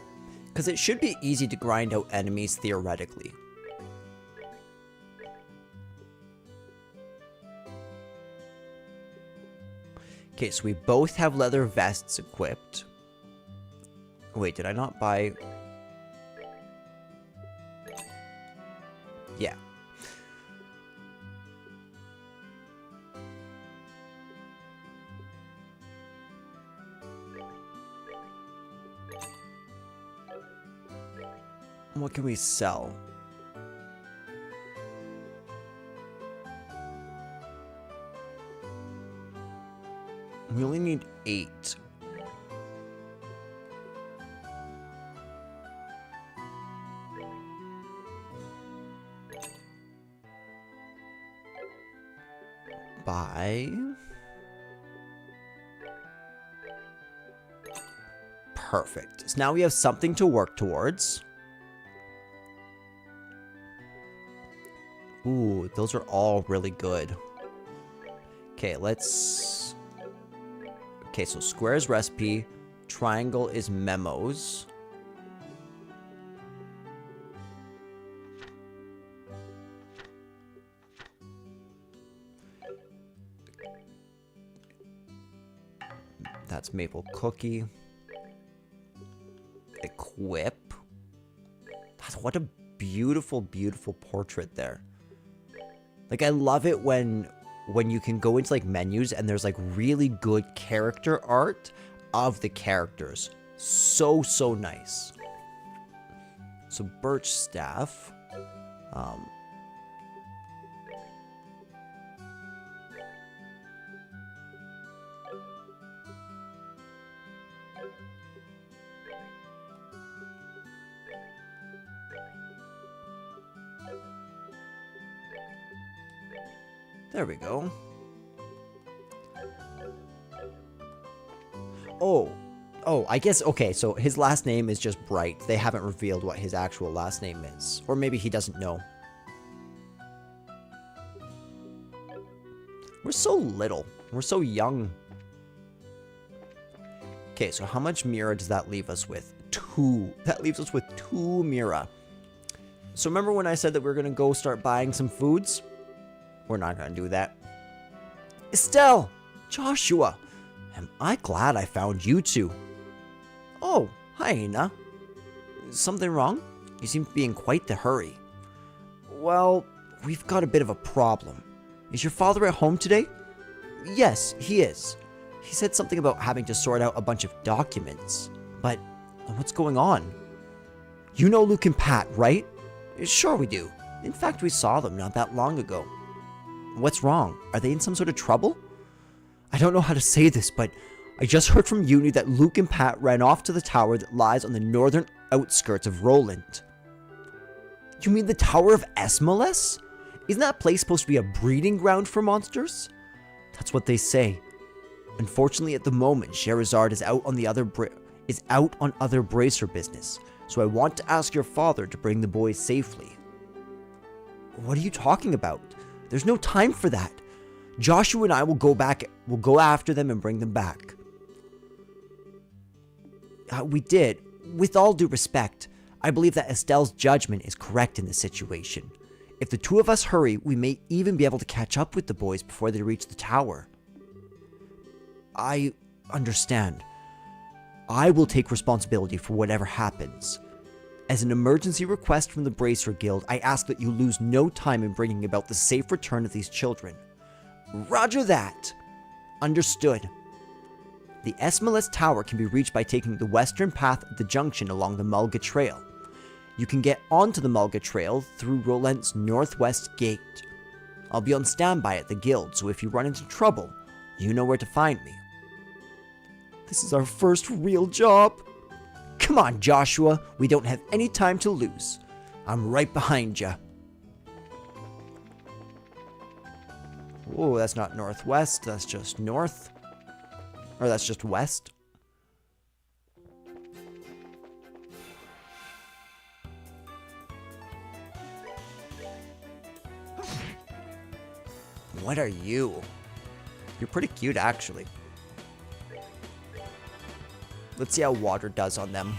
Because it should be easy to grind out enemies theoretically. Okay, so we both have leather vests equipped. Wait, did I not buy... Yeah. What can we sell? We only need 8. Buy. Perfect. So now we have something to work towards. Ooh, those are all really good. Okay, let's... Okay, so square is recipe, triangle is memos. That's maple cookie. Equip. What a beautiful, beautiful portrait there. Like, I love it when you can go into like menus and there's like really good character art of the characters. So nice. So birch staff. There we go. Oh, I guess, okay, so his last name is just Bright. They haven't revealed what his actual last name is. Or maybe he doesn't know. We're so little. We're so young. Okay, so how much Mira does that leave us with? 2. That leaves us with 2 Mira. So remember when I said that we are going to go start buying some foods? We're not going to do that. Estelle! Joshua! Am I glad I found you two? Oh, hi, Ina. Something wrong? You seem to be in quite the hurry. Well, we've got a bit of a problem. Is your father at home today? Yes, he is. He said something about having to sort out a bunch of documents. But what's going on? You know Luke and Pat, right? Sure we do. In fact, we saw them not that long ago. What's wrong? Are they in some sort of trouble? I don't know how to say this, but I just heard from Uni that Luke and Pat ran off to the tower that lies on the northern outskirts of Roland. You mean the Tower of Esmolus? Isn't that place supposed to be a breeding ground for monsters? That's what they say. Unfortunately, at the moment, Sherazard is out on other bracer business, so I want to ask your father to bring the boys safely. What are you talking about? There's no time for that. Joshua and I will go after them and bring them back. We did. With all due respect, I believe that Estelle's judgment is correct in this situation. If the two of us hurry, we may even be able to catch up with the boys before they reach the tower. I understand. I will take responsibility for whatever happens. As an emergency request from the Bracer Guild, I ask that you lose no time in bringing about the safe return of these children. Roger that. Understood. The Esmolus Tower can be reached by taking the western path at the junction along the Mulga Trail. You can get onto the Mulga Trail through Roland's northwest gate. I'll be on standby at the guild, so if you run into trouble, you know where to find me. This is our first real job. Come on, Joshua. We don't have any time to lose. I'm right behind you. Oh, that's not northwest. That's just north. Or that's just west. What are you? You're pretty cute, actually. Let's see how water does on them.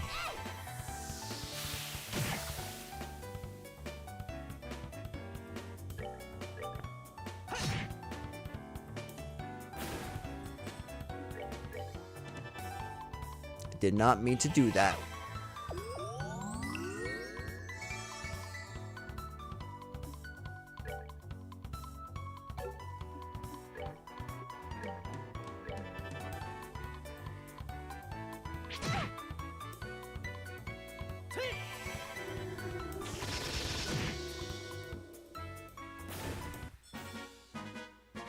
Did not mean to do that.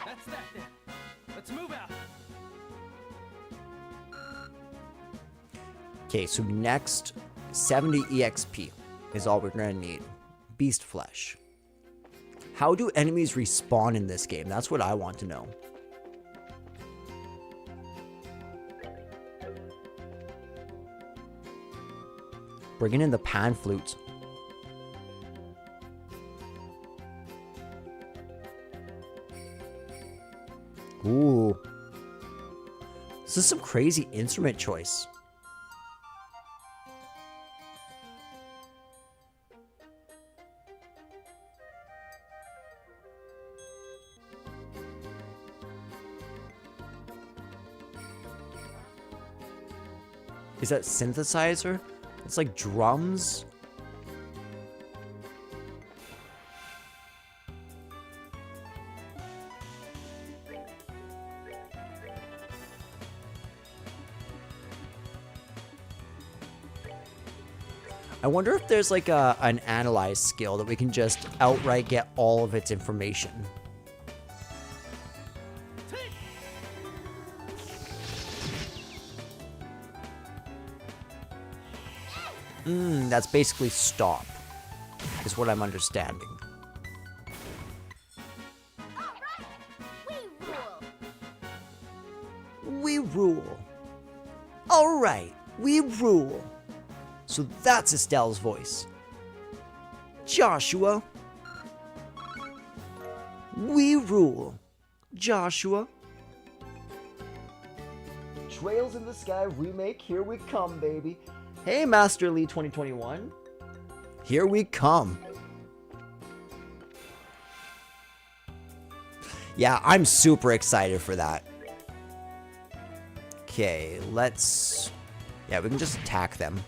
That's that then. Let's move out. Okay, so next, 70 EXP is all we're gonna need. Beast Flesh. How do enemies respawn in this game? That's what I want to know. Bringing in the pan flutes. Ooh. This is some crazy instrument choice. Is that synthesizer? It's like drums. I wonder if there's like an analyze skill that we can just outright get all of its information. That's basically stop, is what I'm understanding. We rule. All right, we rule. So that's Estelle's voice. Joshua. We rule. Joshua. Trails in the Sky remake, here we come, baby. Hey, Master Lee 2021. Here we come. Yeah, I'm super excited for that. Okay, let's... Yeah, we can just attack them.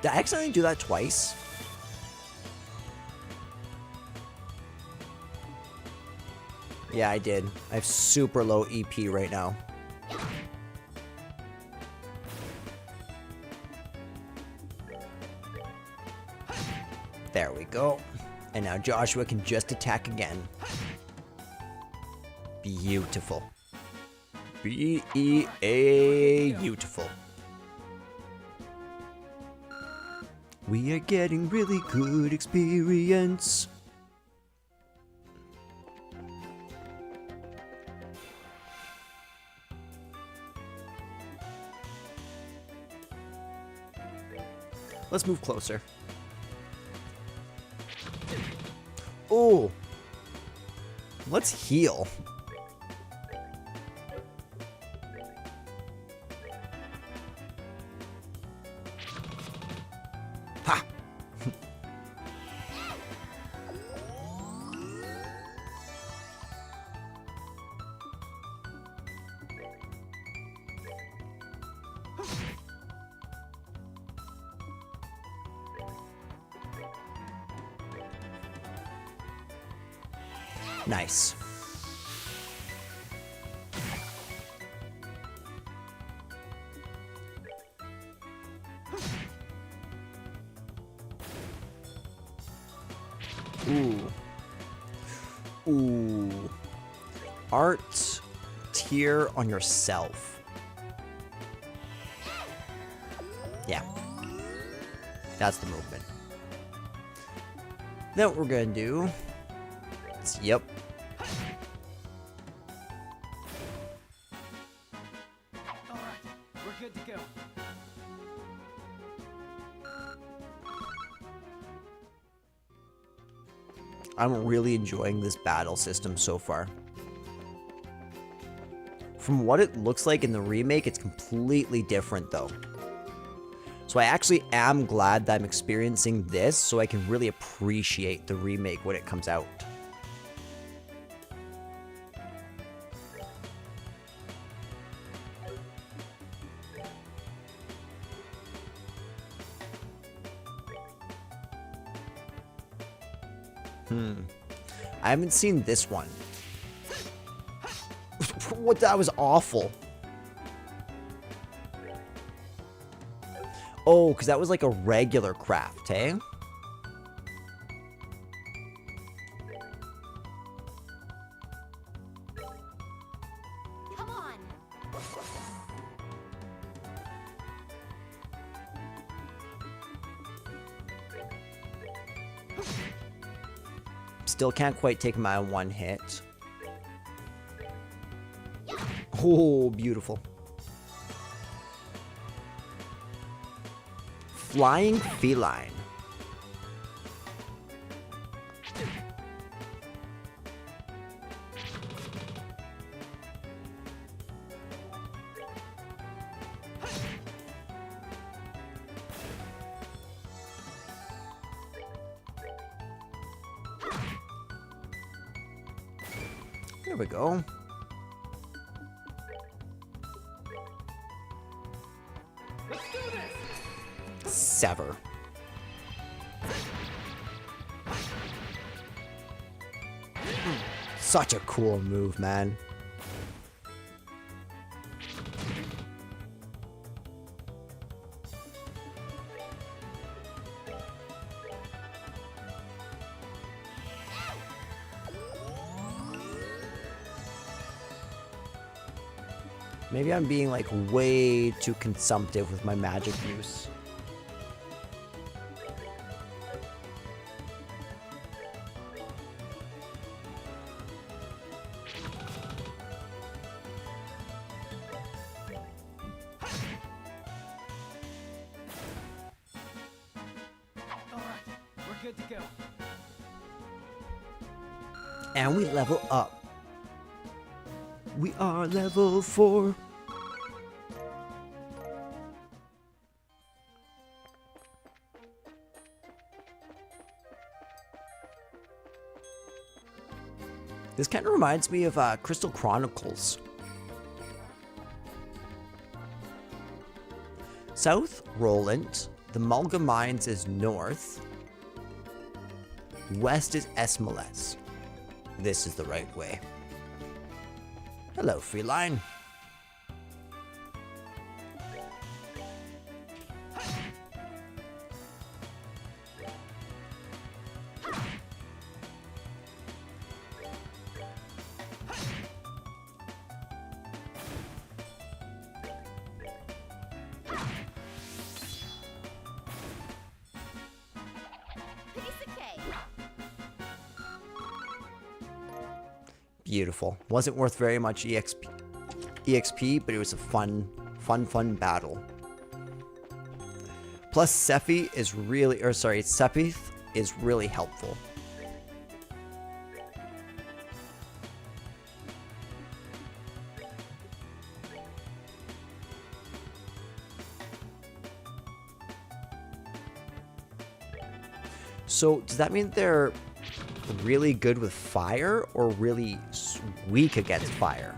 Did I accidentally do that twice? Yeah, I did. I have super low EP right now. There we go. And now Joshua can just attack again. Beautiful. Beautiful. We are getting really good experience. Let's move closer. Oh, let's heal. Ha! Nice. Ooh. Ooh. Art tier on yourself. Yeah. That's the movement. Then what we're gonna do is, yep. Alright, we're good to go. I'm really enjoying this battle system so far. From what it looks like in the remake, it's completely different though. So I actually am glad that I'm experiencing this so I can really appreciate the remake when it comes out. I haven't seen this one. What? That was awful. Oh, because that was like a regular craft, eh? Come on. Still can't quite take him out in one hit. Oh, beautiful. Flying feline. There we go. Let's do this! Sever. Such a cool move, man. Maybe I'm being like way too consumptive with my magic use. Alright, we're good to go. And we level up. We are level 4. This kind of reminds me of Crystal Chronicles. South Roland, the Mulga Mines is north. West is Esmales. This is the right way. Hello, feline. Piece of cake. Beautiful. Wasn't worth very much EXP, but it was a fun battle. Plus, Sepith is really helpful. So, does that mean they're really good with fire or really weak against fire?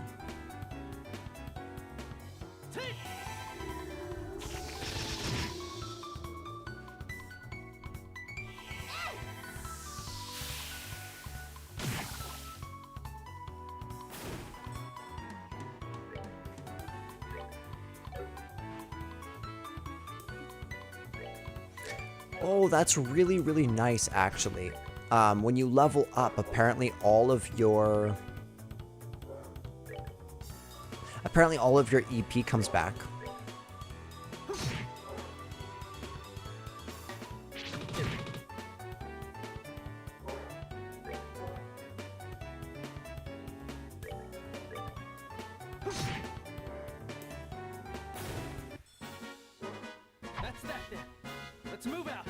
Oh, that's really, really nice, actually. When you level up, apparently all of your EP comes back. That's that then. Let's move out.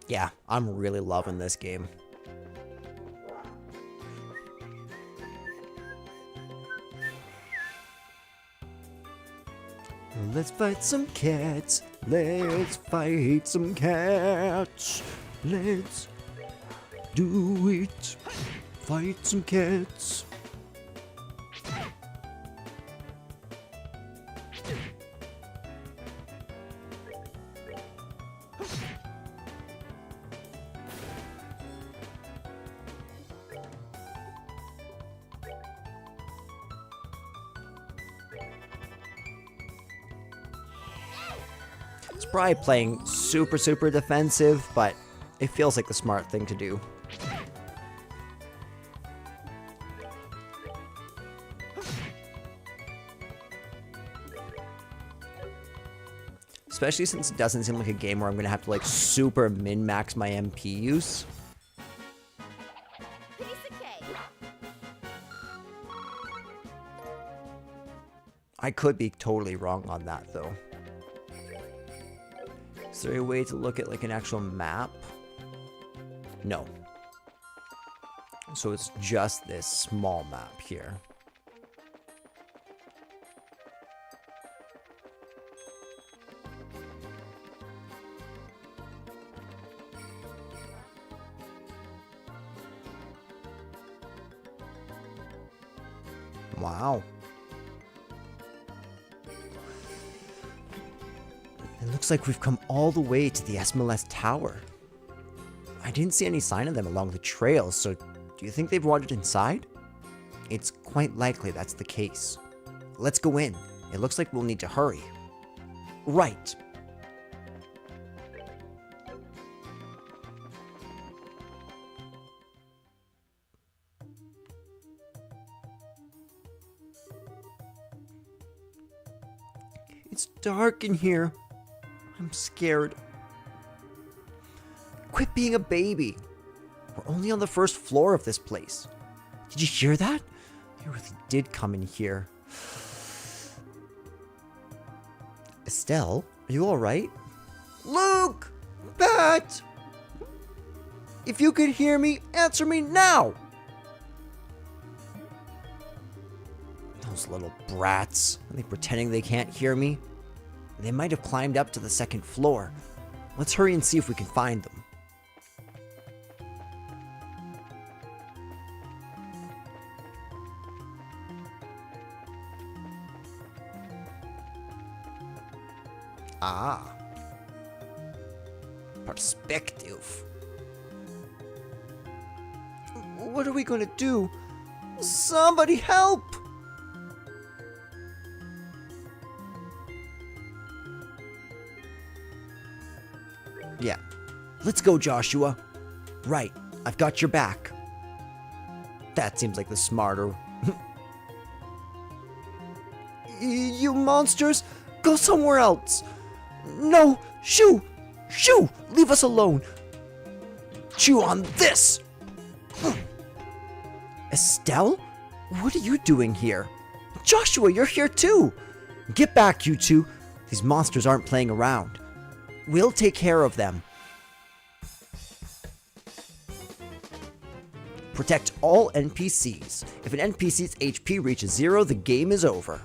Yeah, I'm really loving this game. Let's fight some cats. Let's fight some cats. Let's do it. Fight some cats. It's probably playing super defensive, but it feels like the smart thing to do. Especially since it doesn't seem like a game where I'm gonna have to like super min-max my MP use. Piece of cake. I could be totally wrong on that though. Is there a way to look at like an actual map? No. So it's just this small map here. Wow. It looks like we've come all the way to the SMLS Tower. I didn't see any sign of them along the trail, so do you think they've wandered inside? It's quite likely that's the case. Let's go in. It looks like we'll need to hurry. Right. It's dark in here. I'm scared. Quit being a baby. We're only on the first floor of this place. Did you hear that? You really did come in here. Estelle, are you alright? Luke! Pat! If you could hear me, answer me now! Those little brats. Are they pretending they can't hear me? They might have climbed up to the second floor. Let's hurry and see if we can find them. Ah. Perspective. What are we going to do? Somebody help! Yeah. Let's go, Joshua. Right. I've got your back. That seems like the smarter. You monsters! Go somewhere else! No! Shoo! Shoo! Leave us alone! Chew on this! Estelle? What are you doing here? Joshua, you're here too! Get back, you two. These monsters aren't playing around. We'll take care of them. Protect all NPCs. If an NPC's HP reaches 0, the game is over.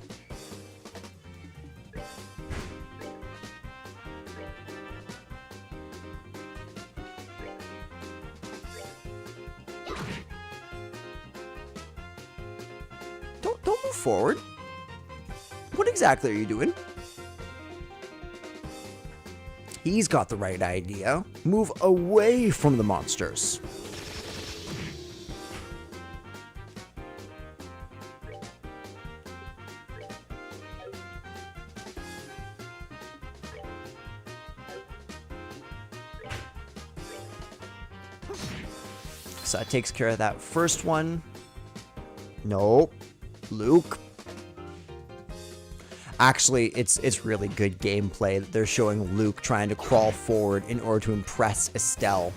Don't move forward. What exactly are you doing? He's got the right idea. Move away from the monsters. So that takes care of that first one. Nope. Luke. Actually, it's really good gameplay that they're showing Luke trying to crawl forward in order to impress Estelle.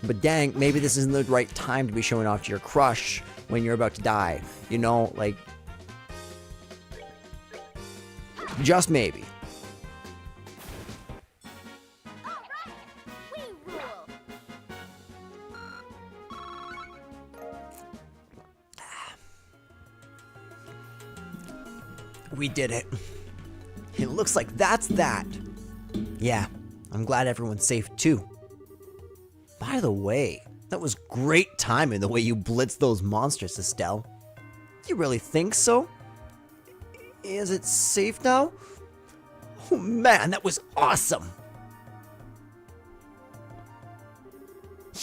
But dang, maybe this isn't the right time to be showing off to your crush when you're about to die. You know, like... just maybe. We rule. We did it. It looks like that's that. Yeah, I'm glad everyone's safe too. By the way, that was great timing the way you blitzed those monsters, Estelle. You really think so? Is it safe now? Oh man, that was awesome!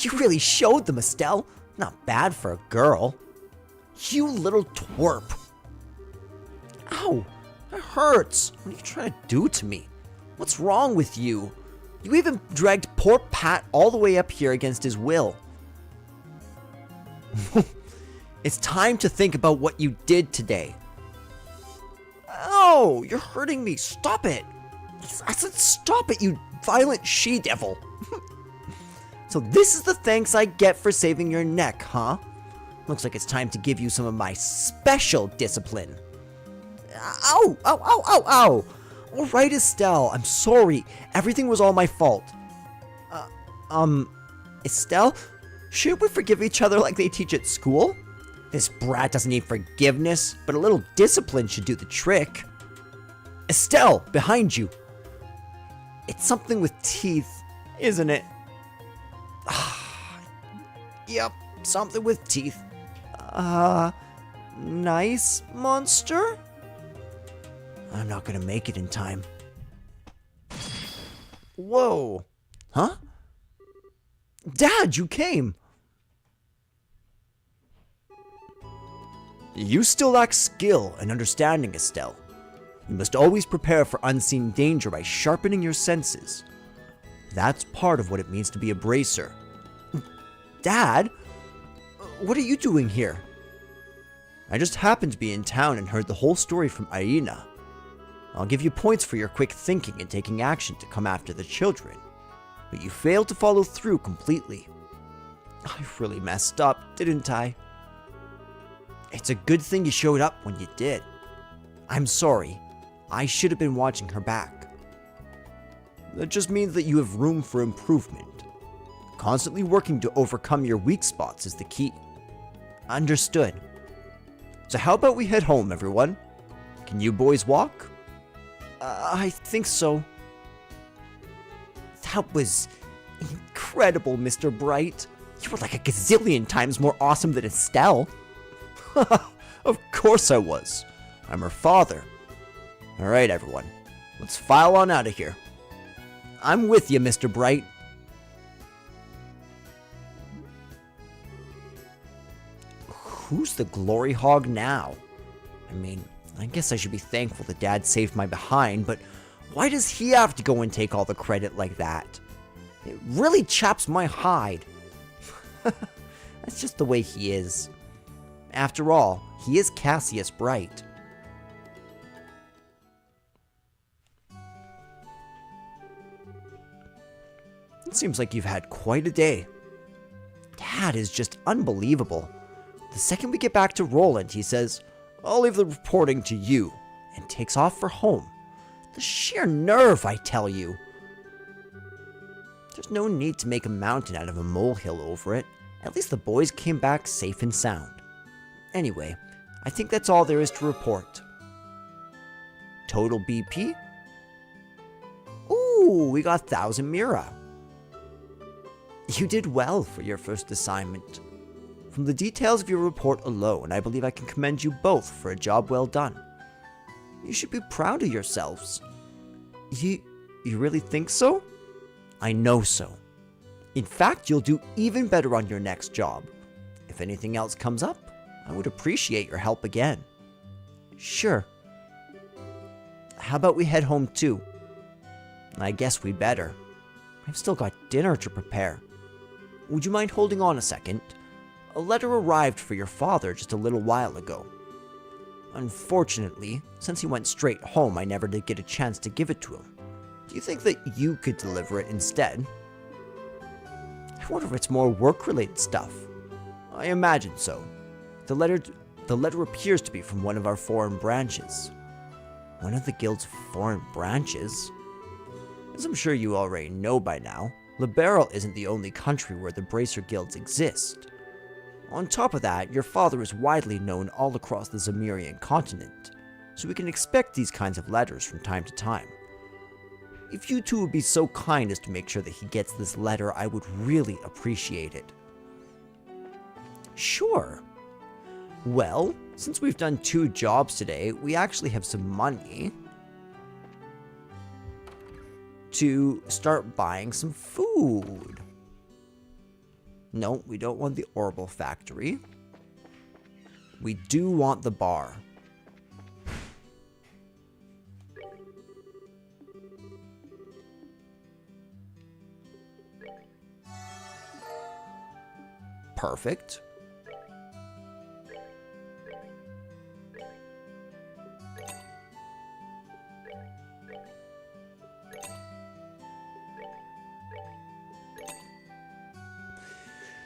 You really showed them, Estelle. Not bad for a girl. You little twerp. Ow, that hurts. What are you trying to do to me? What's wrong with you? You even dragged poor Pat all the way up here against his will. It's time to think about what you did today. Oh, you're hurting me. Stop it. I said stop it, you violent she-devil. So this is the thanks I get for saving your neck, huh? Looks like it's time to give you some of my special discipline. Ow! Ow, ow, ow, ow! Alright, Estelle, I'm sorry. Everything was all my fault. Estelle? Shouldn't we forgive each other like they teach at school? This brat doesn't need forgiveness, but a little discipline should do the trick. Estelle, behind you. It's something with teeth, isn't it? Yep, something with teeth. Nice monster? I'm not gonna make it in time. Whoa. Huh? Dad, you came! You still lack skill and understanding, Estelle. You must always prepare for unseen danger by sharpening your senses. That's part of what it means to be a bracer. Dad? What are you doing here? I just happened to be in town and heard the whole story from Aina. I'll give you points for your quick thinking and taking action to come after the children, but you failed to follow through completely. I really messed up, didn't I? It's a good thing you showed up when you did. I'm sorry. I should have been watching her back. That just means that you have room for improvement. Constantly working to overcome your weak spots is the key. Understood. So how about we head home, everyone? Can you boys walk? I think so. That was incredible, Mr. Bright. You were like a gazillion times more awesome than Estelle. Of course I was. I'm her father. Alright, everyone. Let's file on out of here. I'm with you, Mr. Bright. Who's the glory hog now? I mean, I guess I should be thankful that Dad saved my behind, but why does he have to go and take all the credit like that? It really chaps my hide. That's just the way he is. After all, he is Cassius Bright. It seems like you've had quite a day. Dad is just unbelievable. The second we get back to Roland, he says, I'll leave the reporting to you, and takes off for home. The sheer nerve, I tell you. There's no need to make a mountain out of a molehill over it. At least the boys came back safe and sound. Anyway, I think that's all there is to report. Total BP? Ooh, we got 1,000 Mira. You did well for your first assignment. From the details of your report alone, I believe I can commend you both for a job well done. You should be proud of yourselves. You really think so? I know so. In fact, you'll do even better on your next job. If anything else comes up, I would appreciate your help again. Sure. How about we head home too? I guess we better. I've still got dinner to prepare. Would you mind holding on a second? A letter arrived for your father just a little while ago. Unfortunately, since he went straight home, I never did get a chance to give it to him. Do you think that you could deliver it instead? I wonder if it's more work-related stuff. I imagine so. The letter appears to be from one of our foreign branches. One of the guild's foreign branches? As I'm sure you already know by now, Liberal isn't the only country where the Bracer Guilds exist. On top of that, your father is widely known all across the Zemirian continent, so we can expect these kinds of letters from time to time. If you two would be so kind as to make sure that he gets this letter, I would really appreciate it. Sure. Well, since we've done 2 jobs today, we actually have some money to start buying some food. No, we don't want the Orbital Factory. We do want the bar. Perfect.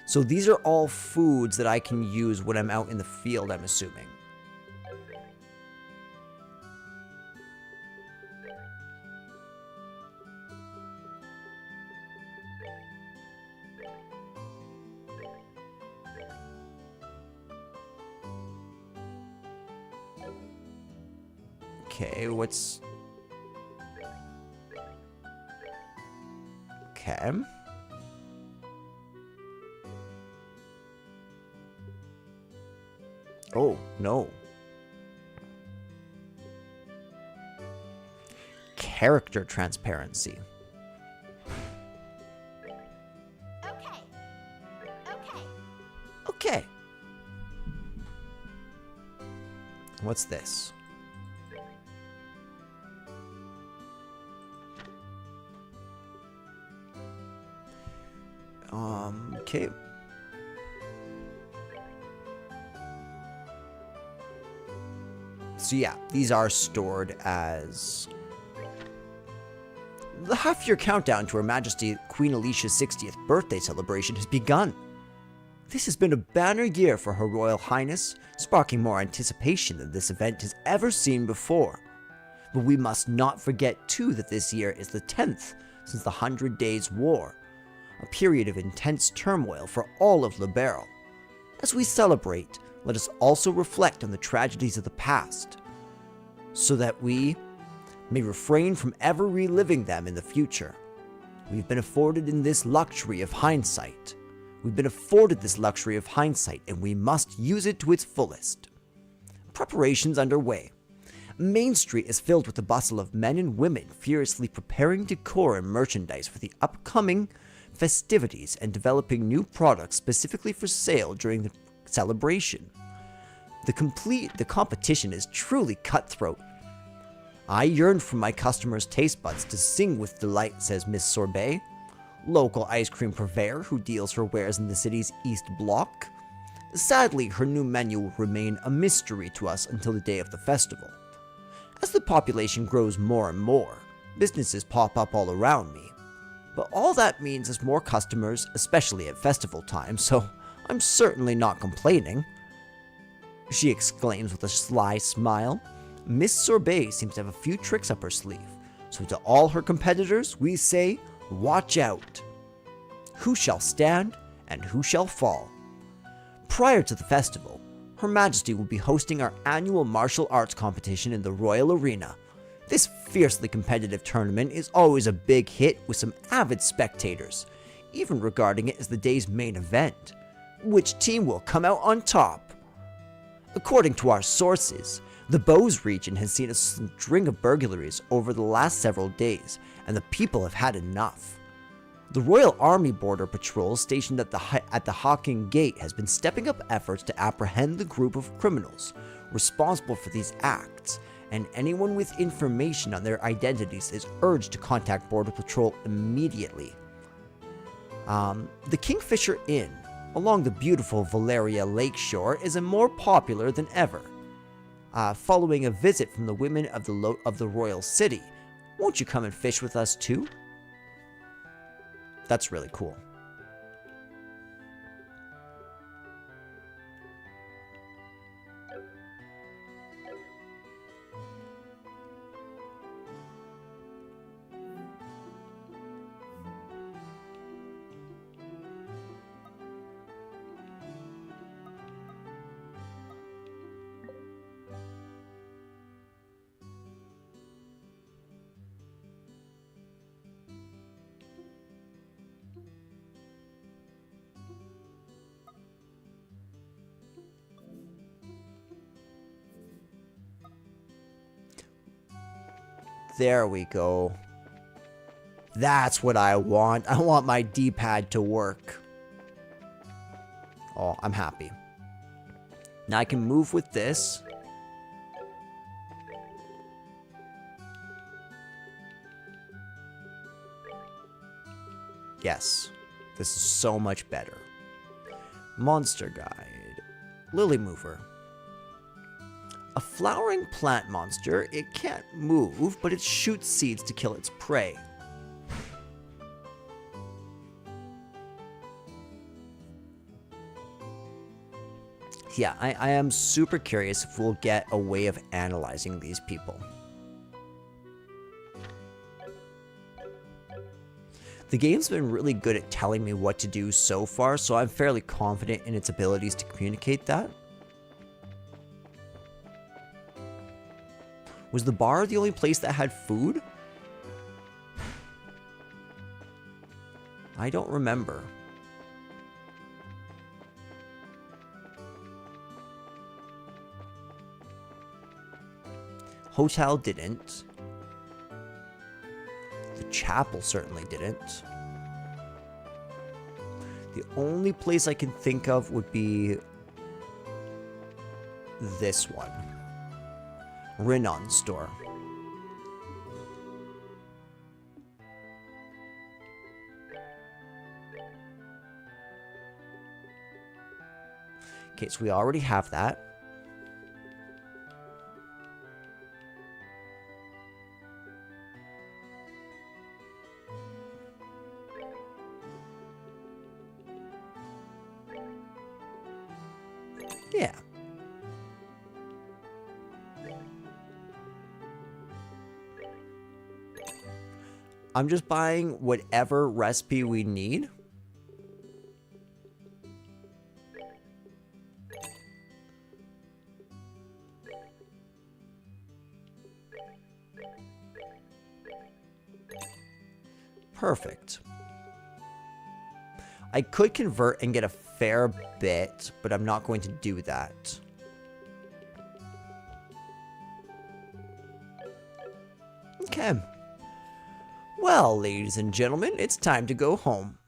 So these are all foods that I can use when I'm out in the field, I'm assuming. Okay, what's... Okay. Oh, no. Character transparency. Okay. Okay. Okay. What's this? Okay. So yeah, these are stored as... The half-year countdown to Her Majesty Queen Alicia's 60th birthday celebration has begun. This has been a banner year for Her Royal Highness, sparking more anticipation than this event has ever seen before. But we must not forget too that this year is the 10th since the 100 Days War, a period of intense turmoil for all of Liberl. As we celebrate, let us also reflect on the tragedies of the past, so that we may refrain from ever reliving them in the future. We've been afforded this luxury of hindsight, and we must use it to its fullest. Preparations underway. Main Street is filled with the bustle of men and women furiously preparing decor and merchandise for the upcoming festivities and developing new products specifically for sale during the celebration. The competition is truly cutthroat. I yearn for my customers' taste buds to sing with delight, says Miss Sorbet, local ice cream purveyor who deals her wares in the city's East Block. Sadly, her new menu will remain a mystery to us until the day of the festival. As the population grows more and more, businesses pop up all around me. But all that means is more customers, especially at festival time, so I'm certainly not complaining. She exclaims with a sly smile. Miss Sorbet seems to have a few tricks up her sleeve, so to all her competitors we say, watch out. Who shall stand and who shall fall? Prior to the festival, Her Majesty will be hosting our annual martial arts competition in the Royal Arena. This fiercely competitive tournament is always a big hit with some avid spectators, even regarding it as the day's main event. Which team will come out on top? According to our sources, the Bose region has seen a string of burglaries over the last several days, and the people have had enough. The Royal Army Border Patrol stationed at the Hawking Gate has been stepping up efforts to apprehend the group of criminals responsible for these acts, and anyone with information on their identities is urged to contact Border Patrol immediately. The Kingfisher Inn along the beautiful Valeria Lakeshore is more popular than ever. Following a visit from the women of the Royal City, won't you come and fish with us too? That's really cool. There we go. That's what I want. I want my D-pad to work. Oh, I'm happy. Now I can move with this. Yes, this is so much better. Monster Guide. Lily Mover. A flowering plant monster, it can't move, but it shoots seeds to kill its prey. Yeah, I am super curious if we'll get a way of analyzing these people. The game's been really good at telling me what to do so far, so I'm fairly confident in its abilities to communicate that. Was the bar the only place that had food? I don't remember. Hotel didn't. The chapel certainly didn't. The only place I can think of would be this one. Renon's store. Okay, so we already have that. Yeah. I'm just buying whatever recipe we need. Perfect. I could convert and get a fair bit, but I'm not going to do that. Okay. Well, ladies and gentlemen, it's time to go home.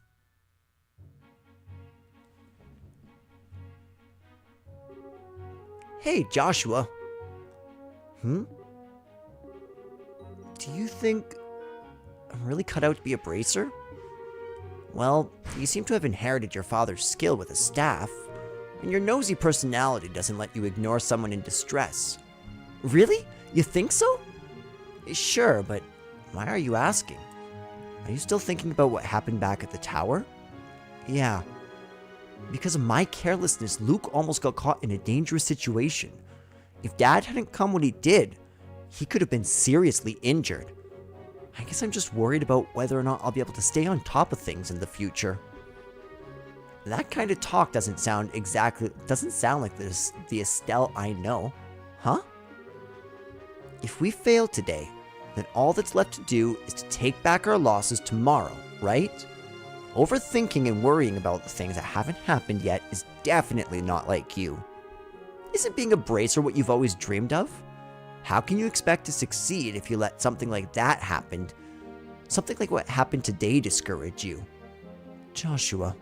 Hey, Joshua. Do you think I'm really cut out to be a bracer? Well, you seem to have inherited your father's skill with a staff, and your nosy personality doesn't let you ignore someone in distress. Really? You think so? Sure, but why are you asking? Are you still thinking about what happened back at the tower? Yeah. Because of my carelessness, Luke almost got caught in a dangerous situation. If Dad hadn't come when he did, he could have been seriously injured. I guess I'm just worried about whether or not I'll be able to stay on top of things in the future. That kind of talk doesn't sound like the Estelle I know. Huh? If we fail today, then all that's left to do is to take back our losses tomorrow, right? Overthinking and worrying about the things that haven't happened yet is definitely not like you. Isn't being a bracer what you've always dreamed of? How can you expect to succeed if you let something like that happen? Something like what happened today discourage you? Joshua.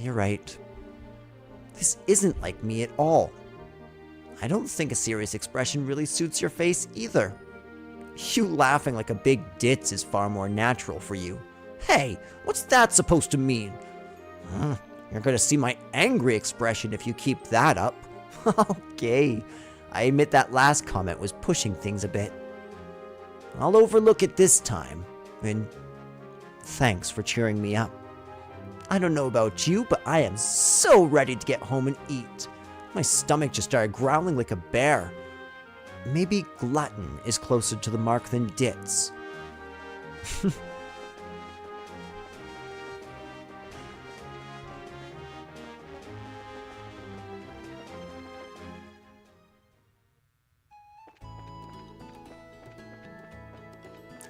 You're right. This isn't like me at all. I don't think a serious expression really suits your face either. You laughing like a big ditz is far more natural for you. Hey, what's that supposed to mean? You're gonna see my angry expression if you keep that up. Okay, I admit that last comment was pushing things a bit. I'll overlook it this time, and thanks for cheering me up. I don't know about you, but I am so ready to get home and eat. My stomach just started growling like a bear. Maybe glutton is closer to the mark than ditz.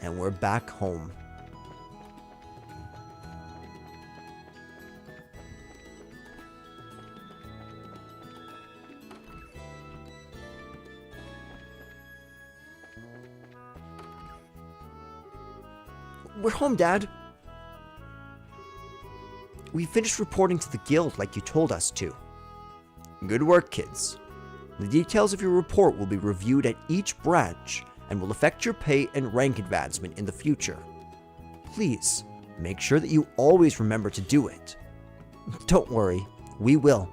And we're back home. We're home, Dad. We finished reporting to the guild like you told us to. Good work, kids. The details of your report will be reviewed at each branch and will affect your pay and rank advancement in the future. Please, make sure that you always remember to do it. Don't worry, we will.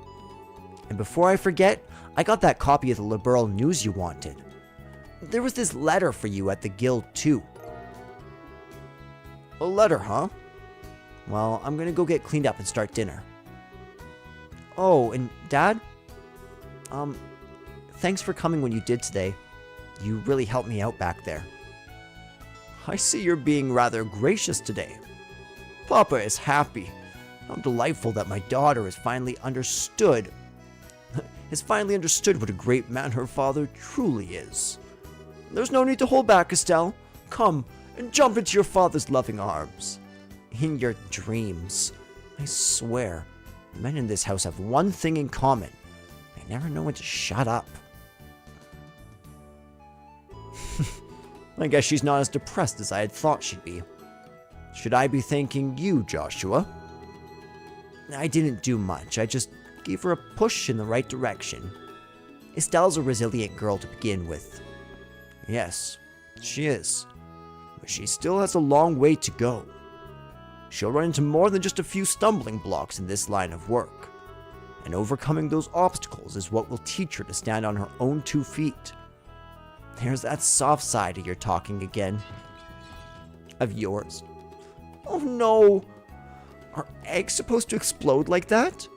And before I forget, I got that copy of the Liberal News you wanted. There was this letter for you at the guild too. A letter, huh? Well, I'm gonna go get cleaned up and start dinner. Oh, and Dad? Thanks for coming when you did today. You really helped me out back there. I see you're being rather gracious today. Papa is happy. How delightful that my daughter has finally understood what a great man her father truly is. There's no need to hold back, Estelle. Come and jump into your father's loving arms. In your dreams. I swear, men in this house have one thing in common. They never know when to shut up. I guess she's not as depressed as I had thought she'd be. Should I be thanking you, Joshua? I didn't do much. I just gave her a push in the right direction. Estelle's a resilient girl to begin with. Yes, she is. But she still has a long way to go. She'll run into more than just a few stumbling blocks in this line of work. And overcoming those obstacles is what will teach her to stand on her own 2 feet. There's that soft side of your talking again. Of yours. Oh no! Are eggs supposed to explode like that?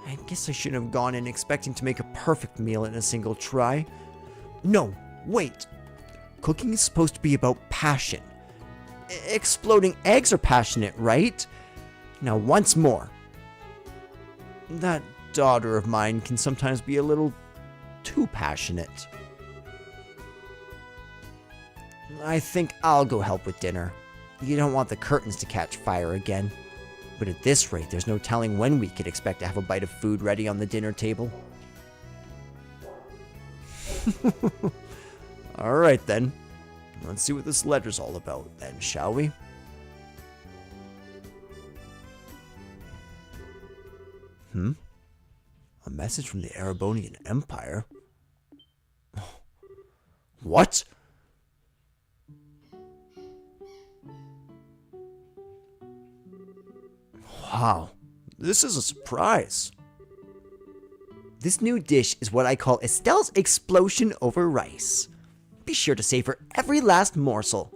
I guess I shouldn't have gone in expecting to make a perfect meal in a single try. No, wait. Cooking is supposed to be about passion. Exploding eggs are passionate, right? Now once more. That daughter of mine can sometimes be a little too passionate. I think I'll go help with dinner. You don't want the curtains to catch fire again. But at this rate, there's no telling when we could expect to have a bite of food ready on the dinner table. Alright then. Let's see what this letter's all about then, shall we? A message from the Erebonian Empire? What? Wow, this is a surprise. This new dish is what I call Estelle's explosion over rice. Be sure to savor every last morsel.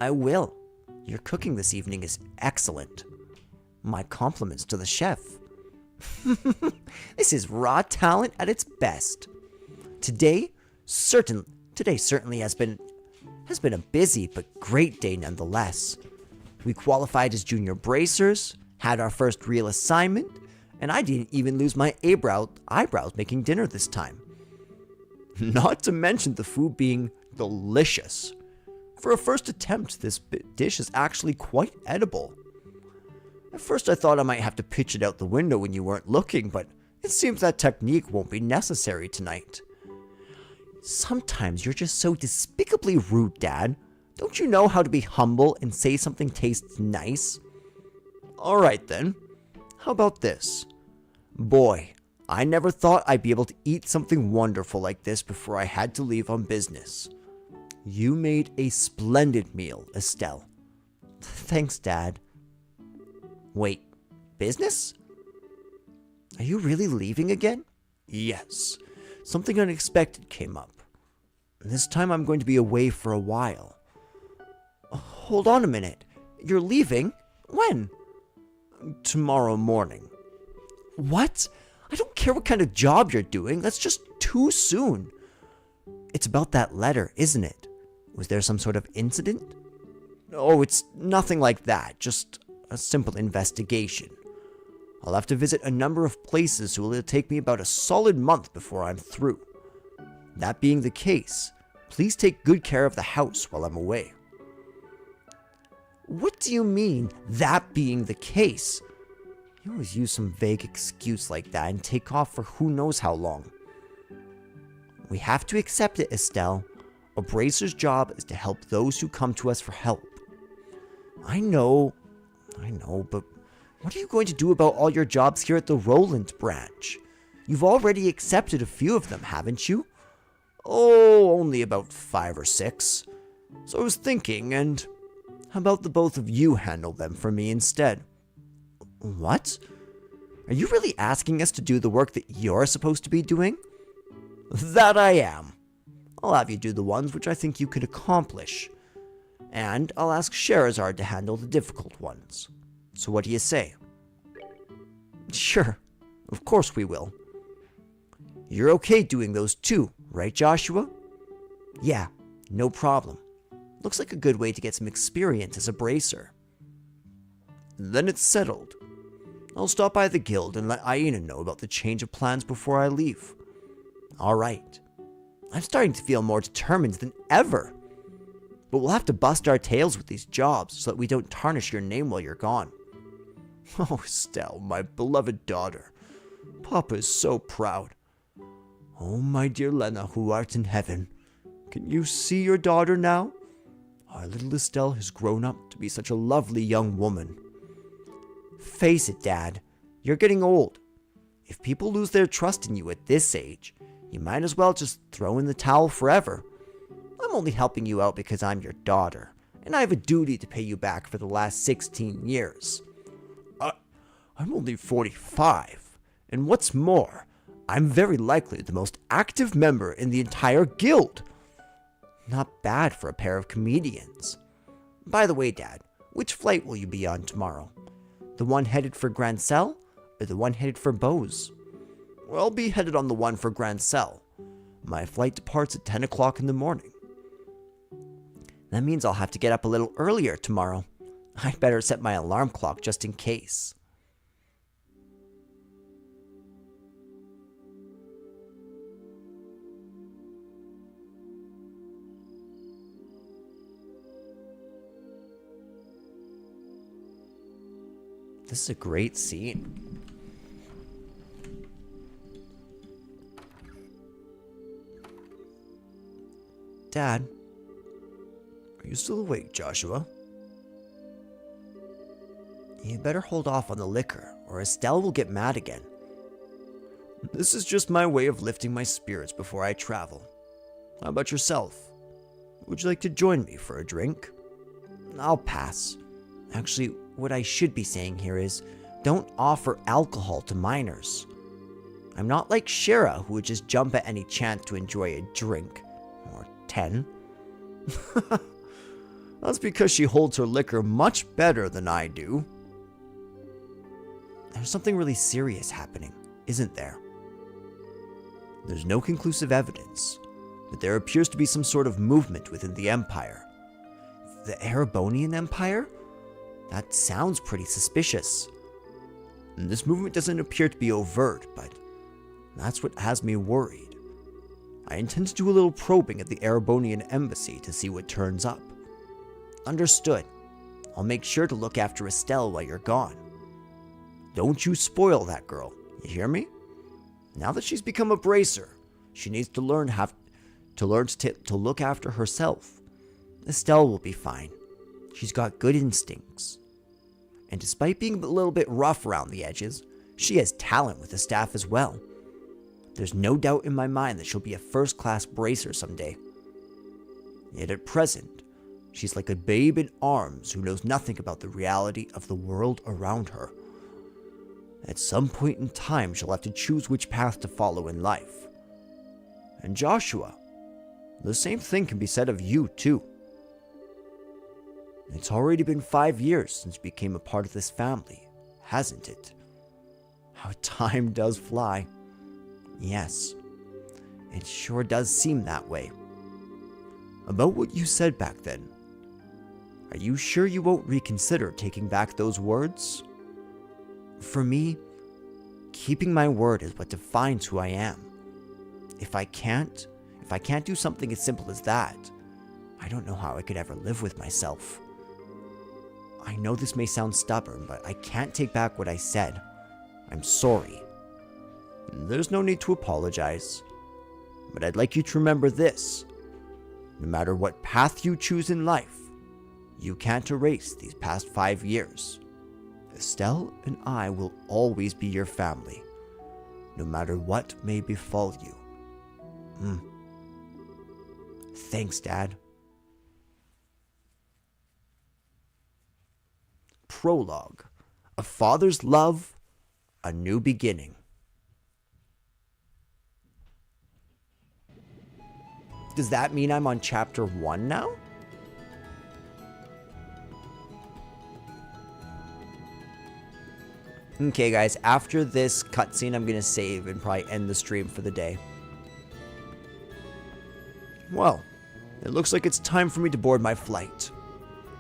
I will. Your cooking this evening is excellent. My compliments to the chef. This is raw talent at its best. Today certainly has been a busy but great day nonetheless. We qualified as junior bracers, had our first real assignment, and I didn't even lose my eyebrows making dinner this time. Not to mention the food being delicious. For a first attempt, this dish is actually quite edible. At first I thought I might have to pitch it out the window when you weren't looking, but it seems that technique won't be necessary tonight. Sometimes you're just so despicably rude, Dad. Don't you know how to be humble and say something tastes nice? Alright then. How about this? Boy, I never thought I'd be able to eat something wonderful like this before I had to leave on business. You made a splendid meal, Estelle. Thanks, Dad. Wait, business? Are you really leaving again? Yes. Something unexpected came up. This time I'm going to be away for a while. Hold on a minute. You're leaving? When? Tomorrow morning. What? I don't care what kind of job you're doing. That's just too soon. It's about that letter, isn't it? Was there some sort of incident? Oh, it's nothing like that. Just a simple investigation. I'll have to visit a number of places, so it'll take me about a solid month before I'm through. That being the case, please take good care of the house while I'm away. What do you mean, that being the case? You always use some vague excuse like that and take off for who knows how long. We have to accept it, Estelle. A bracer's job is to help those who come to us for help. I know, but what are you going to do about all your jobs here at the Roland branch? You've already accepted a few of them, haven't you? Oh, only about 5 or 6. So I was thinking, and how about the both of you handle them for me instead? What? Are you really asking us to do the work that you're supposed to be doing? That I am. I'll have you do the ones which I think you could accomplish. And I'll ask Sherazard to handle the difficult ones. So what do you say? Sure, of course we will. You're okay doing those too, right, Joshua? Yeah, no problem. Looks like a good way to get some experience as a bracer. Then it's settled. I'll stop by the guild and let Aina know about the change of plans before I leave. Alright. I'm starting to feel more determined than ever. But we'll have to bust our tails with these jobs so that we don't tarnish your name while you're gone. Oh, Estelle, my beloved daughter. Papa is so proud. Oh, my dear Lena, who art in heaven, Can you see your daughter now? Our little Estelle has grown up to be such a lovely young woman. Face it, Dad, you're getting old. If people lose their trust in you at this age, you might as well just throw in the towel forever. I'm only helping you out because I'm your daughter, and I have a duty to pay you back for the last 16 years. I'm only 45, and what's more, I'm very likely the most active member in the entire guild. Not bad for a pair of comedians. By the way, Dad, which flight will you be on tomorrow? The one headed for Grancel, or the one headed for Bose? Well, I'll be headed on the one for Grancel. My flight departs at 10 o'clock in the morning. That means I'll have to get up a little earlier tomorrow. I'd better set my alarm clock just in case. This is a great scene. Dad, are you still awake, Joshua? You better hold off on the liquor, or Estelle will get mad again. This is just my way of lifting my spirits before I travel. How about yourself? Would you like to join me for a drink? I'll pass. Actually, what I should be saying here is, don't offer alcohol to minors. I'm not like Shara, who would just jump at any chance to enjoy a drink. Or 10. That's because she holds her liquor much better than I do. There's something really serious happening, isn't there? There's no conclusive evidence, but there appears to be some sort of movement within the Empire. The Erebonian Empire? That sounds pretty suspicious. And this movement doesn't appear to be overt, but that's what has me worried. I intend to do a little probing at the Erebonian embassy to see what turns up. Understood. I'll make sure to look after Estelle while you're gone. Don't you spoil that girl, you hear me? Now that she's become a bracer, she needs to learn to look after herself. Estelle will be fine. She's got good instincts. And despite being a little bit rough around the edges, she has talent with the staff as well. There's no doubt in my mind that she'll be a first-class bracer someday. Yet at present, she's like a babe in arms who knows nothing about the reality of the world around her. At some point in time, she'll have to choose which path to follow in life. And Joshua, the same thing can be said of you too. It's already been 5 years since you became a part of this family, hasn't it? How time does fly. Yes, it sure does seem that way. About what you said back then, are you sure you won't reconsider taking back those words? For me, keeping my word is what defines who I am. If I can't do something as simple as that, I don't know how I could ever live with myself. I know this may sound stubborn, but I can't take back what I said. I'm sorry. There's no need to apologize. But I'd like you to remember this. No matter what path you choose in life, you can't erase these past 5 years. Estelle and I will always be your family, no matter what may befall you. Thanks, Dad. Prologue. A father's love, a new beginning. Does that mean I'm on chapter 1 now? Okay, guys, after this cutscene, I'm going to save and probably end the stream for the day. Well, it looks like it's time for me to board my flight.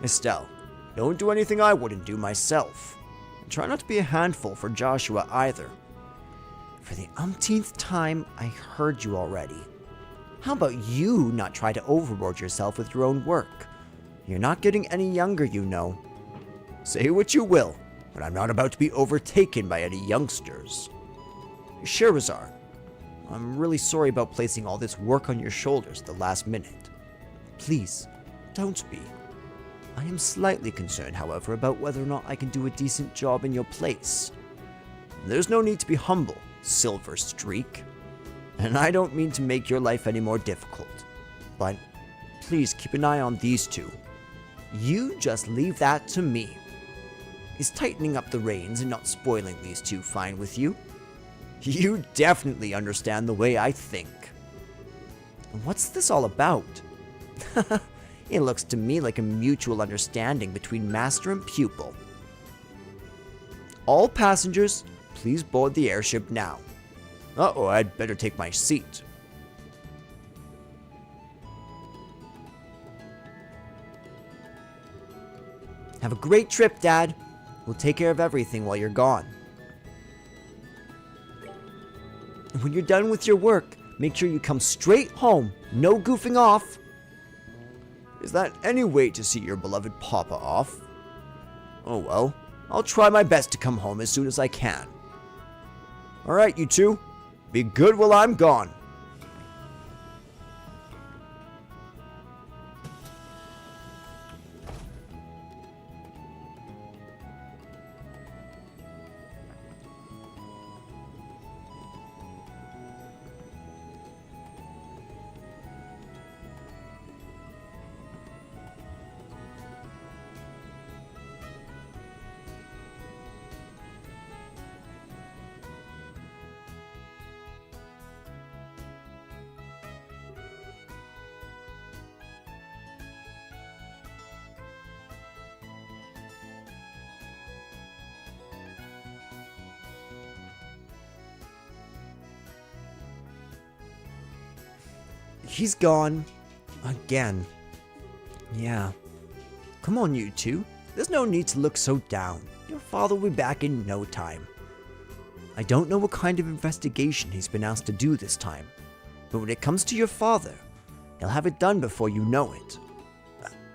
Estelle, don't do anything I wouldn't do myself. And try not to be a handful for Joshua either. For the umpteenth time, I heard you already. How about you not try to overboard yourself with your own work? You're not getting any younger, you know. Say what you will, but I'm not about to be overtaken by any youngsters. Scheherazade, I'm really sorry about placing all this work on your shoulders at the last minute. Please, don't be. I am slightly concerned, however, about whether or not I can do a decent job in your place. There's no need to be humble, Silver Streak. And I don't mean to make your life any more difficult. But please keep an eye on these two. You just leave that to me. Is tightening up the reins and not spoiling these two fine with you? You definitely understand the way I think. What's this all about? It looks to me like a mutual understanding between master and pupil. All passengers, please board the airship now. Uh-oh, I'd better take my seat. Have a great trip, Dad. We'll take care of everything while you're gone. And when you're done with your work, make sure you come straight home. No goofing off. Is that any way to see your beloved Papa off? Oh well, I'll try my best to come home as soon as I can. Alright, you two. Be good while I'm gone. He's gone. Again. Yeah. Come on, you two. There's no need to look so down. Your father will be back in no time. I don't know what kind of investigation he's been asked to do this time, but when it comes to your father, he'll have it done before you know it.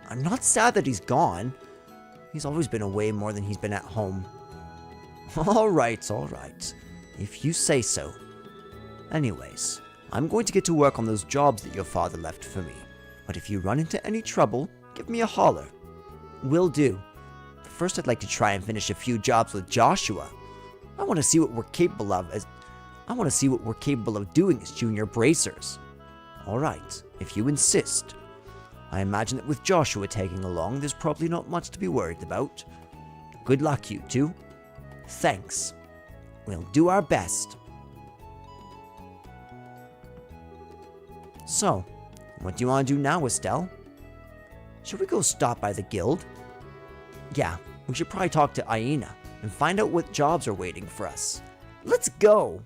I'm not sad that he's gone. He's always been away more than he's been at home. All right. If you say so. Anyways, I'm going to get to work on those jobs that your father left for me. But if you run into any trouble, give me a holler. Will do. First, I'd like to try and finish a few jobs with Joshua. I want to see what we're capable of doing as junior bracers. All right, if you insist. I imagine that with Joshua tagging along, there's probably not much to be worried about. Good luck, you two. Thanks. We'll do our best. So, what do you want to do now, Estelle? Should we go stop by the guild? Yeah, we should probably talk to Aina and find out what jobs are waiting for us. Let's go!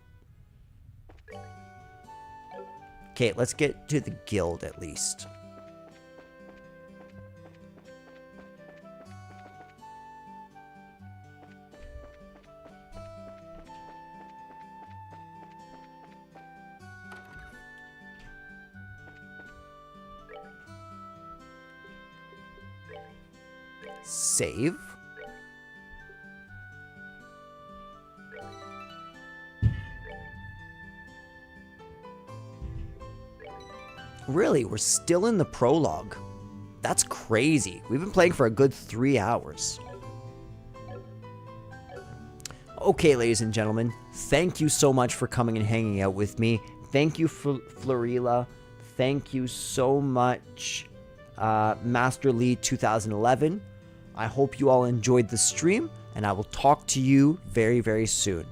Okay, let's get to the guild at least. Save. Really, we're still in the prologue. That's crazy. We've been playing for a good 3 hours. Okay, ladies and gentlemen, thank you so much for coming and hanging out with me. Thank you, Florila. Thank you so much, Master Lee 2011. I hope you all enjoyed the stream, and I will talk to you very, very soon.